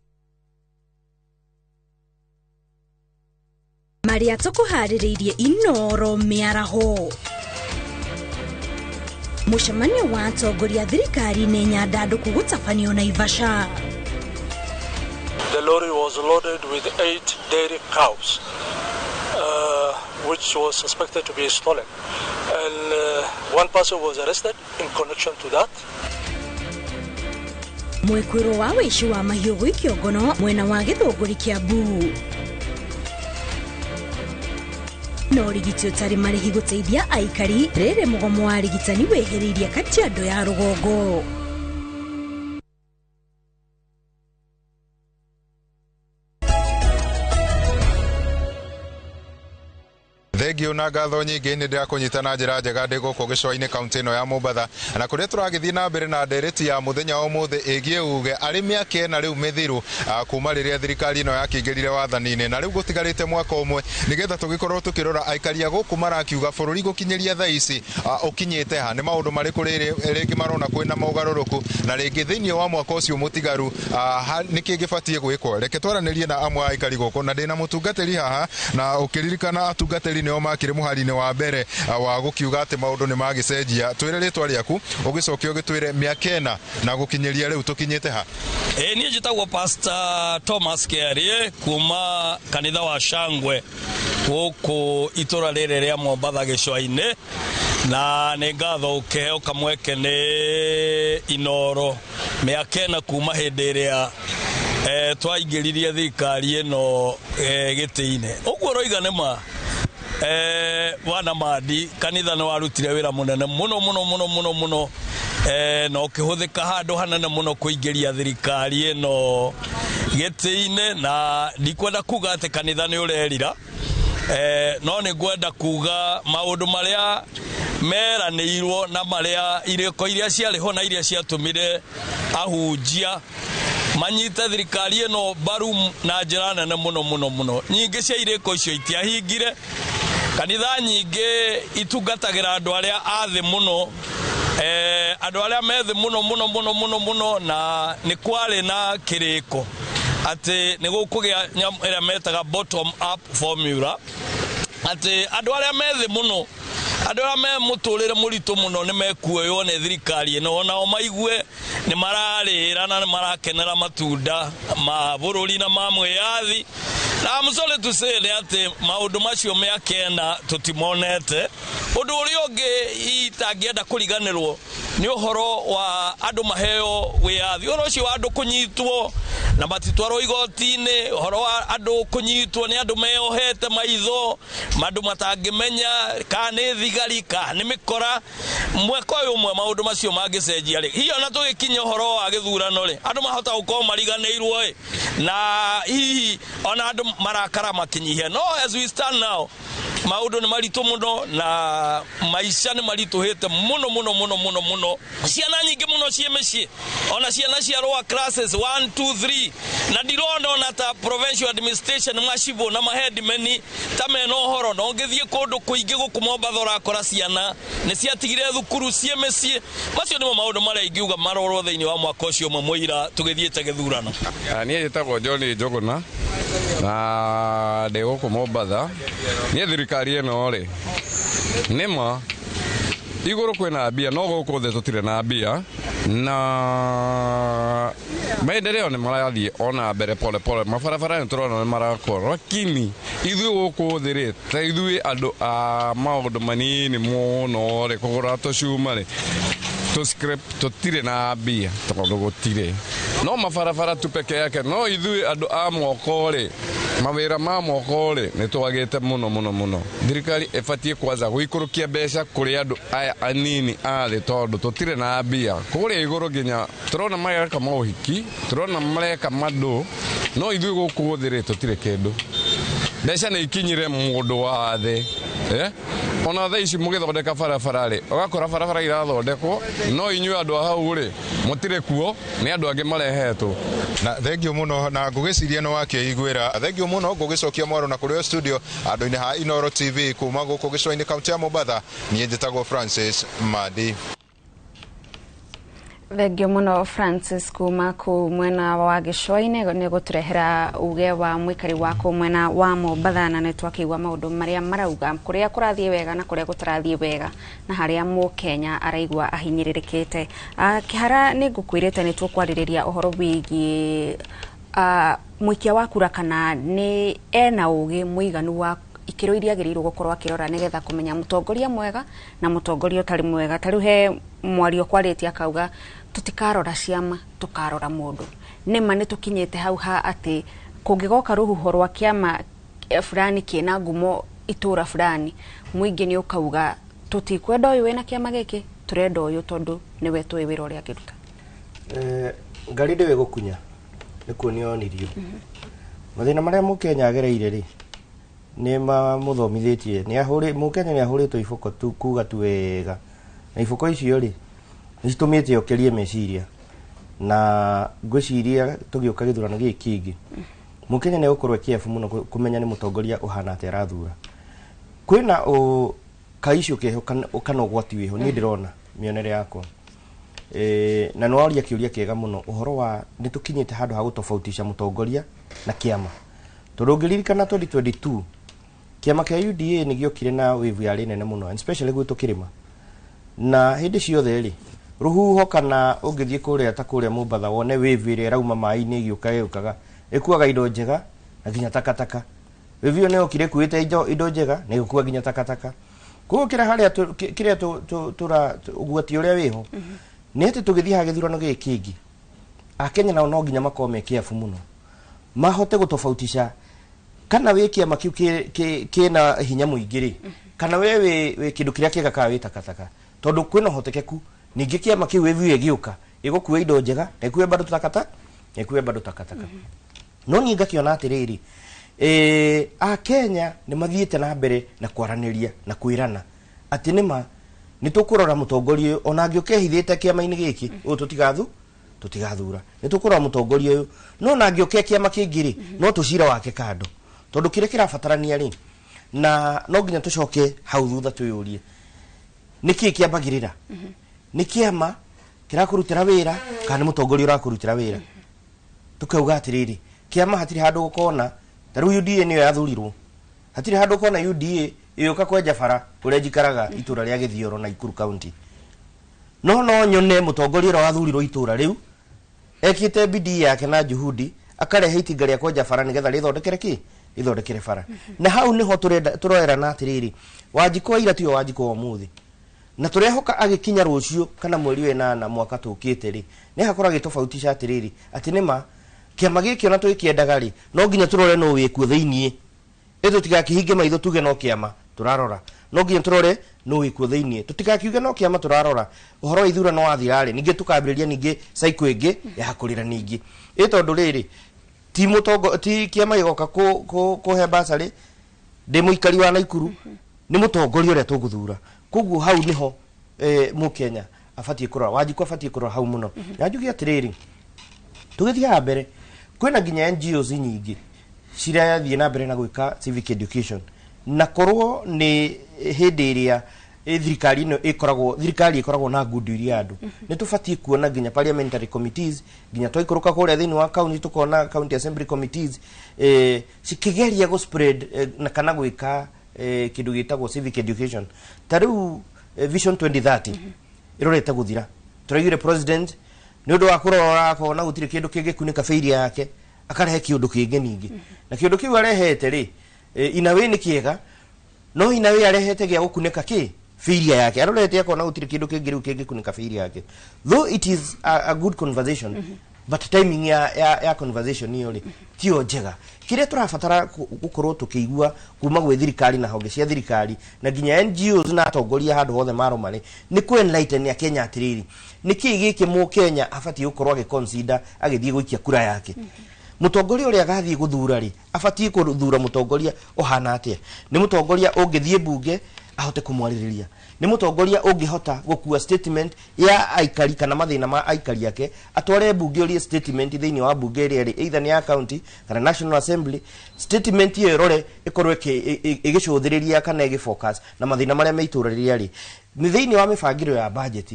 Maria tukuhaririirie Inoro miaraho mucemanio wa atongoria thirikari ni Nyandanduku gutabanio Naivasha. The lorry was loaded with 8 dairy cows, which was suspected to be stolen. And one person was arrested in connection to that. Mwekwiro wa wici wa mahiũ gwikio ngono mwena wa Gĩthũngũri Kiambu. No rigiti utari marĩhi gũteithia aikari rĩrĩ mũgomo wa rigitani wehereirie Kajiado ya rũgongo. Thengio na ngatho nyingĩ nĩ ndĩrakũnyita na njĩra njega ndĩ gũkũ gĩcũa-inĩ kaunti ĩno ya Mombatha na kũrĩa tũragĩthiĩ na mbere na ndereti ya mũthenya wa ũmũthĩ ĩgiĩ uge arĩ mĩaka ĩna rĩu mĩthiru kuma rĩrĩa thirikari ĩno yakĩingĩrire wathani-inĩ na rĩu gũtigarĩte mwaka ũmwe nĩgetha tũgĩkorwo tũkĩrora aikaria gũkũ marakiuga bũrũri gũkinyĩria thaa ici ũkinyĩte ha nĩ maũndũ marĩkũ rĩngĩ marona kwĩna mogarũrũku na rĩngĩ thĩinĩ wa mwaka ũcio mũtigaru nĩkĩ gĩbatiĩ gwĩkwo. Reke twaranĩrie na amwe aikari gũkũ na ndĩna mũtungatĩri haha na ũkĩririkana atungatĩri nĩo makĩrĩ mũhari-inĩ wa mbere wa gũkiuga atĩ maũndũ nĩ magĩcenjia. Twĩre rĩtwa rĩaku ũgĩcokia ũgĩtwĩre mĩaka ĩna na gũkinyĩria rĩu tũkinyĩte ha. Niĩ njĩtagwo Pastor Thomas Kĩarie kuma kanitha wa Shangwe gũkũ itũra rĩrĩ rĩa Mombatha gĩcũa-inĩ na nĩ ngatho ũkĩheo kamweke nĩ Inoro mĩaka ĩna kuma hĩndĩ ĩrĩa twaingĩririe thirikari ĩno gĩtĩ-inĩ. Ũguo roiga nĩ ma wana madi kanitha nĩ warutire wĩra mũnene mũno na ũkĩhũthĩka handũ hanene mũno kũingĩria thirikari ĩno gĩtĩ-inĩ na ndikwenda kuga atĩ kanitha nĩ ũrerira no nĩ ngwenda kuga maũndũ marĩa meranĩirwo na marĩa irĩko iria ciarĩho na iria ciatũmire ahunjia manyite thirikari ĩno mbaru na njĩra nene mũno. Nyingĩ cia irĩko icio itiahingire. Kanitha nyingĩ itungatagĩra andũ arĩa athĩ mũno, andũ arĩa methĩ mũno na nĩ kwarĩ na kĩrĩko atĩ nĩ gũkũgĩa ĩrĩa metaga bottom up formula atĩ andũ arĩa methĩ mũno andå arä a me må tå rä re må ritå må no nä mekuoywo nä thirikari ä no onao maigue nä mararä ra na nä marakenera matunda ma bå rå ri na ma mwäyathi na msole tusele atä maå macio me akena tå timonete å ndå å rä a å ngä itangä kå riganärwo nä å horo wa andå maheo wä yathi å ro å cio wa andå kå nyitwo na matitwarwo igoti-inä å horo wa andå kå nyitwo nä andå meohete maitho mandå matangä menya kana nä thigari kana nä mä kora mweka å yå å mwe maå ndå macio mangä cenjia rä hihi ona tå gä kinya å horo wa gä thurano rä andå mahota gå korwo mariganä na hihi ona andå marakara makinyihia no as we stand now maundu ni maritu muno na maisha ni maritu hete muno ciana nyingi muno cie micii ona ciana cia lower classes 1 2 3 na ndirona ona ta provincial administration macibo na mahedimeni ta mena horo no ngithie kundu kuingi guku Mombatha urakora ciana ni ciatigire thukuru cie micii macio nimo maundu maria ingiuga marorwo thiini wa mwaka ucio mwira tugithiete githurano nie njitagwo John Njuguna na ndä gå kå Mombatha niä thirikari ä no rä nä ma igå rå kwä na mbia no gå kå thä tå tirä na mbia na maendeleo nä marathiä ona mbere pole mabarabara nä tå rona nä marakorwo lakini ithuä gå kå thä rä ta ithuä andå a maå ndå manini må no rä kå gå ra tå cuma rä tå tirä na mbia tondå gå tirä no mabarabara tu peke yake no ithuĩ andũ a moko rĩ mawĩra ma moko rĩ nĩ twagĩte mũno thirikari ĩbatiĩ kwanza gũikũrũkia mbeca kũrĩ andũ aya anini a thĩ tondũ tũtirĩ na mbia kũrĩa igũrũ nginya tũrona mareka maũhiki tũrona mareka mandũ no ithuĩ gũkũ thĩ rĩ tũtirĩ kĩndũ mbeca nĩ ikinyire mũndũ wa thĩ ona thaa ici mũgĩthondeka barabara rĩ ũgakora barabara irathondekwo no inyuĩ andũ a hau rĩ mũtirĩ kuo nĩ andũ angĩ marehetwo na thengio muno na ngũgĩciria no wakĩiguĩra thengio muno ngũgĩcokia mwaro na kũrĩo studio andũ-inĩ ha Inoro TV kuma gũkũ gĩcũa-inĩ kaunti ya Mombatha niĩ njĩtagwo Francis Madi. Thengio muno Francis kuma ku mwena wa gĩcũa-inĩ nĩ gũtũrehera uge wa mũikari wa ku mwena wa Mombatha na nĩ twakĩigua maũndũ marĩa marauga kũrĩa kũrathiĩ wega na kũrĩa gũtarathiĩ wega na harĩa Mũkenya araigua ahinyĩrĩrĩkĩte. Kĩhara nĩ ngũkwĩrĩte nĩ tũkwarĩrĩria ũhoro wĩgiĩ mũikia wa kura kana nĩ ena ũgĩ mũiganu wa ikĩro iria agĩrĩirwo gũkorwo akĩrora nĩgetha kũmenya mũtongoria mwega na mũtongoria ũtarĩ mwega. Ta rĩu he mwario kwarĩtie akauga tutikarora ciama tukarora mũndũ. Nĩma nĩ tũkinyĩte hau ha atĩ kũngĩgoka rũhuho rwa kĩama fulani kĩna ngumo itũra fulani mũingĩ nĩ ũkauga tutikwenda ũyũ wĩna kĩama gĩkĩ turenda ũyũ tondũ nĩwe tũĩ wĩra ũrĩa angĩruta. Ngari ndĩwe gũkunya nĩ kuonio onirio mathĩna marĩa Mũkenya agereire rĩ nĩ mamũthomithĩtie Mũkenya nĩ ahũrĩtwo iboko tu kuga tu wega na iboko icio rĩ nĩ citũmĩte okerie meciria na ngwĩciria tũgĩũka gĩthurano gĩkĩ kĩngĩ Mũkenya nĩ gũkorwo kĩefu mũno kũmenya nĩ mũtongoria ũhana atĩa arathura. Kwĩna kaicio keho kana ũgwati wĩho niĩ ndĩrona mĩonere yakwa na no aria kĩũria kĩega mũno ũhoro wa nĩ tũkinyĩte handũ ha gũtofautisha mũtongoria na kĩama tondũ ũngĩririkana 2022 kĩama kĩa UDA nĩ gĩokire na wave yarĩ nene mũno especially gwitũ kĩrĩma na hĩndĩ ciothe rĩ rũhuho kana ũngĩthiĩ kũrĩa ta kũrĩa Mombatha wone wave ĩrĩa ĩrauma maaĩ-inĩ ĩgĩũkaga ĩkuaga indo njega na nginya takataka wave ĩyo nĩ yokire ĩkuĩte indo njega na ĩgĩkua nginya takataka koguo kĩrĩa ũgwati ũrĩa wĩho nĩ atĩ tũgĩthiĩ ha gĩthurano gĩkĩ kĩngĩ Akenya nao no nginya makorwo me kĩefu mũno mahote gũtofautisha kana wĩ kĩama kĩu kĩna hinya mũingĩ rĩ kana we wĩ kĩndũ kĩrĩa kĩega kana wĩ takataka tondũ kwĩna ũhotekeku ningĩ kĩama kĩu wĩvio gĩũka ĩgũkua indo njega na ĩkue bado takataka no niĩ ngakĩona atĩrĩrĩ Akenya nĩ mathiĩte na mbere na kwaranĩria na kwĩrana atĩ nĩma nĩ tũkũrora mũtongoria ũyũ ona angĩũkehithĩte kĩama-inĩ gĩkĩ ũyũ tũtigathura nĩ tũkũrora mũtongoria ũyũ no na angĩũke kĩama kĩngĩ rĩ no tũcira wake kando tondũ kĩrĩa kĩrabatarania rĩ na no nginya tũcoke hau thutha twĩyũrie nĩkĩ kĩambagĩrĩra nĩ kĩama kĩrakũrutĩra wĩra kana nĩ mũtongoria ũrakũrutĩra wĩra tukauga atĩrĩrĩ kĩama hatirĩ handũ gũkona ta rĩu UDA nĩyo yathurirwo hatirĩ handũ gũkona UDA iyoka kwenja bara uria njikaraga itura ria Githioro na Ikuru County no nyone mutongoria ro wathurirwo itura riu ekite bidii yake na juhudi akarehe itinga ria kwenja bara nigetha rithondekere ithondekere bara na hau niho turera na atiriri Wanjikũ ira tio Wanjikũ umuthi na turehoka agikinya rucio kana mweri wa 8 mwaka tukite ri ni hakora gitofautisha atiriri ati nima kiama giki ona twikiendaga ri no nginya turore no wikuo theinie eto tigakihinge maitho tuge no kiama turarora no nginya turore no wikuo theinie tutigakiuge no kiama turarora uhoro wa ithurano wathira ri ninge tukambiriria ninge cycle ingi ya kurira ningi tondu riri ti mutongo ti kiama igoka ko he basari de muikari wa Naikuru ni mutongoria uria tuguthura koguo hau niho mu Kenya afatie kurora Wanjikũ afatie kurora hau muno na njugi atiriri tugithia mbere kwina nginya NGOs nyingi cirathie na mbere na gwika civic education na korwo ni hindi iria thirikari ino ikoragwo na good iria andu ni tufatie kuona nginya parliamentary committees nginya twaikuruka kuria thini wa county tukona county assembly committees cikigeria go spread na kana gwika kindu gitagwo civic education tariu vision 2030 irorete guthira turaigire president ni undu wa kurora kona gutire kindu kingikunika failure yake akarehe kindu kingi ningi na kindu kiu arehete ri inawe ni kiega no inawe arehete gia gukunika failure yake arorete akona gutire kindu kingikunika failure yake though it is a good conversation but timing ya conversation ni yori tio njega kire turafatara gukorwo tukigua kuma gwe thirikari na honge cia thirikari na nginya NGOs na atongoria handu hothe maromane ni ku enlighten ya Kenya atiriri niki giki mu Kenya afatie gukorwo agiconsider agithie guikia kura yake mutongoria uria gathie guthura ri afatie guthura mutongoria ohana atia ni mutongoria ungithie bunge ahote kumwaririria ni mutongoria ungihota gukua statement ya aikari kana mathina ma aikari yake atware bunge uri statement thiini wa bunge iri either ni ya county kana national assembly statement iyo rore ikorwe igicuthiriria kana igifocus na mathina maria meituririria ri ni thiini wa mifangiro ya budget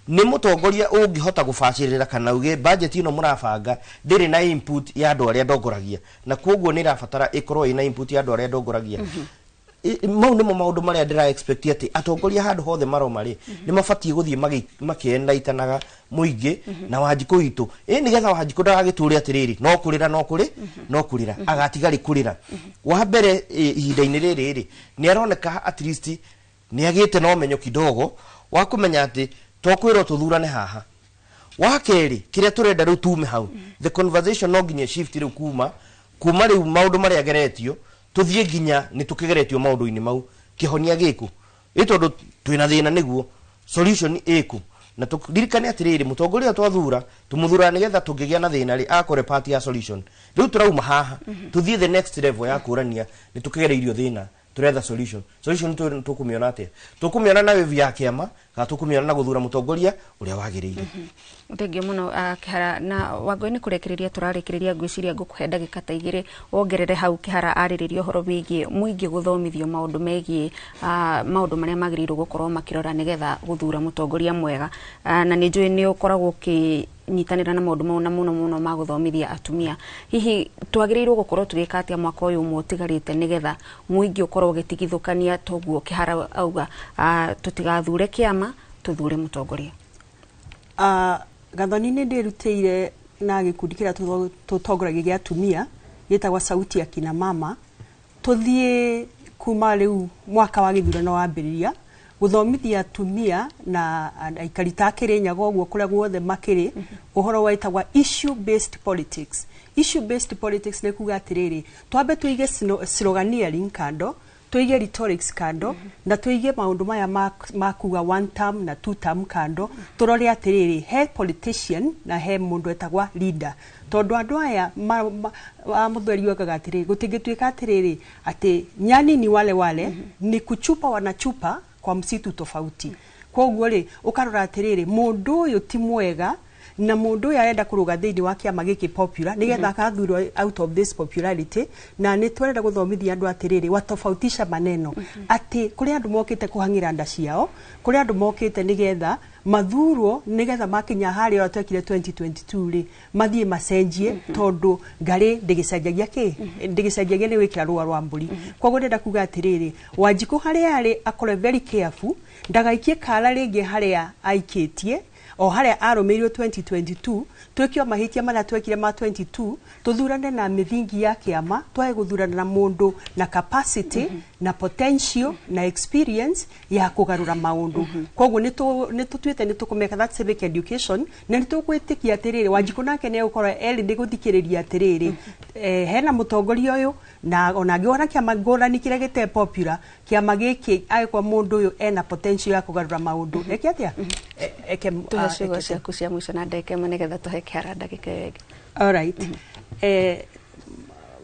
ni mutongoria ungihota gubacirira kana uge budget ino murabanga ndiri na input ya andu aria ndongoragia na koguo ni rafatara ikorwo ina input ya andu aria ndongoragia mau nimo maundu maria ndira expect ati atongoria handu hothe maromari ni mafatie guthie makiendaitanaga muingi na Wanjikũ itu ni getha Wanjikũ ndagagiture atiriri no kurira agatigari kurira wa mbere ihinda-ini riri ni aroneka at least ni agite no menyo kidogo wa kumenya ati tokwirwo tuthurane haha wa keri kiria turenda riu tume hau the conversation no nginya shift riu kuma riu maundu maria geretio tuthie nginya ni tukigeretio maundu-ini mau kihonia giku itondu twina thina niguo solution iku na tudirikane atiriri mutongoria twathura tumuthura nigetha tungigia na thina ri akore party ya solution riu turauma haha tuthie the next level ya kurania ni tukigereirio thina turetha solution tukumiona atia tukumiona na wevi ya kiama ka tukumiona na guthura mutongoria uria wagiriire Thengi muno Kihara na Wangũi kurekereria turarekereria ngwiciria ngukuhe ndagika ta igiri wongerere hau Kihara ariririo horo wigie muingi guthomithio maundu megie maundu maria magirirwo gukorwo makirora nigetha guthura mutongoria mwega na ni njui ni ukoragwo kinyitanira na maundu mau na muno ma guthomithia atumia hihi twagirirwo gukorwo tugika atia mwaka uyu mutigarite nigetha muingi ukorwo gitigithukania toguo Kihara auga tutigathure kiama tuthure mutongoria Gathoni-inĩ ndirutĩire na gikundi kĩrĩa tũtongoragia gĩa atumia gĩtagwo sauti ya kina mama tuthie kuma riu mwaka wa gĩthurano wambĩrĩria guthomithia atumia na aikari ta Kĩrĩnyaga ũguo kũrĩa guothe makĩrĩ ũhoro wĩtagwo issue based politics. Issue based politics nĩ kuga atĩrĩrĩ twambe tuige sloganeering kando tuige rhetorics kando na tuige maundu maya makuga one term na two term kando turore atiriri he politician na he mundu etagwa leader tondu andu aya mutheri wakaga atiriri gutingituika atiriri ati nyani ni wale ni kuchupa wanachupa kwa msitu tofauti koguo ri ukarora atiriri mundu uyu ti mwega na mundu ya enda kuruga thiini wa kiama giki popular nigetha akathurwo out of this popularity na ni twerenda guthomithia andu atiriri watofautisha maneno ati kuri andu mokite kuhangira nda ciao kuri andu mokite nigetha mathurwo nigetha makinya hari ora twekire 2022 ri mathie macenjie tondu ngari ndigicenjagia ki ndigicenjagia ni wikira ruwa rwa mburi koguo ndenda kuga atiriri Wanjiku hari ari akore very careful ndagaikie kala ringi haria aikitie o haria arumirio 2022 twekio mahitia mana twekire ma 22 tuthurane na mithingi ya kiama twae guthurana na mundu na capacity na potential na experience ya kugarura maundu koguo ni tutuite ni tukumeka that civic education na ni tukwitikia atiriri Wanjiku nake ne ukora eli ndiguthikiriria atiriri hena mutongoria uyu na ona ngiona kiama ngurani kire gite popular kiama giki aikwa mundu uyu ena potential ya kugarura maundu eke atia eke tuhashigo cia kucia mwisho na ndeke manegetha tuheke harada gikege. All right.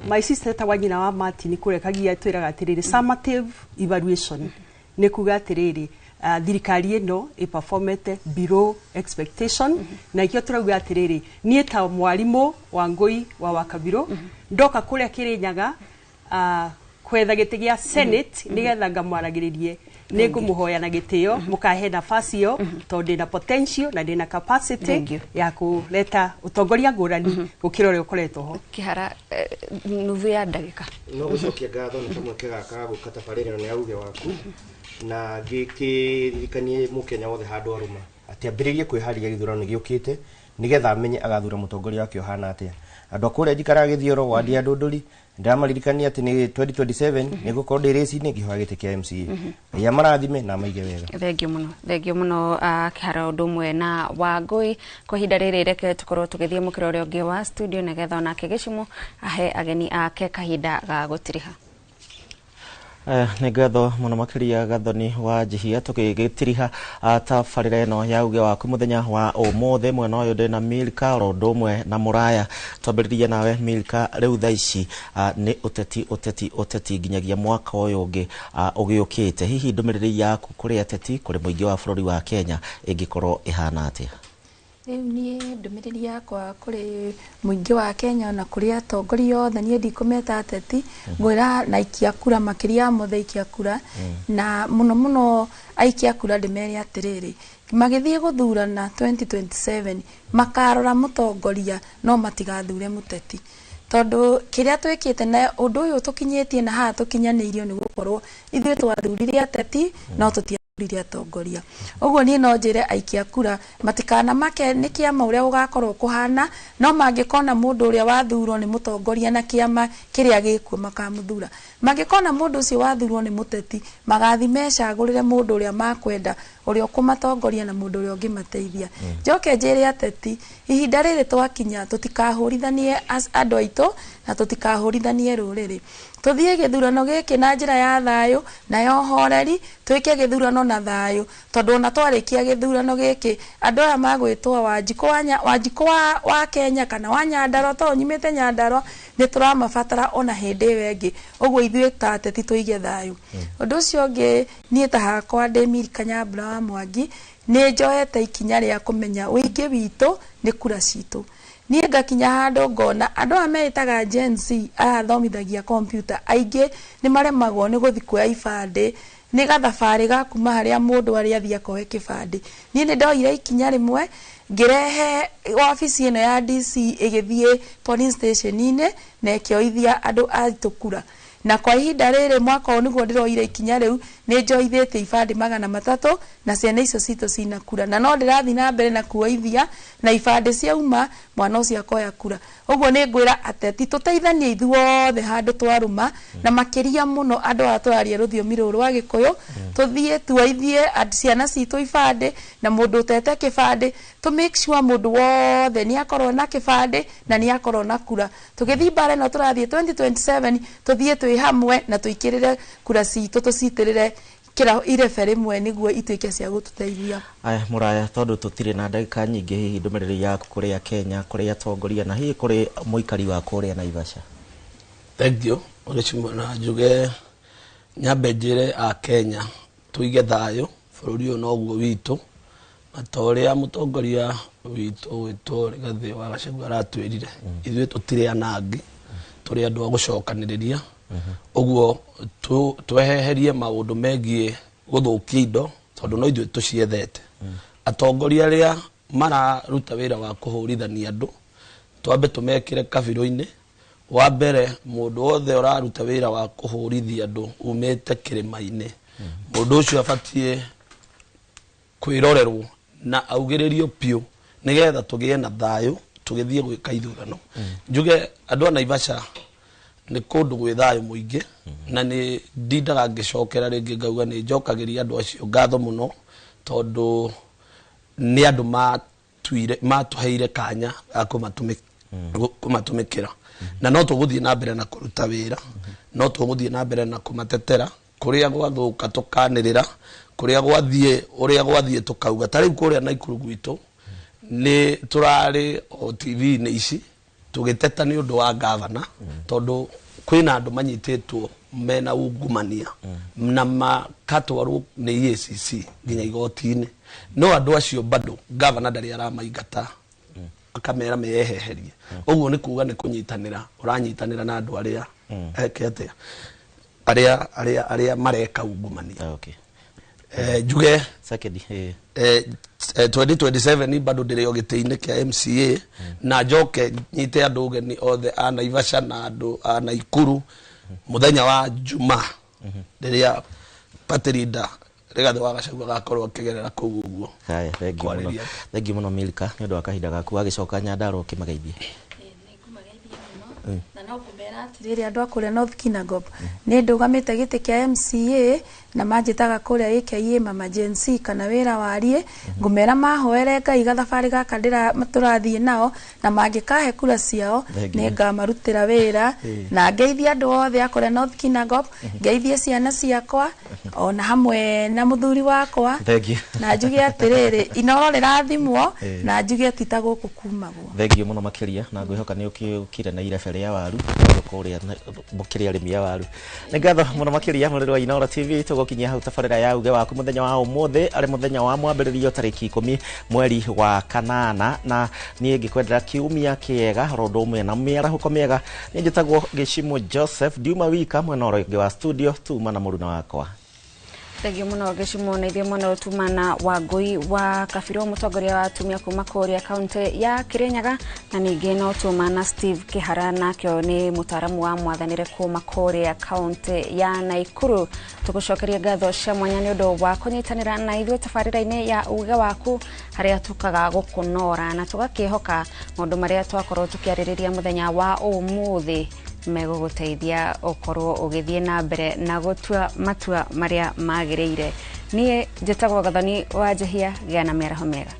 My sister tawanyina wa Martin kurekagia twiraga atiriri summative evaluation ne kuga atiriri thirikari ino iperformete below expectation na ikio turauga atiriri nie ta mwarimu wa Ngui wa Wakabiro ndoka kuria Kirinyaga kwetha giti gia Senate nigetha ngamwaragiririe ningumuhoya na gitio mukahe nafasi yo tondu na potential na ndina capacity ya kuleta utongoria ngurani gukira uri ukoretwo ho kihara nuthu ya ndagika no gucokia ngatho ni kamwe kegaka gukata barĩrĩro ni auge waku na gĩkĩririkanie mũkenya wothe handũ aruma atĩ ambĩrĩrie kwĩharĩria gĩthurano gĩũkĩte nigetha amenye agathura mũtongoria wake ohana atĩa andũ akũrĩa njikaraga gĩthioro wadi ya Ndũndũri ndamaririkania atĩ nĩ 2027 nĩgũkorwo ndĩ race-inĩ ngĩhoya gĩtĩ kĩa MCA ya marathime na maige wega thengio muno kihara ũndũ ũmwe na Wangui kwa ihinda rĩrĩ reke tukorwo tũgĩthiĩ mũkĩra ũrĩa ũngĩ wa studio nĩgetha onake Gĩcimũ ahe ageni ake kahinda ga gũtiriha. Nĩ ngatho mũno makĩria Gathoni wa Njihia tũgĩgĩtiriha tabarĩra ĩno ya uge waku mũthenya wa ũmũthĩ mwena ũyũ ndĩ na Milka oro ũndũ ũmwe na Mũraya twambĩrĩrie nawe Milka rĩu thaa ici nĩ ũteti nginyagia mwaka ũyũ ũngĩ ũgĩũkĩte hihi ndũmĩrĩri yaku kũrĩ ateti kũrĩ mũingĩ wa bũrũri wa Kenya ĩngĩkorwo ĩhana atĩa? Rĩu niĩ ndũmĩrĩri yakwa kũrĩ mũingĩ wa Kenya na kũrĩ atongoria othe niĩ ndikũmeta ateti ngwĩra na aikia kura makĩria mothe aikia kura na mũno aikia kura ndĩmere atĩrĩrĩ magĩthiĩ gũthurana 2027 makarora mũtongoria no matigathure mũteti tondu kiria twikite na undu uyu tukinyĩtie na haha tukinyanĩirio nĩ gũkorwo ithuĩ twathurire ateti no tũtiathurire atongoria ũguo niĩ no njĩre aikia kura matikana make nĩ kĩama ũrĩa ũgakorwo kũhana no mangĩkona mũndũ ũrĩa wathurwo nĩ mũtongoria na kĩama kĩrĩa gĩkuo makamũthura mangĩkona mũndũ ũcio wathurwo nĩ mũteti magathi mecagũrĩre mũndũ ũrĩa makwenda ũrĩa ũkũmatongoria na mũndũ ũrĩa ũngĩmateithia njoke njĩre ateti ihinda rĩrĩ twakinya tũtikahũrithanie andũ aitũ na tũtikahũrithanie rũrĩrĩ tuthiĩ gĩthurano gĩkĩ na njĩra ya thayũ na ya ũhoreri twĩke gĩthurano na thayũ tondũ ona twarĩkia gĩthurano gĩkĩ andũ aya magwĩtwo Wanjiku wa Kenya kana wa Nyandarua to nyimĩte Nyandarua nĩ tũramabatara ona hĩndĩ ĩyo ĩngĩ ũguo ithuĩ ta ateti tũige thayũ ũndũ ũcio ũngĩ niĩ ta hakwa ndĩ Milka Nyambura wa Mwangi nĩ njoete ikinya rĩa kũmenya ũingĩ witũ nĩ kura citũ niĩ ngakinya handũ ngona andũ aya metaga Gen Z athomithagia computer aingĩ nĩ maremagwo nĩ gũthi kuoya ibandĩ nĩ gathabarĩ ga kuma harĩa mũndũ arĩ athiĩ akoe kĩbandĩ niĩ nĩ ndoire ikinya rĩmwe ngĩrehe wabici ĩno ya DC ĩgĩthiĩ polling station-inĩ na ĩkĩoithia andũ aitũ kura na kwa ihinda rĩrĩ mwaka ũyũ nĩguo ndĩroire ikinya rĩu nĩ njoithĩtie ibandĩ 300 na ciana icio citũ cina kura na no ndĩrathiĩ na mbere na kuoithia na ibandĩ ciauma mwana ũcio akoya kura ũguo nĩ ngwĩra ateti tũteithanie ithuothe handũ twarũma na makĩria mũno andũ aya tũraria rũthiomi rũrũ rwa Gĩkũyũ tũthiĩ tuoithie ciana citũ ibandĩ na mũndũ ũtete kĩbandĩ to make sure mũndũ wothe nĩ akorwo na kĩbandĩ na nĩ akorwo na kura tũgĩthiĩ mbara ĩno tũrathiĩ 2027 tũthiĩ twĩ hamwe na tũikĩrĩre kura citũ tũcitĩrĩre kira irebe rimwe niguo ituike cia gututeithia. Aya Mũraya tondu tutire na ndagika nyingi hihi ndumiriri yaku kuria Kenya kuria atongoria na hihi kuri muikari wa kuria Naivasha. Thank you. Urechimona njuge nyambe njire a Kenya tuige thayo bururi uyu noguo witu Atoria mutongoria witu witwo Rigathi wa Gachagua aratwirire ithuĩ tũtirĩ anangi tũrĩ andũ a gũcokanĩrĩria ũguo tweheherie maũndũ megiĩ gũthũkia indo tondũ no ithuĩ tũciethete atongoria arĩa mararuta wĩra wa kũhũrithania andũ twambe tũmekĩre kabirũ-inĩ wa mbere mũndũ wothe ũraruta wĩra wa kũhũrithia andũ umĩte kĩrĩma-inĩ mũndũ ũcio abatiĩ kwĩrorerwo na augĩrĩrio piũ nigetha tũgĩe na thayũ tũgĩthiĩ gwĩka ithurano njuge andũ a Naivasha nĩ kũndũ gwĩ thayũ mũingĩ na nĩ ndindaga ngĩcokera rĩngĩ ngauga nĩ njokagĩria andũ acio ngatho mũno tondũ nĩ andũ matũheire kanya ga kũmatũmĩkĩra na no tũgũthiĩ na mbere na kũruta wĩra no tũgũthiĩ na mbere na kũmatetera kũrĩa gwathũka tũkanĩrĩra kũrĩa gwathiĩ ũrĩa gwathiĩ tũkauga ta rĩu kũrĩa Naikuru gwitũ nĩ tũrarĩ o TV-inĩ ici tũgĩteta nĩ ũndũ wa gavana tondũ kwĩna andũ manyitĩtwo mena ungumania na makatwarwo nĩ EACC nginya igoti-inĩ no andũ acio bado gavana ndarĩ aramaingata akamera meyeheherie ũguo nĩ kuga nĩ kũnyitanĩra ũranyitanĩra na andũ arĩa ekete arĩa mareka ungumania njuge 2027 bado ndĩrĩ gĩtĩ-inĩ kĩa MCA na njoke nyite andũ ũgeni othe a Naivasha na andũ a Naikuru muthenya wa Juma rĩrĩa party leader Rigathi wa Gachagua gakorwo akĩgerera kũu ũguo. Haya, thengi mũno Milka nĩ ũndũ wa kahinda gaku agĩcoka Nyandarua ũkĩmageithie. Na no kumera atirĩrĩ andũ a kũrĩa North Kinangop nĩ ndũgamĩte gĩtĩ kĩa MCA na manjĩtaga kũrĩa AKA Mama Gen Z kana wĩra warie ngũmera mahoere Ngai gathabarĩ gaka tũrathiĩ nao na mangĩkahe kura ciao nĩ ngamarutĩra wĩra na ngeithie andũ othe a kũrĩa North Kinangop ngeithie ciana ciakwa ona hamwe na mũthuri wakwa na njuge atĩrĩrĩ inoro rĩrathimwo na njuge tita gũkũ kumagwo. Thengio mũno makĩria na ngwĩhoka nĩ ũkire na irebe rĩa waru kũrĩa mũkĩrĩa arĩmi ya waru. Nĩ ngatho mũno makĩria mũrĩrĩ wa Inooro TV tũgũkinyia hau tabarĩra ya uge waku mũthenya wa ũmũthĩ arĩ mũthenya wa mwambĩrĩrio tarĩki 10 mweri wa kanana na niĩ ngĩkwendera kiumia kĩega ũndũ ũmwe na mĩarahũko mĩega. Niĩ njĩtagwo Gĩchimũ Joseph Diuma Wika mwena ũrĩa ũngĩ wa studio tuma na mũruna wakwa. Thengi mũno Gĩchimũ na ithuĩ mwena ũtumana wa Ngũi wa Kabirũ mũtongoria wa atumia kuma kũrĩa kaunti ya Kĩrĩnyaga na ningĩ no tumana Steve Kĩhara nakĩo nĩ mũtaramu wa mwathanĩre kuma kũrĩa kaunti ya Naikuru. Tũgũcokeria ngatho cia mwanya nĩ ũndũ wa kũnyitanĩra na ithuĩ tabarĩra-inĩ ya uge waku harĩa tukaga gũkũnora na tũgakĩhoka maũndũ marĩa twakorwo tũkĩarĩrĩria mũthenya wa ũmũthĩ megũgũteithia ũkorwo ũgĩthiĩ na mbere na gũtua matua marĩa magĩrĩire. Niĩ njĩtagwo Gathoni wa Njehia gĩa na mĩaraho mĩega.